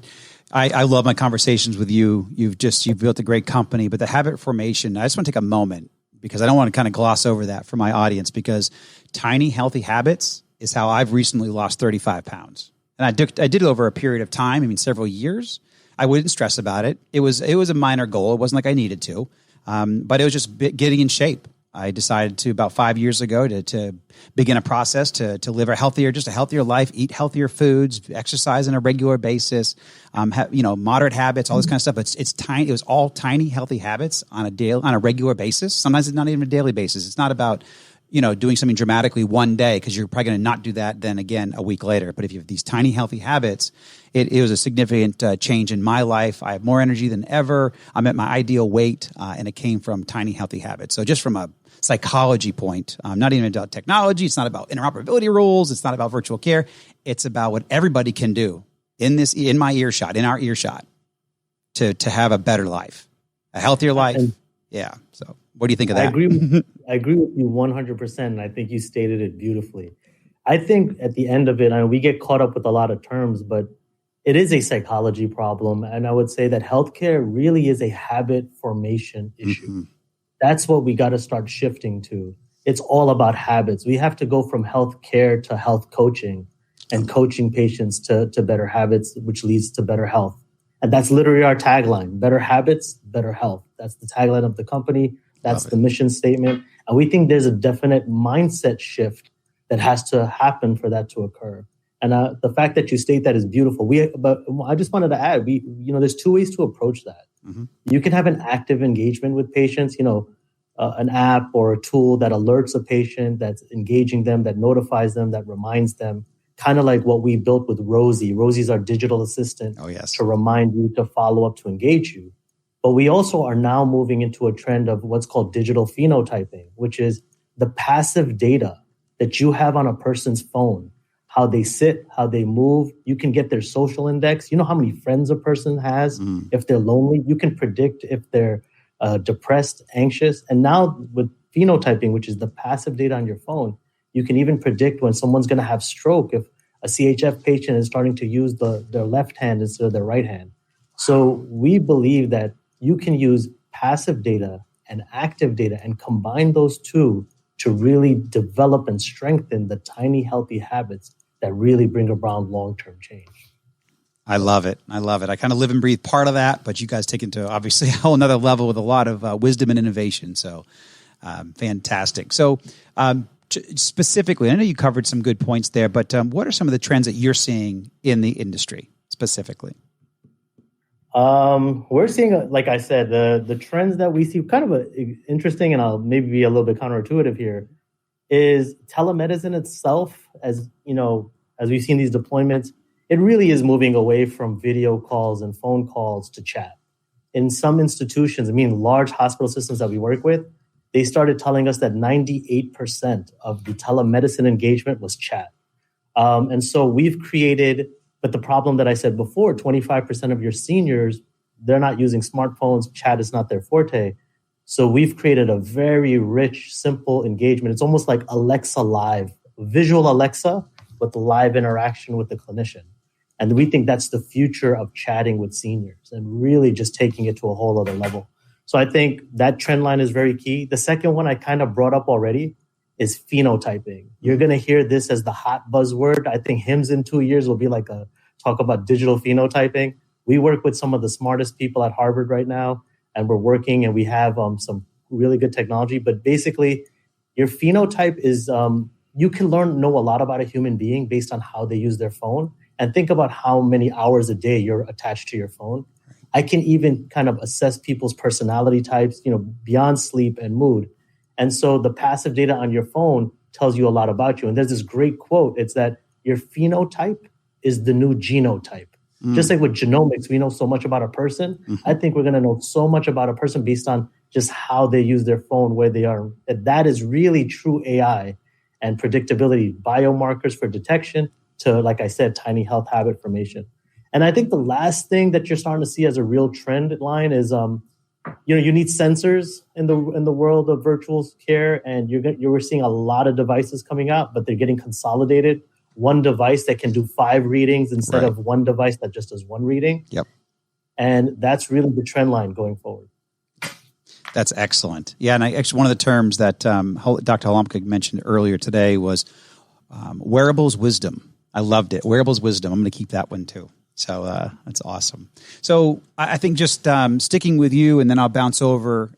Speaker 2: love my conversations with you. You've built a great company, but the habit formation, I just want to take a moment because I don't want to kind of gloss over that for my audience, because tiny, healthy habits is how I've recently lost 35 pounds. And I did it over a period of time, several years. I wouldn't stress about it. It was a minor goal. It wasn't like I needed to, but it was just getting in shape. I decided to, about 5 years ago, to begin a process to live a healthier life, eat healthier foods, exercise on a regular basis, moderate habits, all this kind of stuff. But it's tiny. It was all tiny, healthy habits on a regular basis. Sometimes it's not even a daily basis. It's not about doing something dramatically one day, because you're probably going to not do that then again a week later. But if you have these tiny, healthy habits, it was a significant change in my life. I have more energy than ever. I'm at my ideal weight, and it came from tiny, healthy habits. So just from a psychology point, not even about technology. It's not about interoperability rules. It's not about virtual care. It's about what everybody can do in our earshot, to have a better life, a healthier life. Yeah. So what do you think of that?
Speaker 17: I agree with you 100%. And I think you stated it beautifully. I think at the end of it, we get caught up with a lot of terms, but it is a psychology problem. And I would say that healthcare really is a habit formation issue. Mm-hmm. That's what we got to start shifting to. It's all about habits. We have to go from healthcare to health coaching, and coaching patients to better habits, which leads to better health. And that's literally our tagline: better habits, better health. That's the tagline of the company. That's the mission statement. And we think there's a definite mindset shift that has to happen for that to occur. And the fact that you state that is beautiful. But I just wanted to add, there's two ways to approach that. Mm-hmm. You can have an active engagement with patients, an app or a tool that alerts a patient, that's engaging them, that notifies them, that reminds them, kind of like what we built with Rosie. Rosie's our digital assistant to remind you, to follow up, to engage you. But we also are now moving into a trend of what's called digital phenotyping, which is the passive data that you have on a person's phone, how they sit, how they move. You can get their social index. You know how many friends a person has. If they're lonely, you can predict if they're depressed, anxious. And now with phenotyping, which is the passive data on your phone, you can even predict when someone's going to have stroke if a CHF patient is starting to use their left hand instead of their right hand. So we believe that you can use passive data and active data and combine those two to really develop and strengthen the tiny, healthy habits that really bring about long-term change.
Speaker 2: I love it. I love it. I kind of live and breathe part of that, but you guys take it to obviously a whole nother level with a lot of wisdom and innovation. So fantastic. So specifically, I know you covered some good points there, but what are some of the trends that you're seeing in the industry specifically?
Speaker 17: We're seeing, like I said, the trends that we see kind of interesting, and I'll maybe be a little bit counterintuitive here, is telemedicine itself. As you know, as we've seen these deployments, it really is moving away from video calls and phone calls to chat. In some institutions, large hospital systems that we work with, they started telling us that 98% of the telemedicine engagement was chat. And so we've created, but the problem that I said before, 25% of your seniors, they're not using smartphones, chat is not their forte. So we've created a very rich, simple engagement. It's almost like Alexa Live, visual Alexa, with the live interaction with the clinician. And we think that's the future of chatting with seniors and really just taking it to a whole other level. So I think that trend line is very key. The second one I kind of brought up already is phenotyping. You're going to hear this as the hot buzzword. I think HIMSS in 2 years will be like a talk about digital phenotyping. We work with some of the smartest people at Harvard right now, and we're working and we have some really good technology. But basically, your phenotype is, you can know a lot about a human being based on how they use their phone. And think about how many hours a day you're attached to your phone. I can even kind of assess people's personality types, beyond sleep and mood. And so the passive data on your phone tells you a lot about you. And there's this great quote. It's that your phenotype is the new genotype. Just like with genomics, we know so much about a person. I think we're going to know so much about a person based on just how they use their phone, where they are. That is really true AI and predictability, biomarkers for detection to, like I said, tiny health habit formation. And I think the last thing that you're starting to see as a real trend line is, you need sensors in the world of virtual care, and you're seeing a lot of devices coming out, but they're getting consolidated. One device that can do 5 readings instead of one device that just does 1 reading.
Speaker 2: Yep.
Speaker 17: And that's really the trend line going forward.
Speaker 2: That's excellent. Yeah, and actually one of the terms that Dr. Holomka mentioned earlier today was wearables wisdom. I loved it. Wearables wisdom. I'm going to keep that one too. So that's awesome. So I think just sticking with you, and then I'll bounce over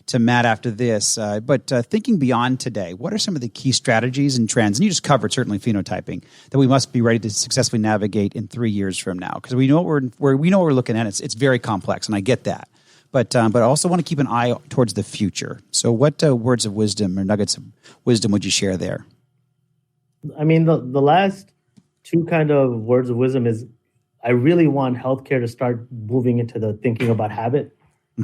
Speaker 2: to Matt after this. But thinking beyond today, what are some of the key strategies and trends? And you just covered certainly phenotyping that we must be ready to successfully navigate in 3 years from now, because we know what we're looking at. It's very complex, and I get that. But I also want to keep an eye towards the future. So what words of wisdom or nuggets of wisdom would you share there?
Speaker 17: The last 2 kind of words of wisdom is, I really want healthcare to start moving into the thinking about habit.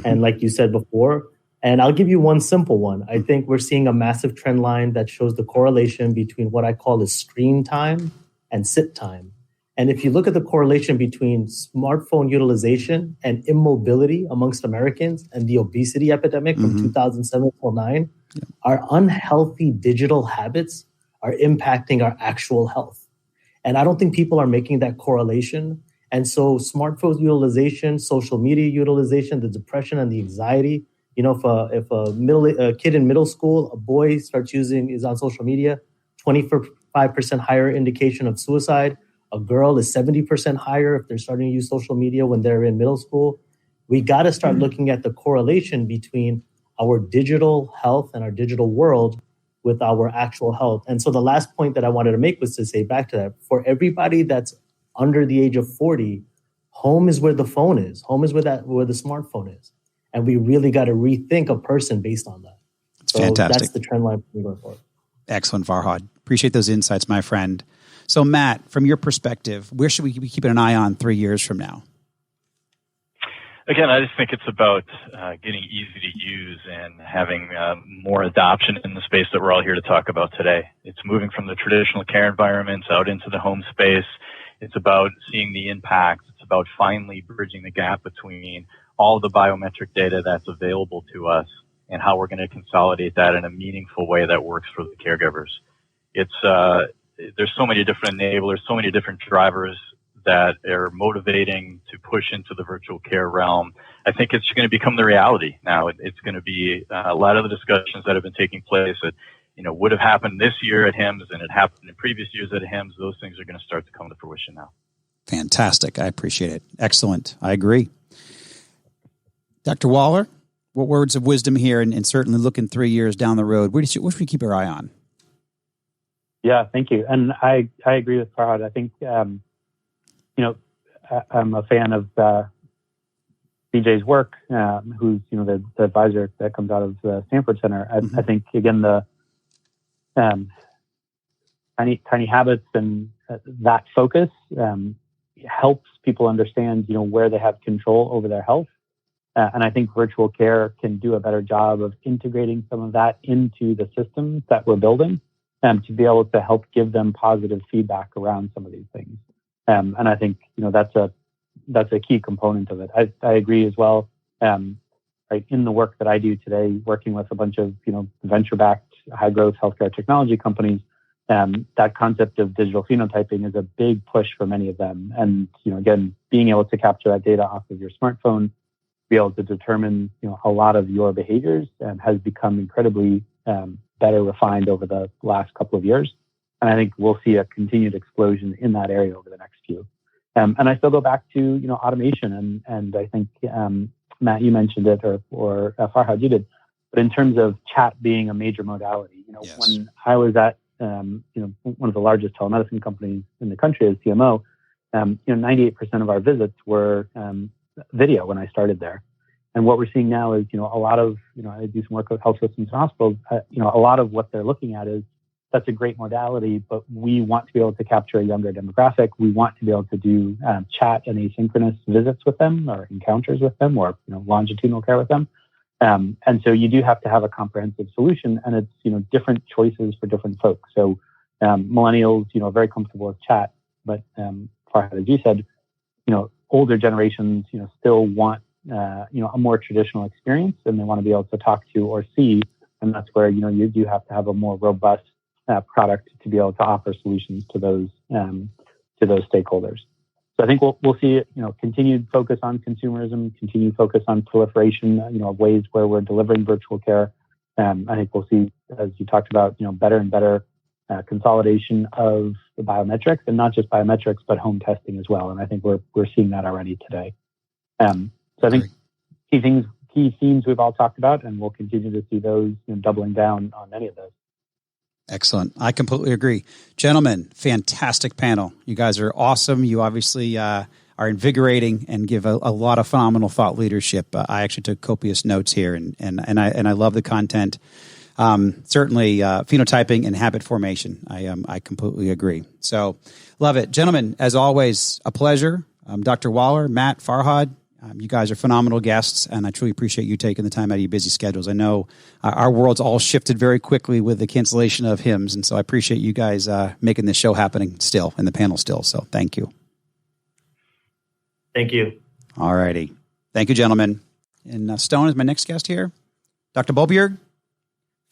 Speaker 17: And like you said before, and I'll give you one simple one. I think we're seeing a massive trend line that shows the correlation between what I call is screen time and sit time. And if you look at the correlation between smartphone utilization and immobility amongst Americans and the obesity epidemic from 2007-09, our unhealthy digital habits are impacting our actual health. And I don't think people are making that correlation. And so smartphone utilization, social media utilization, the depression and the anxiety, if a kid in middle school, a boy is on social media, 25% higher indication of suicide. A girl is 70% higher if they're starting to use social media when they're in middle school. We got to start looking at the correlation between our digital health and our digital world with our actual health. And so the last point that I wanted to make was to say back to that, for everybody that's under the age of 40, home is where the phone is. Home is where the smartphone is. And we really got to rethink a person based on that.
Speaker 2: It's fantastic.
Speaker 17: That's the trend line we're going forward.
Speaker 2: Excellent, Farhad. Appreciate those insights, my friend. So Matt, from your perspective, where should we be keeping an eye on 3 years from now?
Speaker 18: Again, I just think it's about getting easy to use and having more adoption in the space that we're all here to talk about today. It's moving from the traditional care environments out into the home space. It's about seeing the impact. It's about finally bridging the gap between all the biometric data that's available to us and how we're going to consolidate that in a meaningful way that works for the caregivers. There's so many different enablers, so many different drivers that are motivating to push into the virtual care realm. I think it's going to become the reality now. It's going to be a lot of the discussions that have been taking place at would have happened this year at HIMSS and it happened in previous years at HIMSS. Those things are going to start to come to fruition now.
Speaker 2: Fantastic. I appreciate it. Excellent. I agree. Dr. Waller, what words of wisdom here, and certainly looking 3 years down the road, what should we keep our eye on?
Speaker 16: Yeah, thank you. And I agree with Farhad. I think, I'm a fan of BJ's work, who's, the advisor that comes out of the Stanford Center. I think, again, the tiny habits and that focus helps people understand, where they have control over their health. And I think virtual care can do a better job of integrating some of that into the systems that we're building to be able to help give them positive feedback around some of these things. And I think, that's a key component of it. I agree as well. Right, in the work that I do today, working with a bunch of, venture-backed high-growth healthcare technology companies, that concept of digital phenotyping is a big push for many of them. And, again, being able to capture that data off of your smartphone, be able to determine, a lot of your behaviors has become incredibly better refined over the last couple of years. And I think we'll see a continued explosion in that area over the next few. And I still go back to, automation. And I think, Matt, you mentioned it, or Farhad, you did. But in terms of chat being a major modality,
Speaker 2: yes.
Speaker 16: When I was at, one of the largest telemedicine companies in the country as CMO, 98% of our visits were video when I started there. And what we're seeing now is, a lot of, I do some work with health systems and hospitals, a lot of what they're looking at is that's a great modality, but we want to be able to capture a younger demographic. We want to be able to do chat and asynchronous visits with them or encounters with them or, longitudinal care with them. And so you do have to have a comprehensive solution, and it's, different choices for different folks. So millennials, are very comfortable with chat, but Farhad, as you said, older generations, still want, a more traditional experience, and they want to be able to talk to or see. And that's where, you do have to have a more robust product to be able to offer solutions to those stakeholders. So I think we'll see, continued focus on consumerism, continued focus on proliferation, of ways where we're delivering virtual care. I think we'll see, as you talked about, better and better consolidation of the biometrics, and not just biometrics, but home testing as well. And I think we're seeing that already today. So I think key themes we've all talked about, and we'll continue to see those, doubling down on many of those.
Speaker 2: Excellent. I completely agree. Gentlemen, fantastic panel. You guys are awesome. You obviously are invigorating and give a lot of phenomenal thought leadership. I actually took copious notes here, and I love the content. Certainly phenotyping and habit formation. I completely agree. So love it. Gentlemen, as always, a pleasure. Dr. Waller, Matt, Farhad, you guys are phenomenal guests, and I truly appreciate you taking the time out of your busy schedules. I know our world's all shifted very quickly with the cancellation of HIMSS, and so I appreciate you guys making this show happening still, and the panel still. So thank you.
Speaker 17: Thank you.
Speaker 2: All righty. Thank you, gentlemen. And Stone is my next guest here. Dr. Bolbjerg,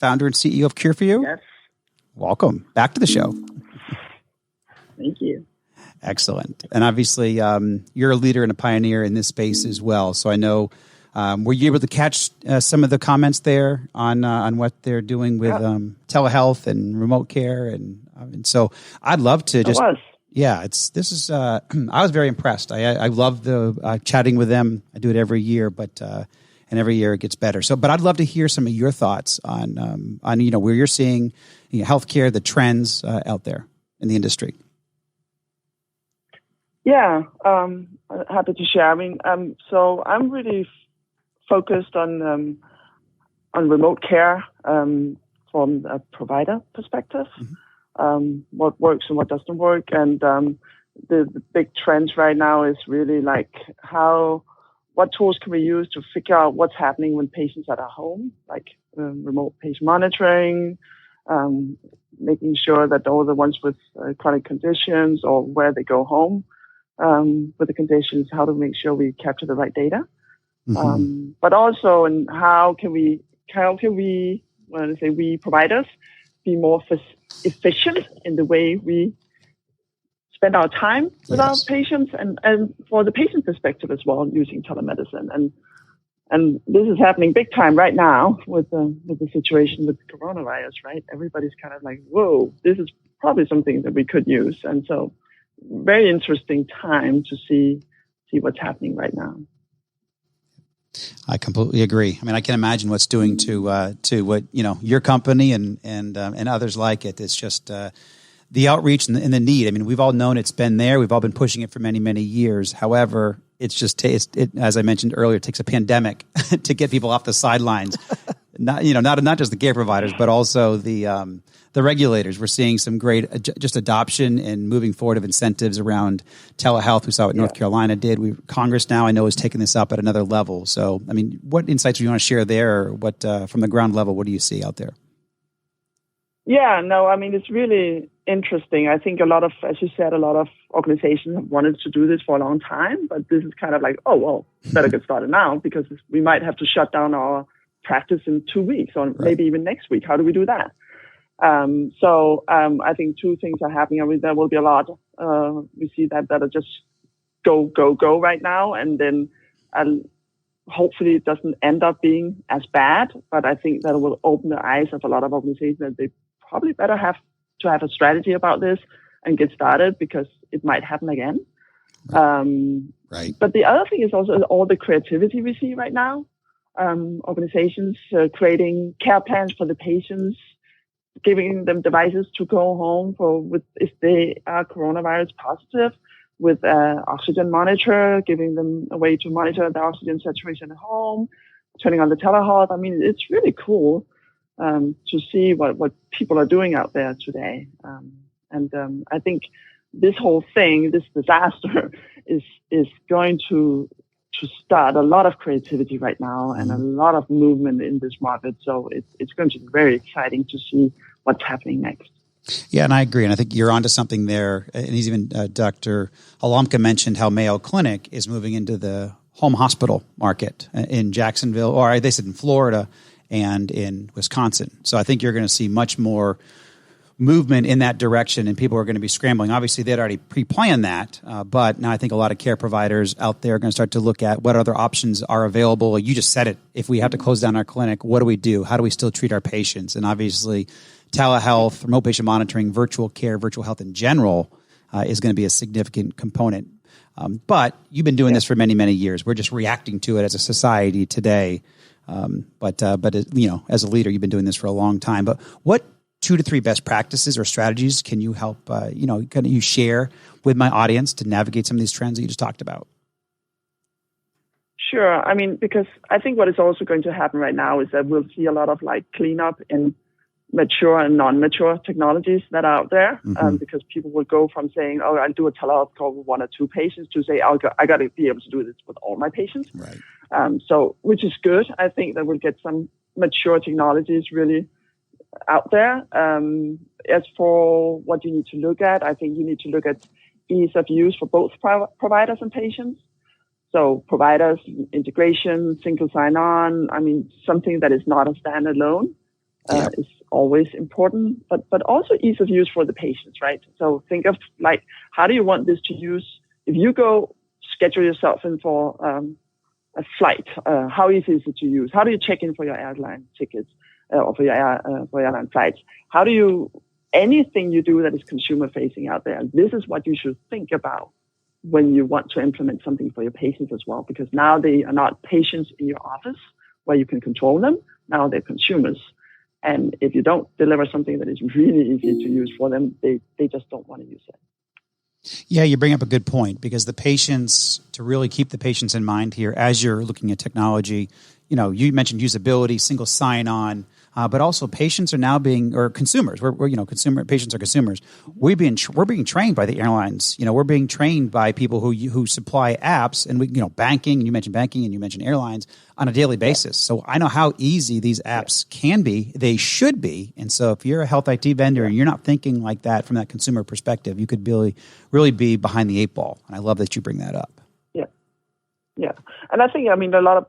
Speaker 2: founder and CEO of Cure For You.
Speaker 19: Yes.
Speaker 2: Welcome back to the show.
Speaker 19: Thank you.
Speaker 2: Excellent. And obviously, you're a leader and a pioneer in this space as well. So I know, were you able to catch some of the comments there on what they're doing with telehealth and remote care? And so I'd love to just... Yeah, I was very impressed. I love the chatting with them. I do it every year, and every year it gets better. So, but I'd love to hear some of your thoughts on where you're seeing healthcare, the trends out there in the industry.
Speaker 19: Yeah, happy to share. I mean, so I'm really focused on remote care from a provider perspective. What works and what doesn't work, and the big trend right now is really like what tools can we use to figure out what's happening when patients are at home, like remote patient monitoring, making sure that all the ones with chronic conditions or where they go home with the conditions, how to make sure we capture the right data, but also in how can we when I say we providers be more efficient in the way we spend our time with our patients, and for the patient perspective as well, using telemedicine And this is happening big time right now with the situation with the coronavirus, right? Everybody's kind of like, whoa, this is probably something that we could use. And so very interesting time to see what's happening right now.
Speaker 2: I completely agree. I mean, I can imagine what's doing to what, your company and others like it. It's just the outreach and the need. I mean, we've all known it's been there. We've all been pushing it for many, many years. However, it's just, as I mentioned earlier, it takes a pandemic to get people off the sidelines. Not just the care providers, but also the regulators. We're seeing some great just adoption and moving forward of incentives around telehealth. We saw what North Carolina did. Congress now, I know, is taking this up at another level. So, I mean, what insights do you want to share there? Or what from the ground level, what do you see out there?
Speaker 19: Yeah, no, I mean, it's really interesting. I think a lot of organizations have wanted to do this for a long time, but this is kind of like, oh, well, better get started now because we might have to shut down our practice in 2 weeks or maybe even next week. How do we do that? I think two things are happening. I mean, there will be a lot. We see that are just go right now. And then hopefully it doesn't end up being as bad. But I think that will open the eyes of a lot of organizations that they probably better have to have a strategy about this and get started because it might happen again.
Speaker 2: Right.
Speaker 19: But the other thing is also all the creativity we see right now. Organizations creating care plans for the patients, giving them devices to go home if they are coronavirus positive, with oxygen monitor, giving them a way to monitor the oxygen saturation at home, turning on the telehealth. I mean, it's really cool to see what people are doing out there today. I think this whole thing, this disaster, is going to start a lot of creativity right now and a lot of movement in this market. So it's going to be very exciting to see what's happening next.
Speaker 2: Yeah, and I agree. And I think you're onto something there. And he's even Dr. Alamka mentioned how Mayo Clinic is moving into the home hospital market in Jacksonville, or they said in Florida and in Wisconsin. So I think you're going to see much more movement in that direction, and people are going to be scrambling. Obviously, they'd already pre-planned that, but now I think a lot of care providers out there are going to start to look at what other options are available. You just said it. If we have to close down our clinic, what do we do? How do we still treat our patients? And obviously, telehealth, remote patient monitoring, virtual care, virtual health in general is going to be a significant component. But you've been doing this for many, many years. We're just reacting to it as a society today. But as a leader, you've been doing this for a long time. But what 2 to 3 best practices or strategies can you help, can you share with my audience to navigate some of these trends that you just talked about?
Speaker 19: Sure. I mean, because I think what is also going to happen right now is that we'll see a lot of cleanup in mature and non-mature technologies that are out there, because people will go from saying, oh, I'll do a telehealth call with 1 or 2 patients to say, I got to be able to do this with all my patients.
Speaker 2: Right.
Speaker 19: Which is good. I think that we'll get some mature technologies really out there. As for what you need to look at, I think you need to look at ease of use for both providers and patients. So providers, integration, single sign-on, I mean, something that is not a standalone is always important, but also ease of use for the patients, right? So think of how do you want this to use? If you go schedule yourself in for a flight, how easy is it to use? How do you check in for your airline tickets? Or for your airline flights. How do you, anything you do that is consumer facing out there, this is what you should think about when you want to implement something for your patients as well, because now they are not patients in your office where you can control them. Now they're consumers. And if you don't deliver something that is really easy to use for them, they just don't want to use it.
Speaker 2: Yeah, you bring up a good point, because the patients, to really keep the patients in mind here as you're looking at technology, you mentioned usability, single sign-on, but also patients are now consumers. Patients are consumers. We're being trained by the airlines. We're being trained by people who supply apps, and banking. And you mentioned banking, and you mentioned airlines on a daily basis. So I know how easy these apps can be. They should be. And so if you're a health IT vendor and you're not thinking like that from that consumer perspective, you could really be behind the 8 ball. And I love that you bring that up.
Speaker 19: Yeah, and I think a lot of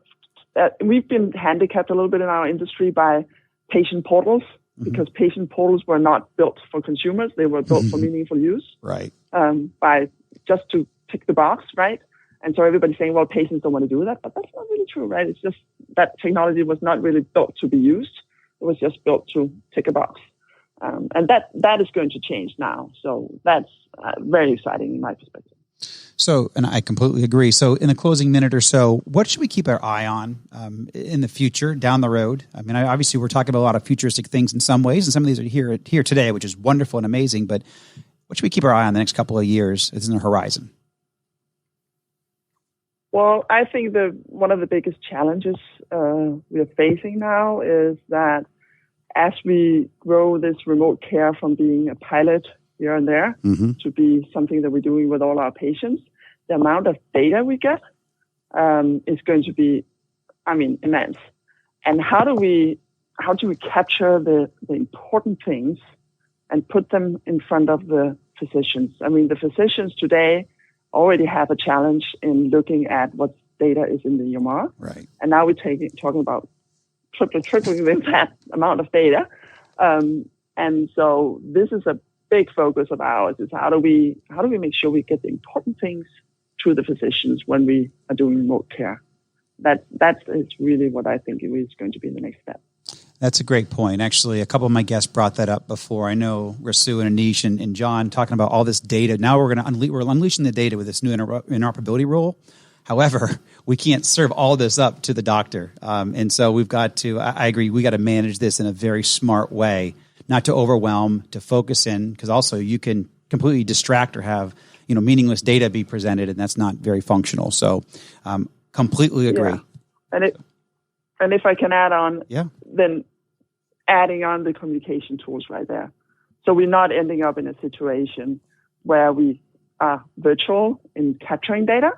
Speaker 19: we've been handicapped a little bit in our industry by patient portals, because patient portals were not built for consumers. They were built for meaningful use.
Speaker 2: Right.
Speaker 19: By just to tick the box, right? And so everybody's saying, well, patients don't want to do that, but that's not really true, right? It's just that technology was not really built to be used. It was just built to tick a box. And that is going to change now. So that's very exciting in my perspective.
Speaker 2: So, and I completely agree. So in the closing minute or so, what should we keep our eye on in the future, down the road? I mean, obviously we're talking about a lot of futuristic things in some ways, and some of these are here today, which is wonderful and amazing. But what should we keep our eye on the next couple of years as in the horizon?
Speaker 19: Well, I think one of the biggest challenges we are facing now is that as we grow this remote care from being a pilot here and there to be something that we're doing with all our patients, the amount of data we get is going to be, immense. And how do we capture the important things and put them in front of the physicians? I mean, the physicians today already have a challenge in looking at what data is in the EMR.
Speaker 2: Right.
Speaker 19: And now we're talking about tripling that amount of data. And so this is a big focus of ours, is how do we make sure we get the important things to the physicians when we are doing remote care? That is really what I think is going to be the next step.
Speaker 2: That's a great point. Actually, a couple of my guests brought that up before. I know Rasu and Anish and John talking about all this data. Now we're unleashing the data with this new interoperability rule. However, we can't serve all this up to the doctor. And so we've got to, I agree, we got to manage this in a very smart way, not to overwhelm, to focus in, because also you can completely distract or have, meaningless data be presented, and that's not very functional. So completely agree.
Speaker 19: Yeah. And if I can add on, then adding on the communication tools right there. So we're not ending up in a situation where we are virtual in capturing data,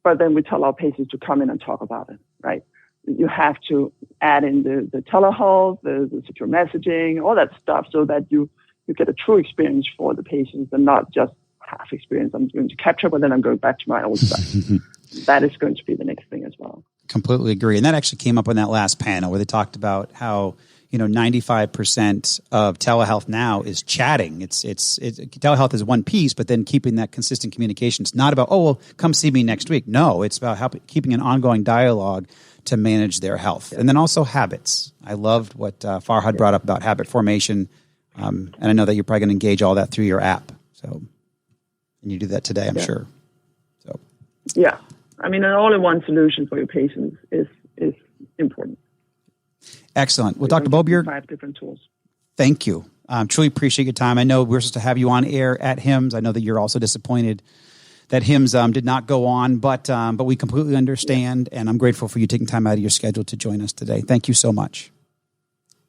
Speaker 19: but then we tell our patients to come in and talk about it, right? You have to add in the telehealth, the secure messaging, all that stuff, so that you get a true experience for the patients and not just half experience. I'm going to capture, but then I'm going back to my old stuff. That is going to be the next thing as well.
Speaker 2: Completely agree. And that actually came up on that last panel where they talked about how, 95% of telehealth now is chatting. It's telehealth is one piece, but then keeping that consistent communication. It's not about, come see me next week. No, it's about keeping an ongoing dialogue to manage their health. And then also habits. I loved what Farhad brought up about habit formation. And I know that you're probably going to engage all that through your app. So, and you do that today, I'm sure. So,
Speaker 19: yeah. I mean, an all-in-one solution for your patients is important.
Speaker 2: Excellent. Well, Dr. Bobier,
Speaker 19: 5 different tools.
Speaker 2: Thank you. Truly appreciate your time. I know we're supposed to have you on air at HIMSS. I know that you're also disappointed that HIMSS did not go on, but we completely understand, and I'm grateful for you taking time out of your schedule to join us today. Thank you so much.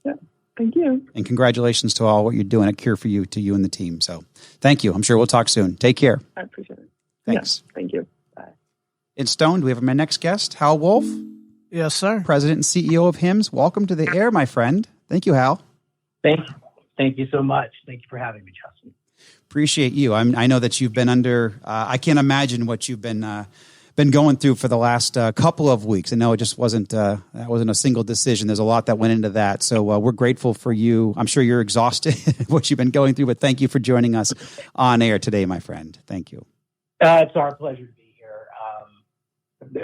Speaker 19: Yeah, thank you.
Speaker 2: And congratulations to all what you're doing at Cure for You, to you and the team. So thank you. I'm sure we'll talk soon. Take care.
Speaker 19: I appreciate it.
Speaker 2: Thanks.
Speaker 19: Yeah, thank you.
Speaker 2: In Stone, do we have my next guest, Hal Wolf?
Speaker 3: Yes, sir.
Speaker 2: President and CEO of HIMSS. Welcome to the air, my friend. Thank you, Hal.
Speaker 20: Thank you so much. Thank you for having me, Justin.
Speaker 2: Appreciate you. I know that you've been under. I can't imagine what you've been going through for the last couple of weeks. I know it just wasn't that wasn't a single decision. There's a lot that went into that. So we're grateful for you. I'm sure you're exhausted what you've been going through, but thank you for joining us on air today, my friend. Thank you.
Speaker 20: It's our pleasure to be here.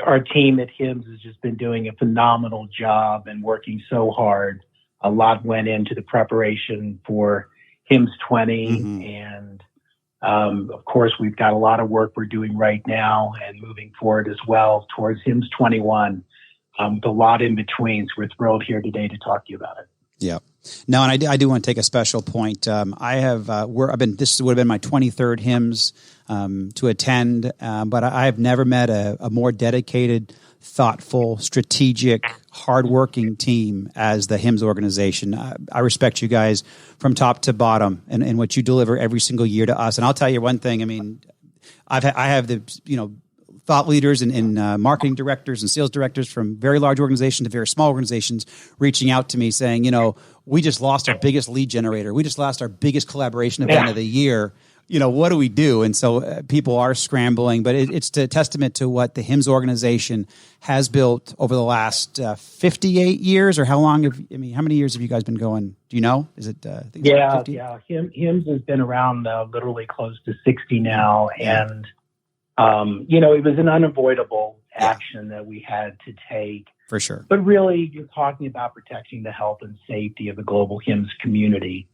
Speaker 20: Our team at HIMSS has just been doing a phenomenal job and working so hard. A lot went into the preparation for HIMSS 20. And of course, we've got a lot of work we're doing right now and moving forward as well towards HIMSS 21. A lot in between. So we're thrilled here today to talk to you about it.
Speaker 2: Yeah. No, and I do want to take a special point. This would have been my 23rd HIMSS to attend, but I have never met a more dedicated, thoughtful, strategic, hardworking team as the HIMSS organization. I respect you guys from top to bottom and what you deliver every single year to us. And I'll tell you one thing. I mean, I have the thought leaders and marketing directors and sales directors from very large organizations to very small organizations reaching out to me saying, we just lost our biggest lead generator. We just lost our biggest collaboration event of the year. What do we do? And so people are scrambling, but it's a testament to what the HIMSS organization has built over the last 58 years, or how long how many years have you guys been going? Do you know? Is it?
Speaker 20: HIMSS has been around literally close to 60 now. And It was an unavoidable action that we had to take.
Speaker 2: For sure.
Speaker 20: But really, you're talking about protecting the health and safety of the global HIMSS community,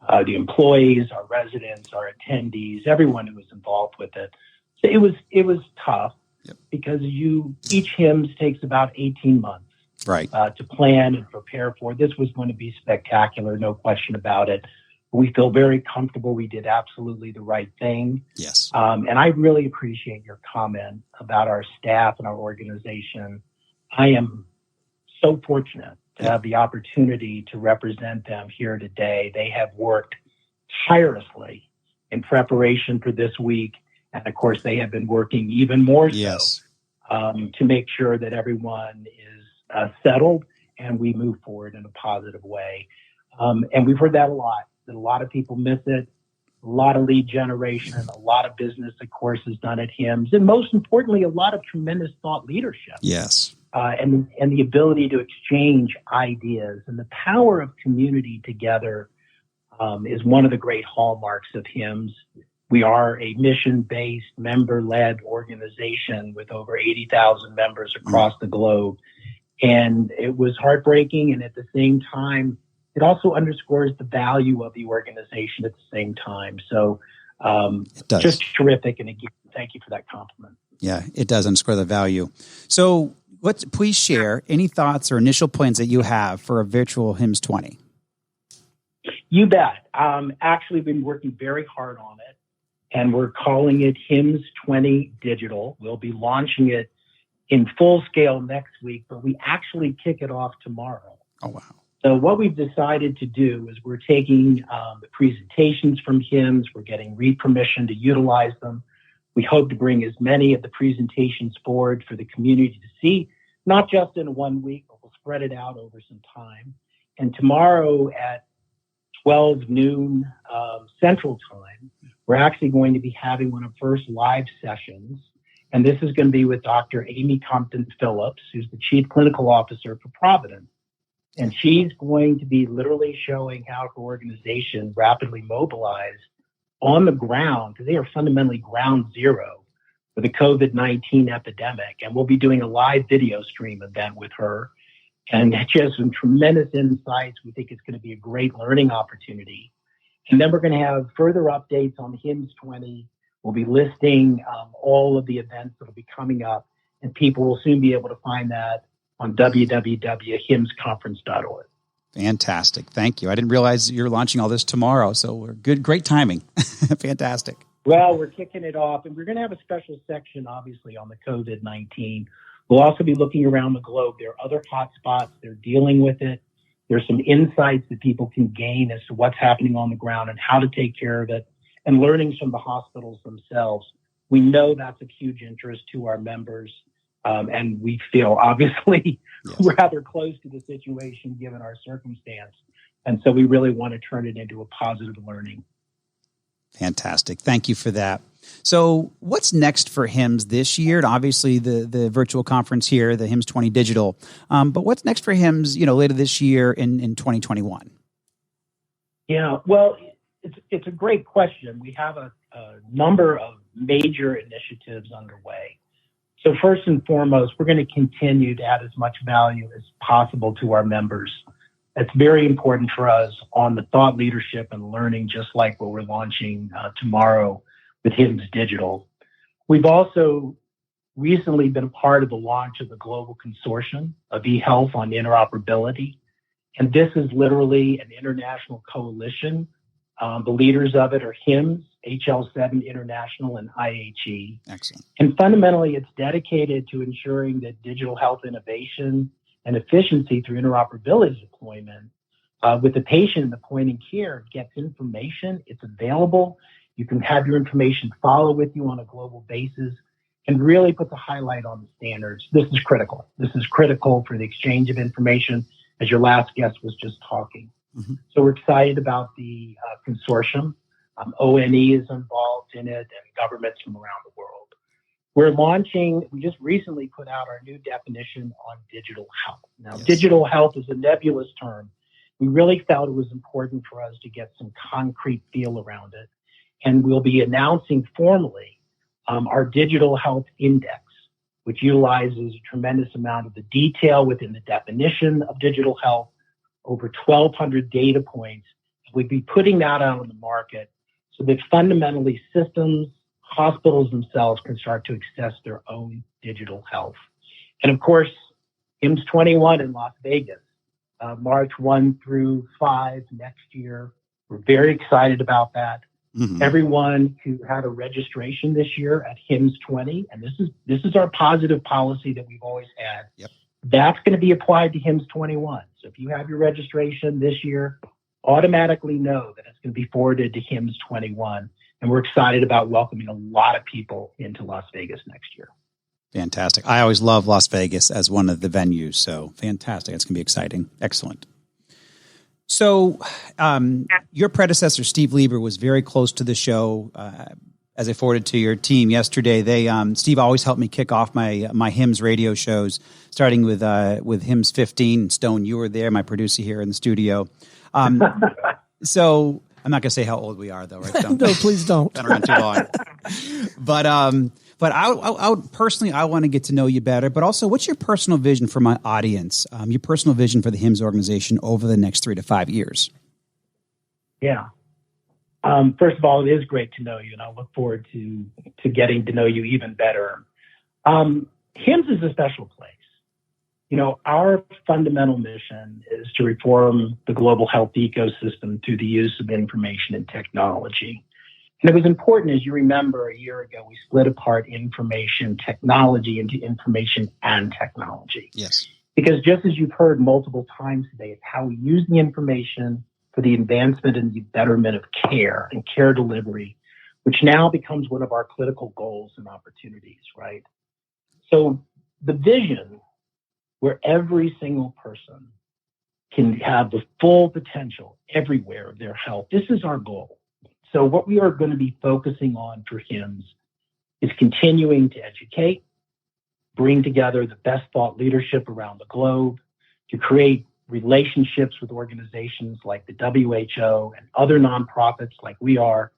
Speaker 20: the employees, our residents, our attendees, everyone who was involved with it. So it was tough because each HIMSS takes about 18 months to plan and prepare for. This was going to be spectacular, no question about it. We feel very comfortable we did absolutely the right thing.
Speaker 2: Yes.
Speaker 20: And I really appreciate your comment about our staff and our organization. I am so fortunate to have the opportunity to represent them here today. They have worked tirelessly in preparation for this week. And of course, they have been working even more so to make sure that everyone is settled and we move forward in a positive way. And we've heard that a lot, that a lot of people miss it. A lot of lead generation, a lot of business, of course, is done at HIMSS. And most importantly, a lot of tremendous thought leadership.
Speaker 2: Yes.
Speaker 20: And the ability to exchange ideas. And the power of community together is one of the great hallmarks of HIMSS. We are a mission-based, member-led organization with over 80,000 members across the globe. And it was heartbreaking, and at the same time, it also underscores the value of the organization at the same time. So just terrific. And again, thank you for that compliment.
Speaker 2: Yeah, it does underscore the value. So please share any thoughts or initial plans that you have for a virtual HIMSS 20.
Speaker 20: You bet. Actually been working very hard on it, and we're calling it HIMSS 20 Digital. We'll be launching it in full scale next week, but we actually kick it off tomorrow.
Speaker 2: Oh, wow.
Speaker 20: So what we've decided to do is we're taking the presentations from HIMSS, we're getting read permission to utilize them. We hope to bring as many of the presentations forward for the community to see, not just in 1 week, but we'll spread it out over some time. And tomorrow at 12 noon Central Time, we're actually going to be having one of the first live sessions. And this is going to be with Dr. Amy Compton-Phillips, who's the Chief Clinical Officer for Providence. And she's going to be literally showing how her organization rapidly mobilized on the ground, because they are fundamentally ground zero for the COVID-19 epidemic. And we'll be doing a live video stream event with her. And she has some tremendous insights. We think it's going to be a great learning opportunity. And then we're going to have further updates on HIMSS 20. We'll be listing all of the events that will be coming up, and people will soon be able to find that on www.himssconference.org.
Speaker 2: Fantastic. Thank you. I didn't realize you're launching all this tomorrow. So we're good. Great timing. Fantastic.
Speaker 20: Well, we're kicking it off, and we're going to have a special section, obviously, on the COVID-19. We'll also be looking around the globe. There are other hotspots. They're dealing with it. There's some insights that people can gain as to what's happening on the ground and how to take care of it, and learnings from the hospitals themselves. We know that's of huge interest to our members. And we feel obviously rather close to the situation given our circumstance. And so we really want to turn it into a positive learning.
Speaker 2: Fantastic. Thank you for that. So what's next for HIMSS this year? And obviously the virtual conference here, the HIMSS 20 Digital. But what's next for HIMSS, later this year in 2021?
Speaker 20: Yeah, well, it's a great question. We have a number of major initiatives underway. So first and foremost, we're going to continue to add as much value as possible to our members. That's very important for us on the thought leadership and learning, just like what we're launching tomorrow with HIMSS Digital. We've also recently been a part of the launch of the global consortium of eHealth on interoperability. And this is literally an international coalition. The leaders of it are HIMSS, HL7 International, and IHE.
Speaker 2: Excellent.
Speaker 20: And fundamentally, it's dedicated to ensuring that digital health innovation and efficiency through interoperability deployment with the patient in the point of care gets information. It's available. You can have your information follow with you on a global basis and really put the highlight on the standards. This is critical. This is critical for the exchange of information, as your last guest was just talking. Mm-hmm. So we're excited about the consortium. ONE is involved in it and governments from around the world. We just recently put out our new definition on digital health. Now, Digital health is a nebulous term. We really felt it was important for us to get some concrete feel around it. And we'll be announcing formally our digital health index, which utilizes a tremendous amount of the detail within the definition of digital health, over 1,200 data points. We'd be putting that out on the market so that fundamentally systems, hospitals themselves can start to access their own digital health. And of course, HIMSS 21 in Las Vegas, March 1 through 5 next year. We're very excited about that. Mm-hmm. Everyone who had a registration this year at HIMSS 20, and this is our positive policy that we've always had. Yep. That's going to be applied to HIMSS 21. So if you have your registration this year, automatically know that it's going to be forwarded to HIMSS 21. And we're excited about welcoming a lot of people into Las Vegas next year.
Speaker 2: Fantastic. I always love Las Vegas as one of the venues. So fantastic. It's going to be exciting. Excellent. So your predecessor, Steve Lieber, was very close to the show. As I forwarded to your team yesterday, Steve always helped me kick off my HIMSS radio shows, starting with HIMSS 15. Stone, you were there, my producer here in the studio. So I'm not going to say how old we are, though, right, Stone?
Speaker 3: No, please don't.
Speaker 2: Been around too long. But I personally, I want to get to know you better. But also, what's your personal vision for my audience? Your personal vision for the HIMSS organization over the next 3 to 5 years?
Speaker 20: Yeah. First of all, it is great to know you, and I look forward to getting to know you even better. HIMSS is a special place. You know, our fundamental mission is to reform the global health ecosystem through the use of information and technology. And it was important, as you remember, a year ago, we split apart information technology into information and technology.
Speaker 2: Yes.
Speaker 20: Because just as you've heard multiple times today, it's how we use the information for the advancement and the betterment of care and care delivery, which now becomes one of our critical goals and opportunities, right? So the vision where every single person can have the full potential everywhere of their health, this is our goal. So what we are going to be focusing on for HIMSS is continuing to educate, bring together the best thought leadership around the globe, to create relationships with organizations like the WHO and other nonprofits like we are,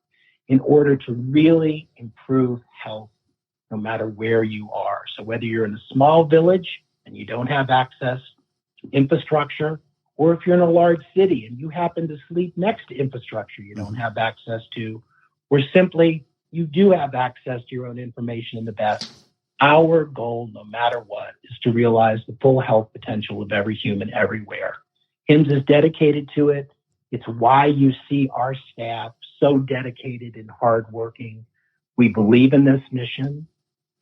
Speaker 20: in order to really improve health no matter where you are. So whether you're in a small village and you don't have access to infrastructure, or if you're in a large city and you happen to sleep next to infrastructure you don't have access to, or simply you do have access to your own information in the best, our goal, no matter what, is to realize the full health potential of every human everywhere. HIMSS is dedicated to it. It's why you see our staff so dedicated and hardworking. We believe in this mission,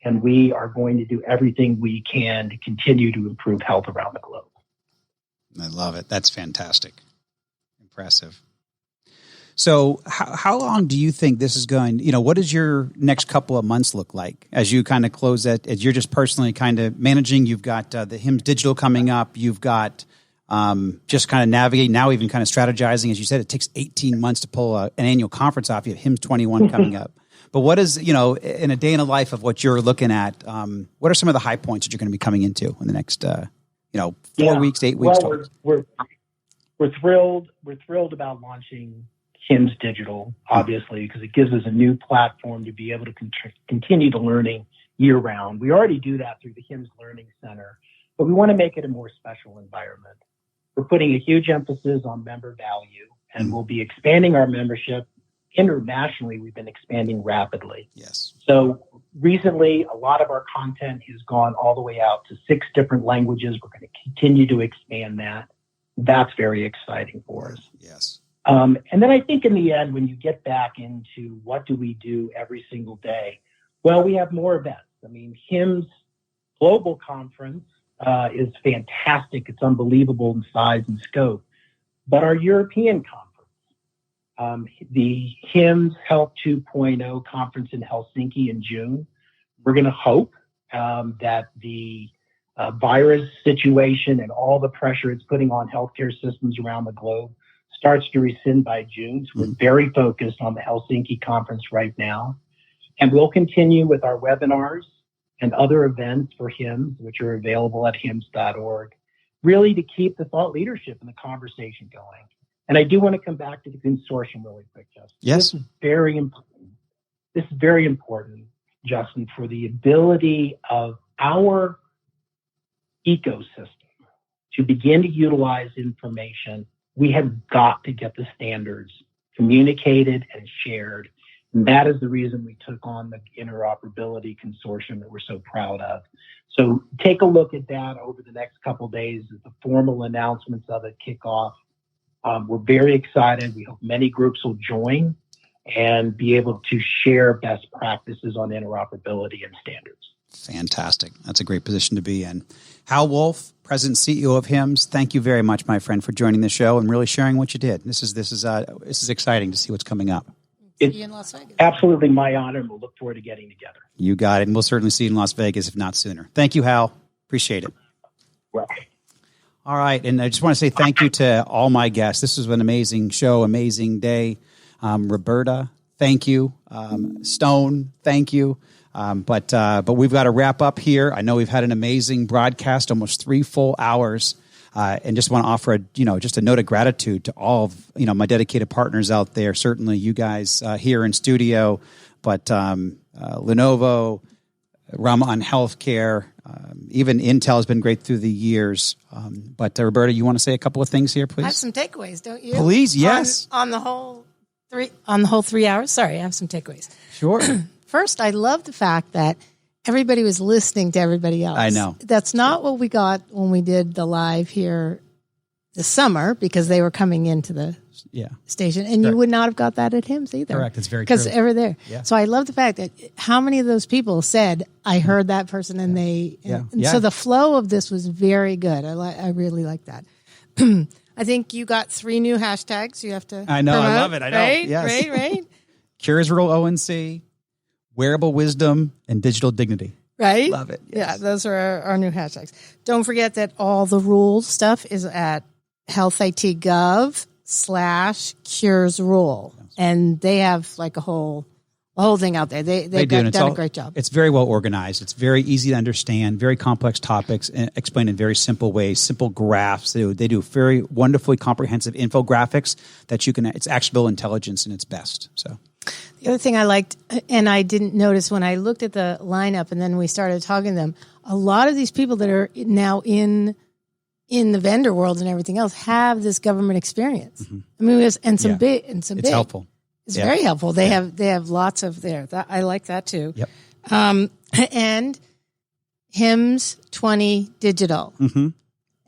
Speaker 20: and we are going to do everything we can to continue to improve health around the globe.
Speaker 2: I love it. That's fantastic. Impressive. So how long do you think this is going, what does your next couple of months look like as you kind of close that, as you're just personally kind of managing? You've got the HIMSS Digital coming up. You've got just kind of navigating, now even kind of strategizing. As you said, it takes 18 months to pull an annual conference off. You have HIMSS 21 coming up. But what is, in a day in the life of what you're looking at, what are some of the high points that you're going to be coming into in the next 4 weeks, 8 weeks?
Speaker 20: Well, we're thrilled. We're thrilled about launching HIMSS Digital, obviously, because it gives us a new platform to be able to continue the learning year round. We already do that through the HIMSS Learning Center, but we want to make it a more special environment. We're putting a huge emphasis on member value, and we'll be expanding our membership. Internationally, we've been expanding rapidly.
Speaker 2: Yes.
Speaker 20: So recently, a lot of our content has gone all the way out to 6 different languages. We're going to continue to expand that. That's very exciting for us.
Speaker 2: Yes.
Speaker 20: And then I think in the end, when you get back into what do we do every single day, well, we have more events. I mean, HIMSS Global Conference is fantastic. It's unbelievable in size and scope. But our European conference, the HIMSS Health 2.0 conference in Helsinki in June, we're going to hope that the virus situation and all the pressure it's putting on healthcare systems around the globe starts to rescind by June. So we're very focused on the Helsinki conference right now. And we'll continue with our webinars and other events for HIMSS, which are available at HIMSS.org, really to keep the thought leadership and the conversation going. And I do want to come back to the consortium really quick, Justin.
Speaker 2: Yes.
Speaker 20: This is very important. Justin, for the ability of our ecosystem to begin to utilize information. We have got to get the standards communicated and shared. And that is the reason we took on the interoperability consortium that we're so proud of. So take a look at that over the next couple of days as the formal announcements of it kick off. We're very excited. We hope many groups will join and be able to share best practices on interoperability and standards.
Speaker 2: Fantastic. That's a great position to be in. Hal Wolf, President and CEO of HIMSS, thank you very much, my friend, for joining the show and really sharing what you did. This is exciting to see what's coming up.
Speaker 20: It's in Las Vegas. Absolutely my honor, and we'll look forward to getting together.
Speaker 2: You got it, and we'll certainly see you in Las Vegas, if not sooner. Thank you, Hal. Appreciate it.
Speaker 20: Well.
Speaker 2: All right, and I just want to say thank you to all my guests. This was an amazing show, amazing day. Roberta, thank you. Stone, thank you. But we've got to wrap up here. I know we've had an amazing broadcast, almost 3 full hours, and just want to offer just a note of gratitude to all of my dedicated partners out there. Certainly, you guys here in studio, but Lenovo, Raman Healthcare, even Intel has been great through the years. But Roberta, you want to say a couple of things here, please?
Speaker 4: I have some takeaways, don't you?
Speaker 2: Please, yes.
Speaker 4: On the whole 3 hours. Sorry, I have some takeaways.
Speaker 2: Sure.
Speaker 4: First, I love the fact that everybody was listening to everybody else.
Speaker 2: I know.
Speaker 4: That's not what we got when we did the live here this summer, because they were coming into the station. And you would not have got that at HIMSS either.
Speaker 2: Correct. It's very true.
Speaker 4: Because they were there.
Speaker 2: Yeah.
Speaker 4: So I love the fact that how many of those people said, I heard that person, and they... And so the flow of this was very good. I really like that. I think you got 3 new hashtags you have to
Speaker 2: I know.
Speaker 4: promote,
Speaker 2: I love it. I know.
Speaker 4: Right?
Speaker 2: Yes.
Speaker 4: Right?
Speaker 2: Cures Rural ONC, Wearable Wisdom, and Digital Dignity.
Speaker 4: Right?
Speaker 2: Love it. Yes.
Speaker 4: Yeah, those are our new hashtags. Don't forget that all the rules stuff is at healthitgov/curesrule. And they have like a whole thing out there. They've done a great job.
Speaker 2: It's very well organized. It's very easy to understand, very complex topics explained in very simple ways, simple graphs. They do very wonderfully comprehensive infographics that it's actionable intelligence in its best. So.
Speaker 4: The other thing I liked, and I didn't notice when I looked at the lineup and then we started talking to them, a lot of these people that are now in the vendor world and everything else have this government experience. Mm-hmm. I mean, it's
Speaker 2: helpful.
Speaker 4: It's very helpful. They have lots of there. I like that too.
Speaker 2: Yep.
Speaker 4: And HIMSS 20 Digital.
Speaker 2: Mm-hmm.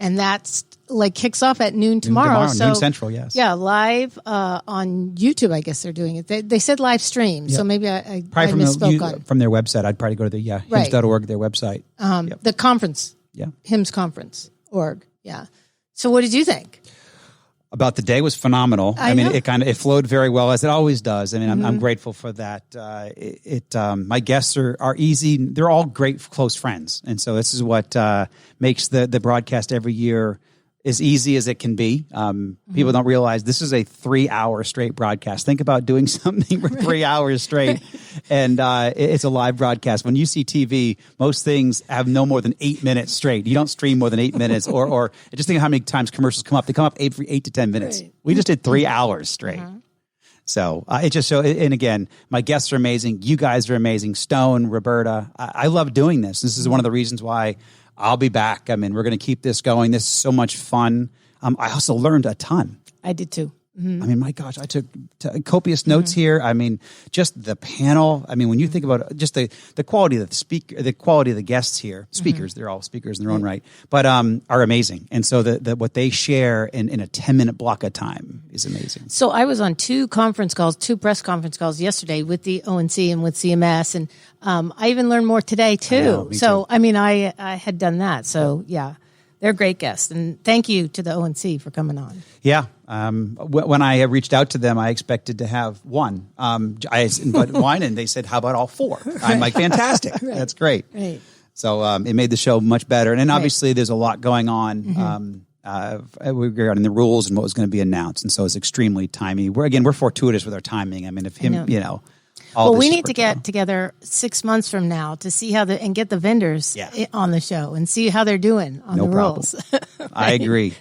Speaker 4: And that's kicks off at noon tomorrow.
Speaker 2: Noon Central, yes.
Speaker 4: Yeah, live on YouTube, I guess they're doing it. They said live stream, so maybe I misspoke on it.
Speaker 2: From their website. I'd probably go to the HIMSS.org, their website.
Speaker 4: The conference.
Speaker 2: Yeah.
Speaker 4: HIMSS conference.org. Yeah. So what did you think?
Speaker 2: About the day was phenomenal. I mean, it flowed very well, as it always does. I mean, I'm grateful for that. My guests are easy. They're all great, close friends. And so this is what makes the broadcast every year as easy as it can be. People don't realize this is a 3-hour straight broadcast. Think about doing something for 3 hours straight. And it's a live broadcast. When you see TV, most things have no more than 8 minutes straight. You don't stream more than 8 minutes. Or just think of how many times commercials come up. They come up every 8 to 10 minutes. Right. We just did 3 hours straight. So it just shows. And again, my guests are amazing. You guys are amazing. Stone, Roberta. I love doing this. This is one of the reasons why I'll be back. I mean, we're going to keep this going. This is so much fun. I also learned a ton.
Speaker 4: I did too. Mm-hmm.
Speaker 2: I mean, my gosh, I took copious notes here. I mean, just the panel. I mean, when you think about just the quality of the quality of the guests here, speakers, they're all speakers in their own right, but are amazing. And so what they share in a 10-minute block of time is amazing.
Speaker 4: So I was on 2 press conference calls yesterday with the ONC and with CMS, and I even learned more today too.
Speaker 2: Too.
Speaker 4: I mean, I had done that. So yeah. They're great guests, and thank you to the ONC for coming on.
Speaker 2: Yeah. When I reached out to them, I expected to have one. But wine, and they said, how about all 4? I'm like, fantastic. Right. That's great.
Speaker 4: Right.
Speaker 2: So it made the show much better. And then obviously there's a lot going on regarding the rules and what was going to be announced. And so it's extremely timely. We're fortuitous with our timing. I mean, if
Speaker 4: we need to get together 6 months from now to see and get the vendors on the show and see how they're doing on the rules.
Speaker 2: I agree.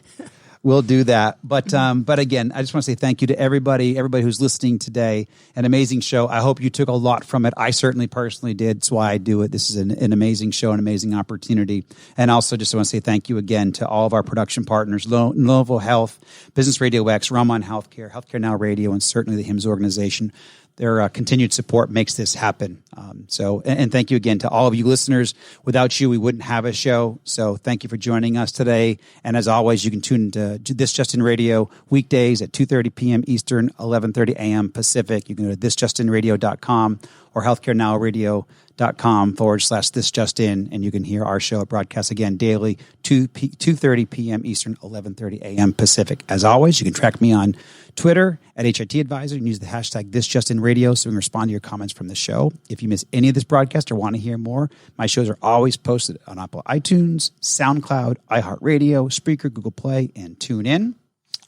Speaker 2: We'll do that. But again, I just want to say thank you to everybody who's listening today. An amazing show. I hope you took a lot from it. I certainly personally did. That's why I do it. This is an amazing show, an amazing opportunity. And also just want to say thank you again to all of our production partners, Lenovo Health, Business RadioX, Ramon Healthcare, Healthcare Now Radio, and certainly the HIMSS organization. Their continued support makes this happen. And thank you again to all of you listeners. Without you, we wouldn't have a show. So thank you for joining us today. And as always, you can tune into This Just In Radio weekdays at 2:30 p.m. Eastern, 11:30 a.m. Pacific. You can go to thisjustinradio.com or healthcarenowradio.com/This Just In, and you can hear our show broadcast again daily, 2:30 p.m. Eastern, 11:30 a.m. Pacific. As always, you can track me on Twitter at HIT Advisor and use the hashtag ThisJustinRadio so we can respond to your comments from the show. If you miss any of this broadcast or want to hear more, my shows are always posted on Apple iTunes, SoundCloud, iHeartRadio, Spreaker, Google Play, and TuneIn.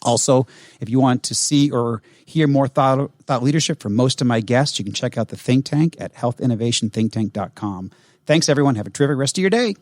Speaker 2: Also, if you want to see or hear more thought leadership from most of my guests, you can check out the Think Tank at healthinnovationthinktank.com. Thanks, everyone. Have a terrific rest of your day.